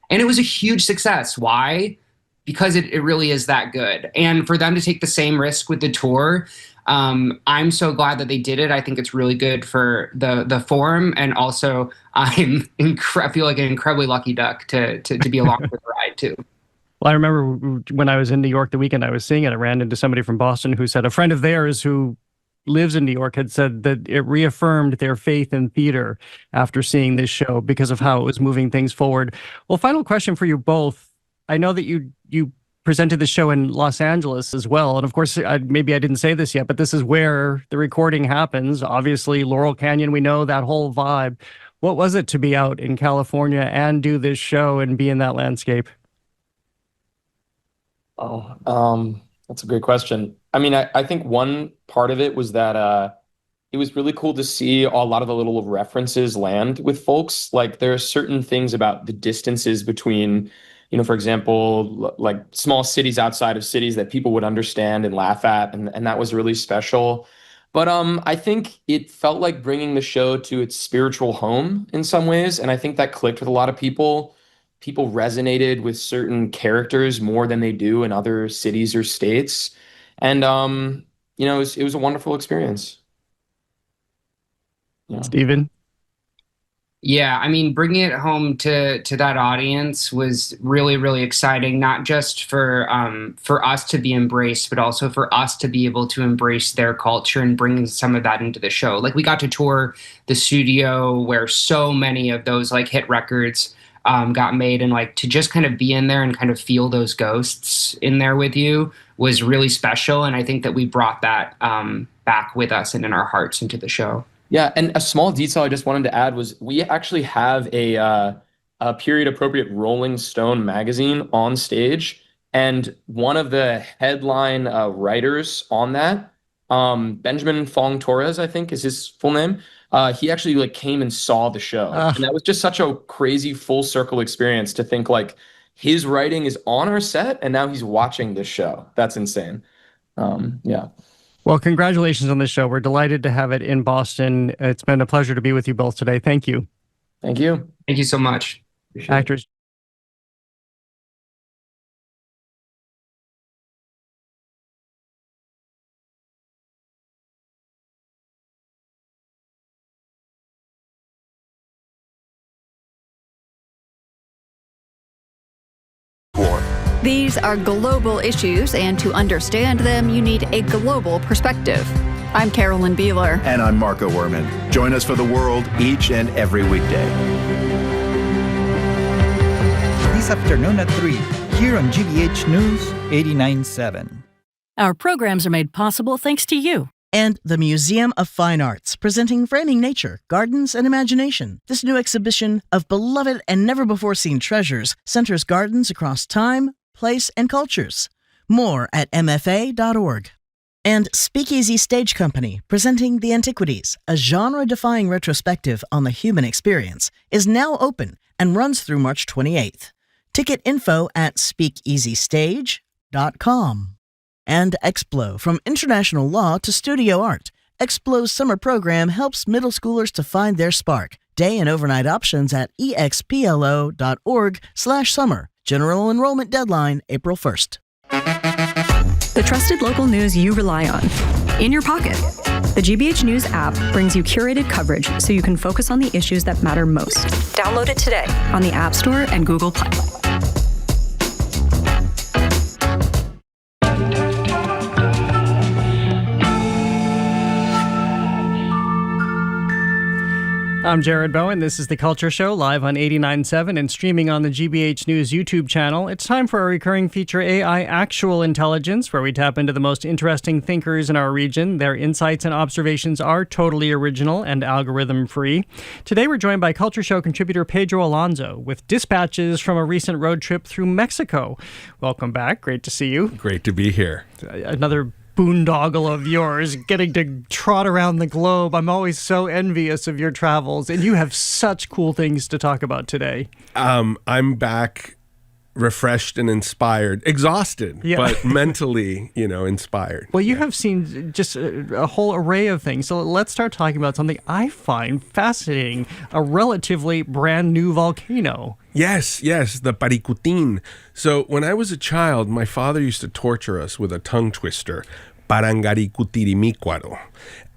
And it was a huge success. Why? Because it really is that good. And for them to take the same risk with the tour, I'm so glad that they did it. I think it's really good for the forum. And also I feel like an incredibly lucky duck to be along for the ride too. Well, I remember when I was in New York the weekend I was seeing it, I ran into somebody from Boston who said a friend of theirs who lives in New York had said that it reaffirmed their faith in theater after seeing this show because of how it was moving things forward. Well, final question for you both. I know that you presented the show in Los Angeles as well. And of course, maybe I didn't say this yet, but this is where the recording happens. Obviously, Laurel Canyon, we know that whole vibe. What was it to be out in California and do this show and be in that landscape? That's a great question. I mean, I think one part of it was that it was really cool to see a lot of the little references land with folks. Like, there are certain things about the distances between, you know, for example, like small cities outside of cities that people would understand and laugh at, and that was really special. But I think it felt like bringing the show to its spiritual home in some ways, and I think that clicked with a lot of people. People resonated with certain characters more than they do in other cities or states. And, you know, it was a wonderful experience. Yeah. Stephen? Yeah, I mean, bringing it home to that audience was really, really exciting, not just for us to be embraced, but also for us to be able to embrace their culture and bring some of that into the show. Like, we got to tour the studio where so many of those like hit records got made, and like to just kind of be in there and kind of feel those ghosts in there with you was really special. And I think that we brought that back with us and in our hearts into the show. Yeah, and a small detail I just wanted to add was we actually have a period appropriate Rolling Stone magazine on stage, and one of the headline writers on that, Benjamin Fong Torres, I think is his full name. He actually like came and saw the show, and that was just such a crazy full circle experience to think like his writing is on our set and now he's watching this show. That's insane. Yeah. Well, congratulations on this show. We're delighted to have it in Boston. It's been a pleasure to be with you both today. Thank you. Thank you. Thank you so much. Actors. These are global issues, and to understand them, you need a global perspective. I'm Carolyn Beeler. And I'm Marco Werman. Join us for The World each and every weekday. This afternoon at 3, here on GBH News 89.7. Our programs are made possible thanks to you. And the Museum of Fine Arts, presenting Framing Nature, Gardens, and Imagination. This new exhibition of beloved and never-before-seen treasures centers gardens across time, place, and cultures. More at mfa.org. And Speakeasy Stage Company, presenting The Antiquities, a genre-defying retrospective on the human experience, is now open and runs through March 28th. Ticket info at speakeasystage.com. And Explo, from international law to studio art. Explo's summer program helps middle schoolers to find their spark. Day and overnight options at explo.org/summer. General enrollment deadline, April 1st. The trusted local news you rely on. In your pocket. The GBH News app brings you curated coverage so you can focus on the issues that matter most. Download it today on the App Store and Google Play. I'm Gerard Bowen. This is The Culture Show, live on 89.7 and streaming on the GBH News YouTube channel. It's time for our recurring feature, AI Actual Intelligence, where we tap into the most interesting thinkers in our region. Their insights and observations are totally original and algorithm-free. Today, we're joined by Culture Show contributor Pedro Alonzo with dispatches from a recent road trip through Mexico. Welcome back. Great to see you. Great to be here. Another boondoggle of yours, getting to trot around the globe. I'm always so envious of your travels, and you have such cool things to talk about today. I'm back refreshed and inspired, exhausted, but mentally, inspired. Well, you have seen just a whole array of things. So let's start talking about something I find fascinating, a relatively brand new volcano. Yes, the Paricutin. So when I was a child, my father used to torture us with a tongue twister, Parangaricutirimícuaro.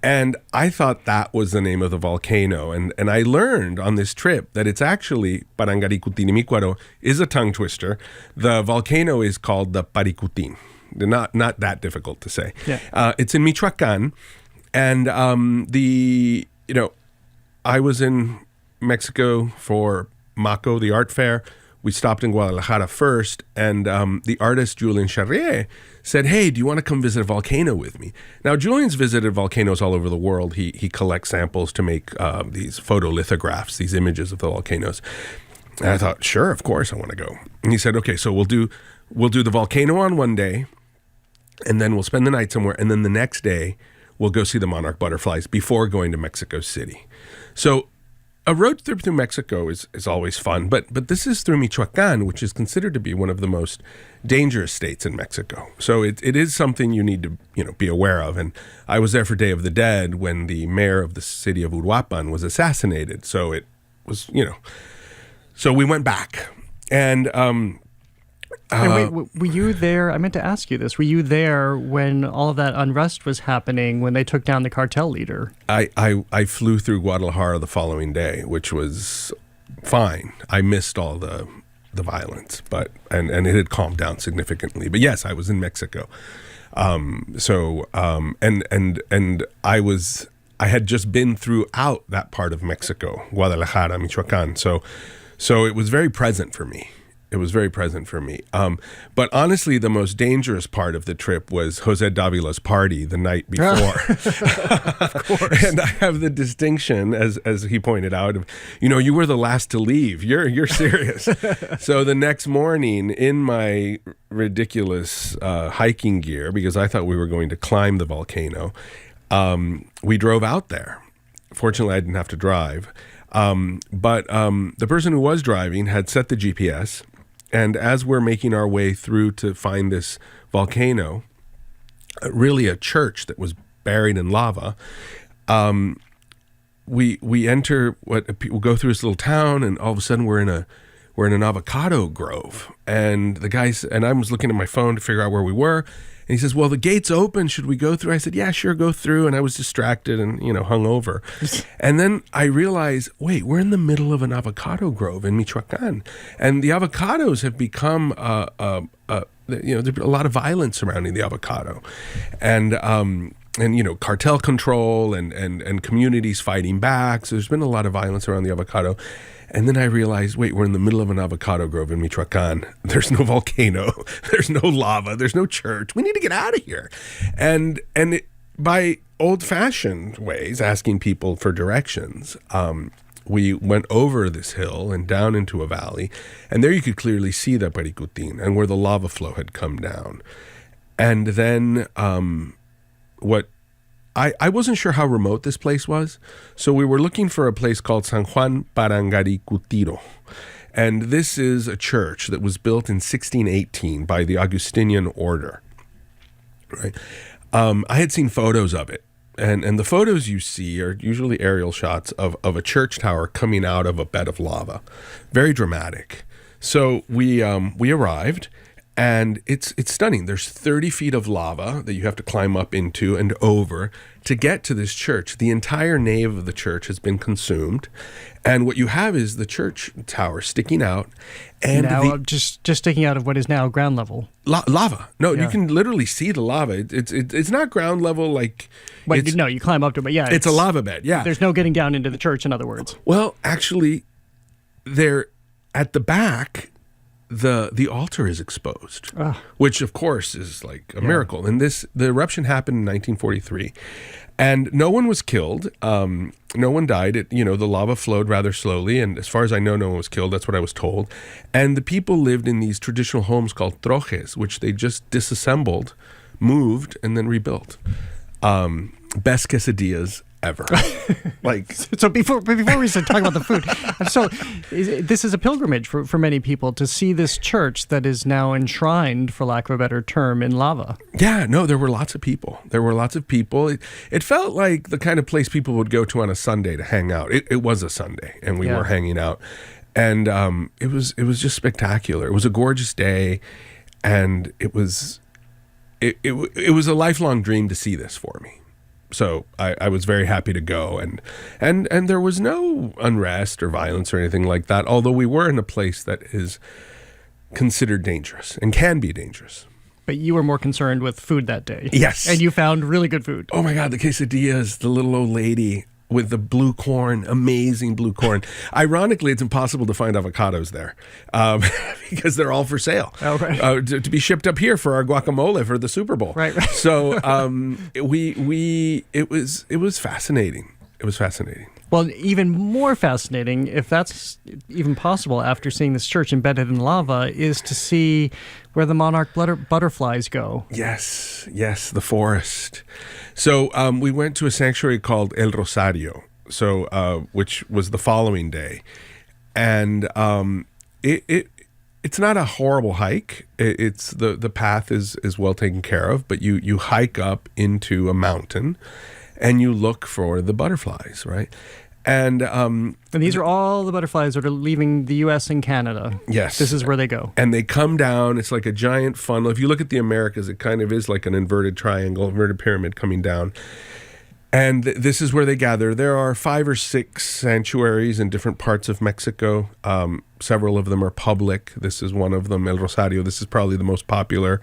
And I thought that was the name of the volcano. And I learned on this trip that it's actually, Parangaricutirimícuaro is a tongue twister. The volcano is called the Paricutin. Not that difficult to say. Yeah. It's in Michoacán. And I was in Mexico for Maco, the art fair. We stopped in Guadalajara first, and the artist Julien Charrier said, "Hey, do you want to come visit a volcano with me?" Now, Julien's visited volcanoes all over the world. He collects samples to make these photolithographs, these images of the volcanoes. And I thought, sure, of course, I want to go. And he said, "Okay, so we'll do the volcano on one day, and then we'll spend the night somewhere, and then the next day we'll go see the monarch butterflies before going to Mexico City." So a road trip through Mexico is always fun, but this is through Michoacán, which is considered to be one of the most dangerous states in Mexico. So it is something you need to be aware of. And I was there for Day of the Dead when the mayor of the city of Uruapan was assassinated. So it was so we went back, and were you there? I meant to ask you this. Were you there when all of that unrest was happening, when they took down the cartel leader? I flew through Guadalajara the following day, which was fine. I missed all the violence, but and it had calmed down significantly. But yes, I was in Mexico. And I had just been throughout that part of Mexico, Guadalajara, Michoacán. So it was very present for me. But honestly, the most dangerous part of the trip was Jose Davila's party the night before. Of course. And I have the distinction, as he pointed out, of, you were the last to leave. You're serious. So the next morning, in my ridiculous hiking gear, because I thought we were going to climb the volcano, we drove out there. Fortunately, I didn't have to drive. But the person who was driving had set the GPS. And as we're making our way through to find this volcano, really a church that was buried in lava, we enter we'll go through this little town, and all of a sudden we're in an avocado grove. And the guy, and I was looking at my phone to figure out where we were. And he says, "Well, the gate's open. Should we go through?" I said, "Yeah, sure, go through." And I was distracted and, hung over. And then I realized, wait, we're in the middle of an avocado grove in Michoacán. And the avocados have become, there's a lot of violence surrounding the avocado. And cartel control and communities fighting back. So there's been a lot of violence around the avocado. And then I realized, wait, we're in the middle of an avocado grove in Michoacán. There's no volcano. There's no lava. There's no church. We need to get out of here. And by old-fashioned ways, asking people for directions, we went over this hill and down into a valley, and there you could clearly see the Paricutin and where the lava flow had come down. And then I wasn't sure how remote this place was, so we were looking for a place called San Juan Parangaricutiro. And this is a church that was built in 1618 by the Augustinian order. Right? I had seen photos of it. And the photos you see are usually aerial shots of a church tower coming out of a bed of lava. Very dramatic. So we arrived, and it's stunning. There's 30 feet of lava that you have to climb up into and over to get to this church. The entire nave of the church has been consumed. And what you have is the church tower sticking out. And now, just sticking out of what is now ground level. Lava. No, Yeah. you can literally see the lava. It's not ground level like... No, you climb up to it, but yeah. It's a lava bed, yeah. There's no getting down into the church, in other words. Well, actually, there at the back, the altar is exposed, which of course is like a miracle. And the eruption happened in 1943, and no one was killed. No one died. The lava flowed rather slowly, and as far as I know, no one was killed. That's what I was told. And the people lived in these traditional homes called trojes, which they just disassembled, moved, and then rebuilt. Best quesadillas ever. So before we start talking about the food, so this is a pilgrimage for many people to see this church that is now enshrined, for lack of a better term, in lava. Yeah, no, there were lots of people. It felt like the kind of place people would go to on a Sunday to hang out. It was a Sunday, and we were hanging out, and it was just spectacular. It was a gorgeous day, and it was a lifelong dream to see this for me. So I was very happy to go, and there was no unrest or violence or anything like that, although we were in a place that is considered dangerous and can be dangerous. But you were more concerned with food that day. Yes. And you found really good food. Oh my God, the quesadillas, the little old lady with the blue corn, amazing blue corn. Ironically, it's impossible to find avocados there because they're all for sale. Oh, right. To be shipped up here for our guacamole for the Super Bowl. Right. So it was fascinating. It was fascinating. Well, even more fascinating, if that's even possible after seeing this church embedded in lava, is to see where the monarch butterflies go. Yes, the forest. So we went to a sanctuary called El Rosario, which was the following day. And it's not a horrible hike. It's the path is well taken care of, but you hike up into a mountain and you look for the butterflies, right? And these are all the butterflies that are leaving the U.S. and Canada. Yes. This is where they go. And they come down. It's like a giant funnel. If you look at the Americas, it kind of is like an inverted triangle, inverted pyramid coming down. And this is where they gather. There are 5 or 6 sanctuaries in different parts of Mexico. Several of them are public. This is one of them, El Rosario. This is probably the most popular,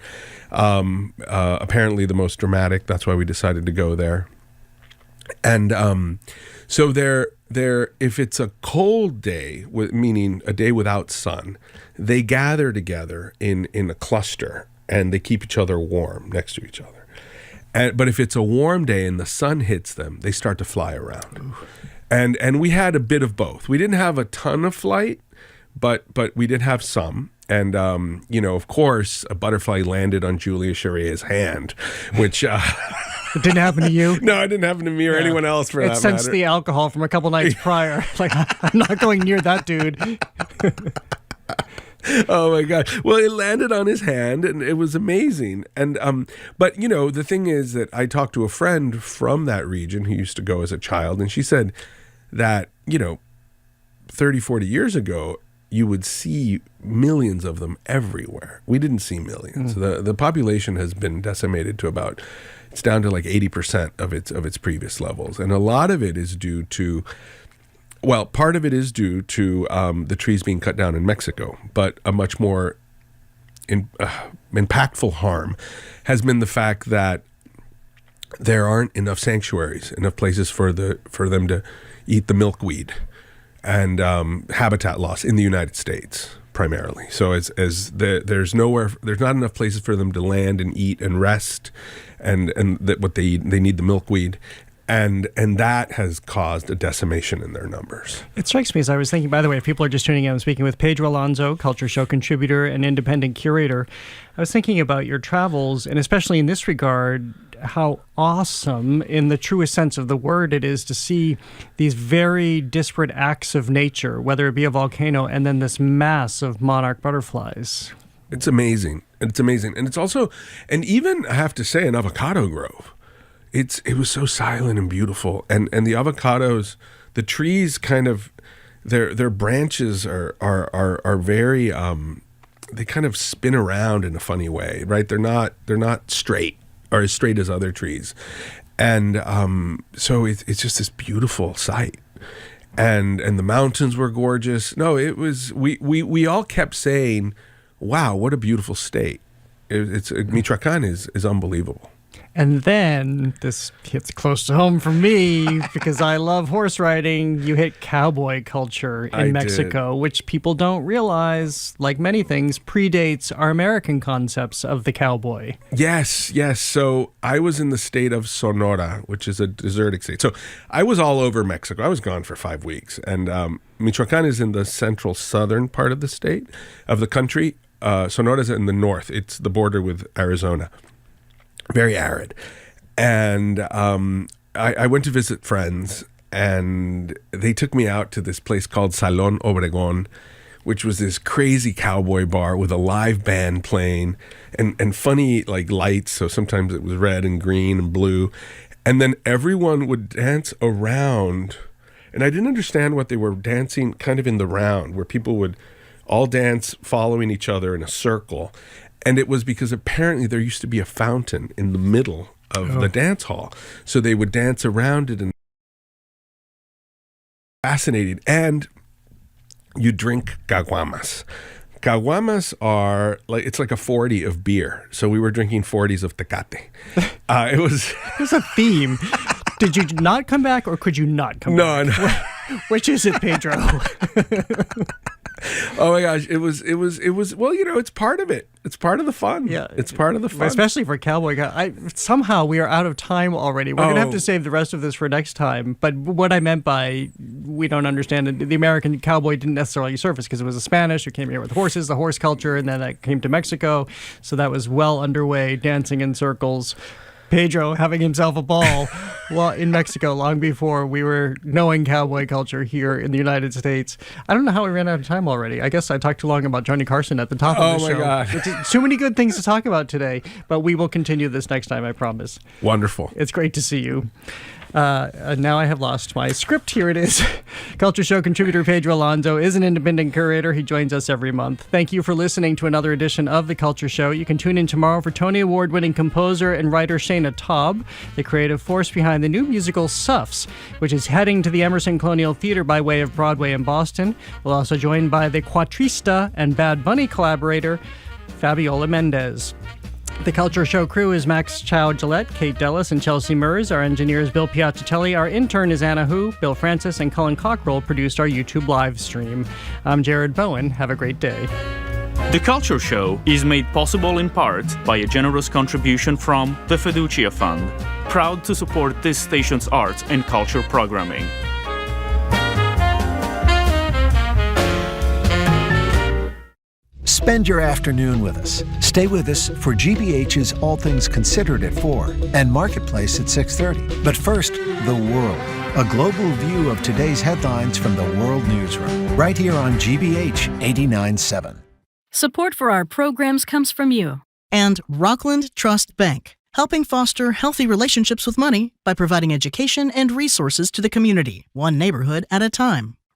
apparently the most dramatic. That's why we decided to go there. And so there, if it's a cold day, meaning a day without sun, they gather together in a cluster and they keep each other warm next to each other. But if it's a warm day and the sun hits them, they start to fly around. And we had a bit of both. We didn't have a ton of flight, but we did have some. And, of course, a butterfly landed on Julia Charrier's hand, which... It didn't happen to you? No, it didn't happen to me or anyone else for that matter. It sensed the alcohol from a couple nights prior. Like, I'm not going near that dude. Oh my God. Well, it landed on his hand and it was amazing. And, but the thing is that I talked to a friend from that region who used to go as a child, and she said that, 30, 40 years ago, you would see millions of them everywhere. We didn't see millions. The population has been decimated to it's down to like 80% of its previous levels. And a lot of it is due to, part of it is due to the trees being cut down in Mexico, but a much more impactful harm has been the fact that there aren't enough sanctuaries, enough places for them to eat the milkweed, and habitat loss in the United States primarily. So there's not enough places for them to land and eat and rest, and that what they eat, they need the milkweed, And that has caused a decimation in their numbers. It strikes me as I was thinking, by the way, if people are just tuning in, I'm speaking with Pedro Alonzo, Culture Show contributor and independent curator. I was thinking about your travels, and especially in this regard, how awesome, in the truest sense of the word, it is to see these very disparate acts of nature, whether it be a volcano and then this mass of monarch butterflies. It's amazing. It's amazing. And it's also, and even I have to say, an avocado grove. It was so silent and beautiful, and the avocados, the trees, kind of their branches are very they kind of spin around in a funny way, right? They're not straight or as straight as other trees, and so it's just this beautiful sight, and the mountains were gorgeous. No, it was we all kept saying, "Wow, what a beautiful state!" Michoacán is unbelievable. And then, this hits close to home for me because I love horse riding. You hit cowboy culture in Mexico, which people don't realize, like many things, predates our American concepts of the cowboy. Yes. So I was in the state of Sonora, which is a desertic state. So I was all over Mexico. I was gone for 5 weeks. And Michoacán is in the central southern part of the state, of the country. Sonora is in the north. It's the border with Arizona. Very arid. And I went to visit friends, and they took me out to this place called Salón Obregón, which was this crazy cowboy bar with a live band playing and funny like lights. So sometimes it was red and green and blue. And then everyone would dance around. And I didn't understand what they were dancing kind of in the round, where people would all dance following each other in a circle. And it was because apparently there used to be a fountain in the middle of the dance hall. So they would dance around it, and fascinating. And you drink caguamas. Caguamas are it's like a 40 of beer. So we were drinking 40s of Tecate. It was a theme. Did you not come back, or could you not come back? No. Which is it, Pedro? Oh my gosh, it was well, it's part of it. It's part of the fun. Yeah. It's part of the fun. Especially for cowboy guy. Somehow we are out of time already. We're going to have to save the rest of this for next time. But what I meant by we don't understand it, the American cowboy didn't necessarily surface because it was a Spanish who came here with horses, the horse culture, and then that came to Mexico. So that was well underway, dancing in circles. Pedro having himself a ball in Mexico long before we were knowing cowboy culture here in the United States. I don't know how we ran out of time already. I guess I talked too long about Johnny Carson at the top of the show. Oh my God. Too many good things to talk about today, but we will continue this next time, I promise. Wonderful. It's great to see you. Now I have lost my script. Here it is. Culture Show contributor Pedro Alonzo is an independent curator. He joins us every month. Thank you for listening to another edition of The Culture Show. You can tune in tomorrow for Tony Award-winning composer and writer Shana Taub, the creative force behind the new musical Suffs, which is heading to the Emerson Colonial Theatre by way of Broadway in Boston. We'll also joined by the Quatrista and Bad Bunny collaborator Fabiola Mendez. The Culture Show crew is Max Chow-Gillette, Kate Dellis, and Chelsea Mers. Our engineer is Bill Piattatelli. Our intern is Anna Hu. Bill Francis and Cullen Cockrell produced our YouTube live stream. I'm Gerard Bowen. Have a great day. The Culture Show is made possible in part by a generous contribution from the Fiducia Fund, proud to support this station's arts and culture programming. Spend your afternoon with us. Stay with us for GBH's All Things Considered at 4 and Marketplace at 6:30. But first, the world. A global view of today's headlines from the World Newsroom. Right here on GBH 89.7. Support for our programs comes from you. And Rockland Trust Bank, helping foster healthy relationships with money by providing education and resources to the community, one neighborhood at a time.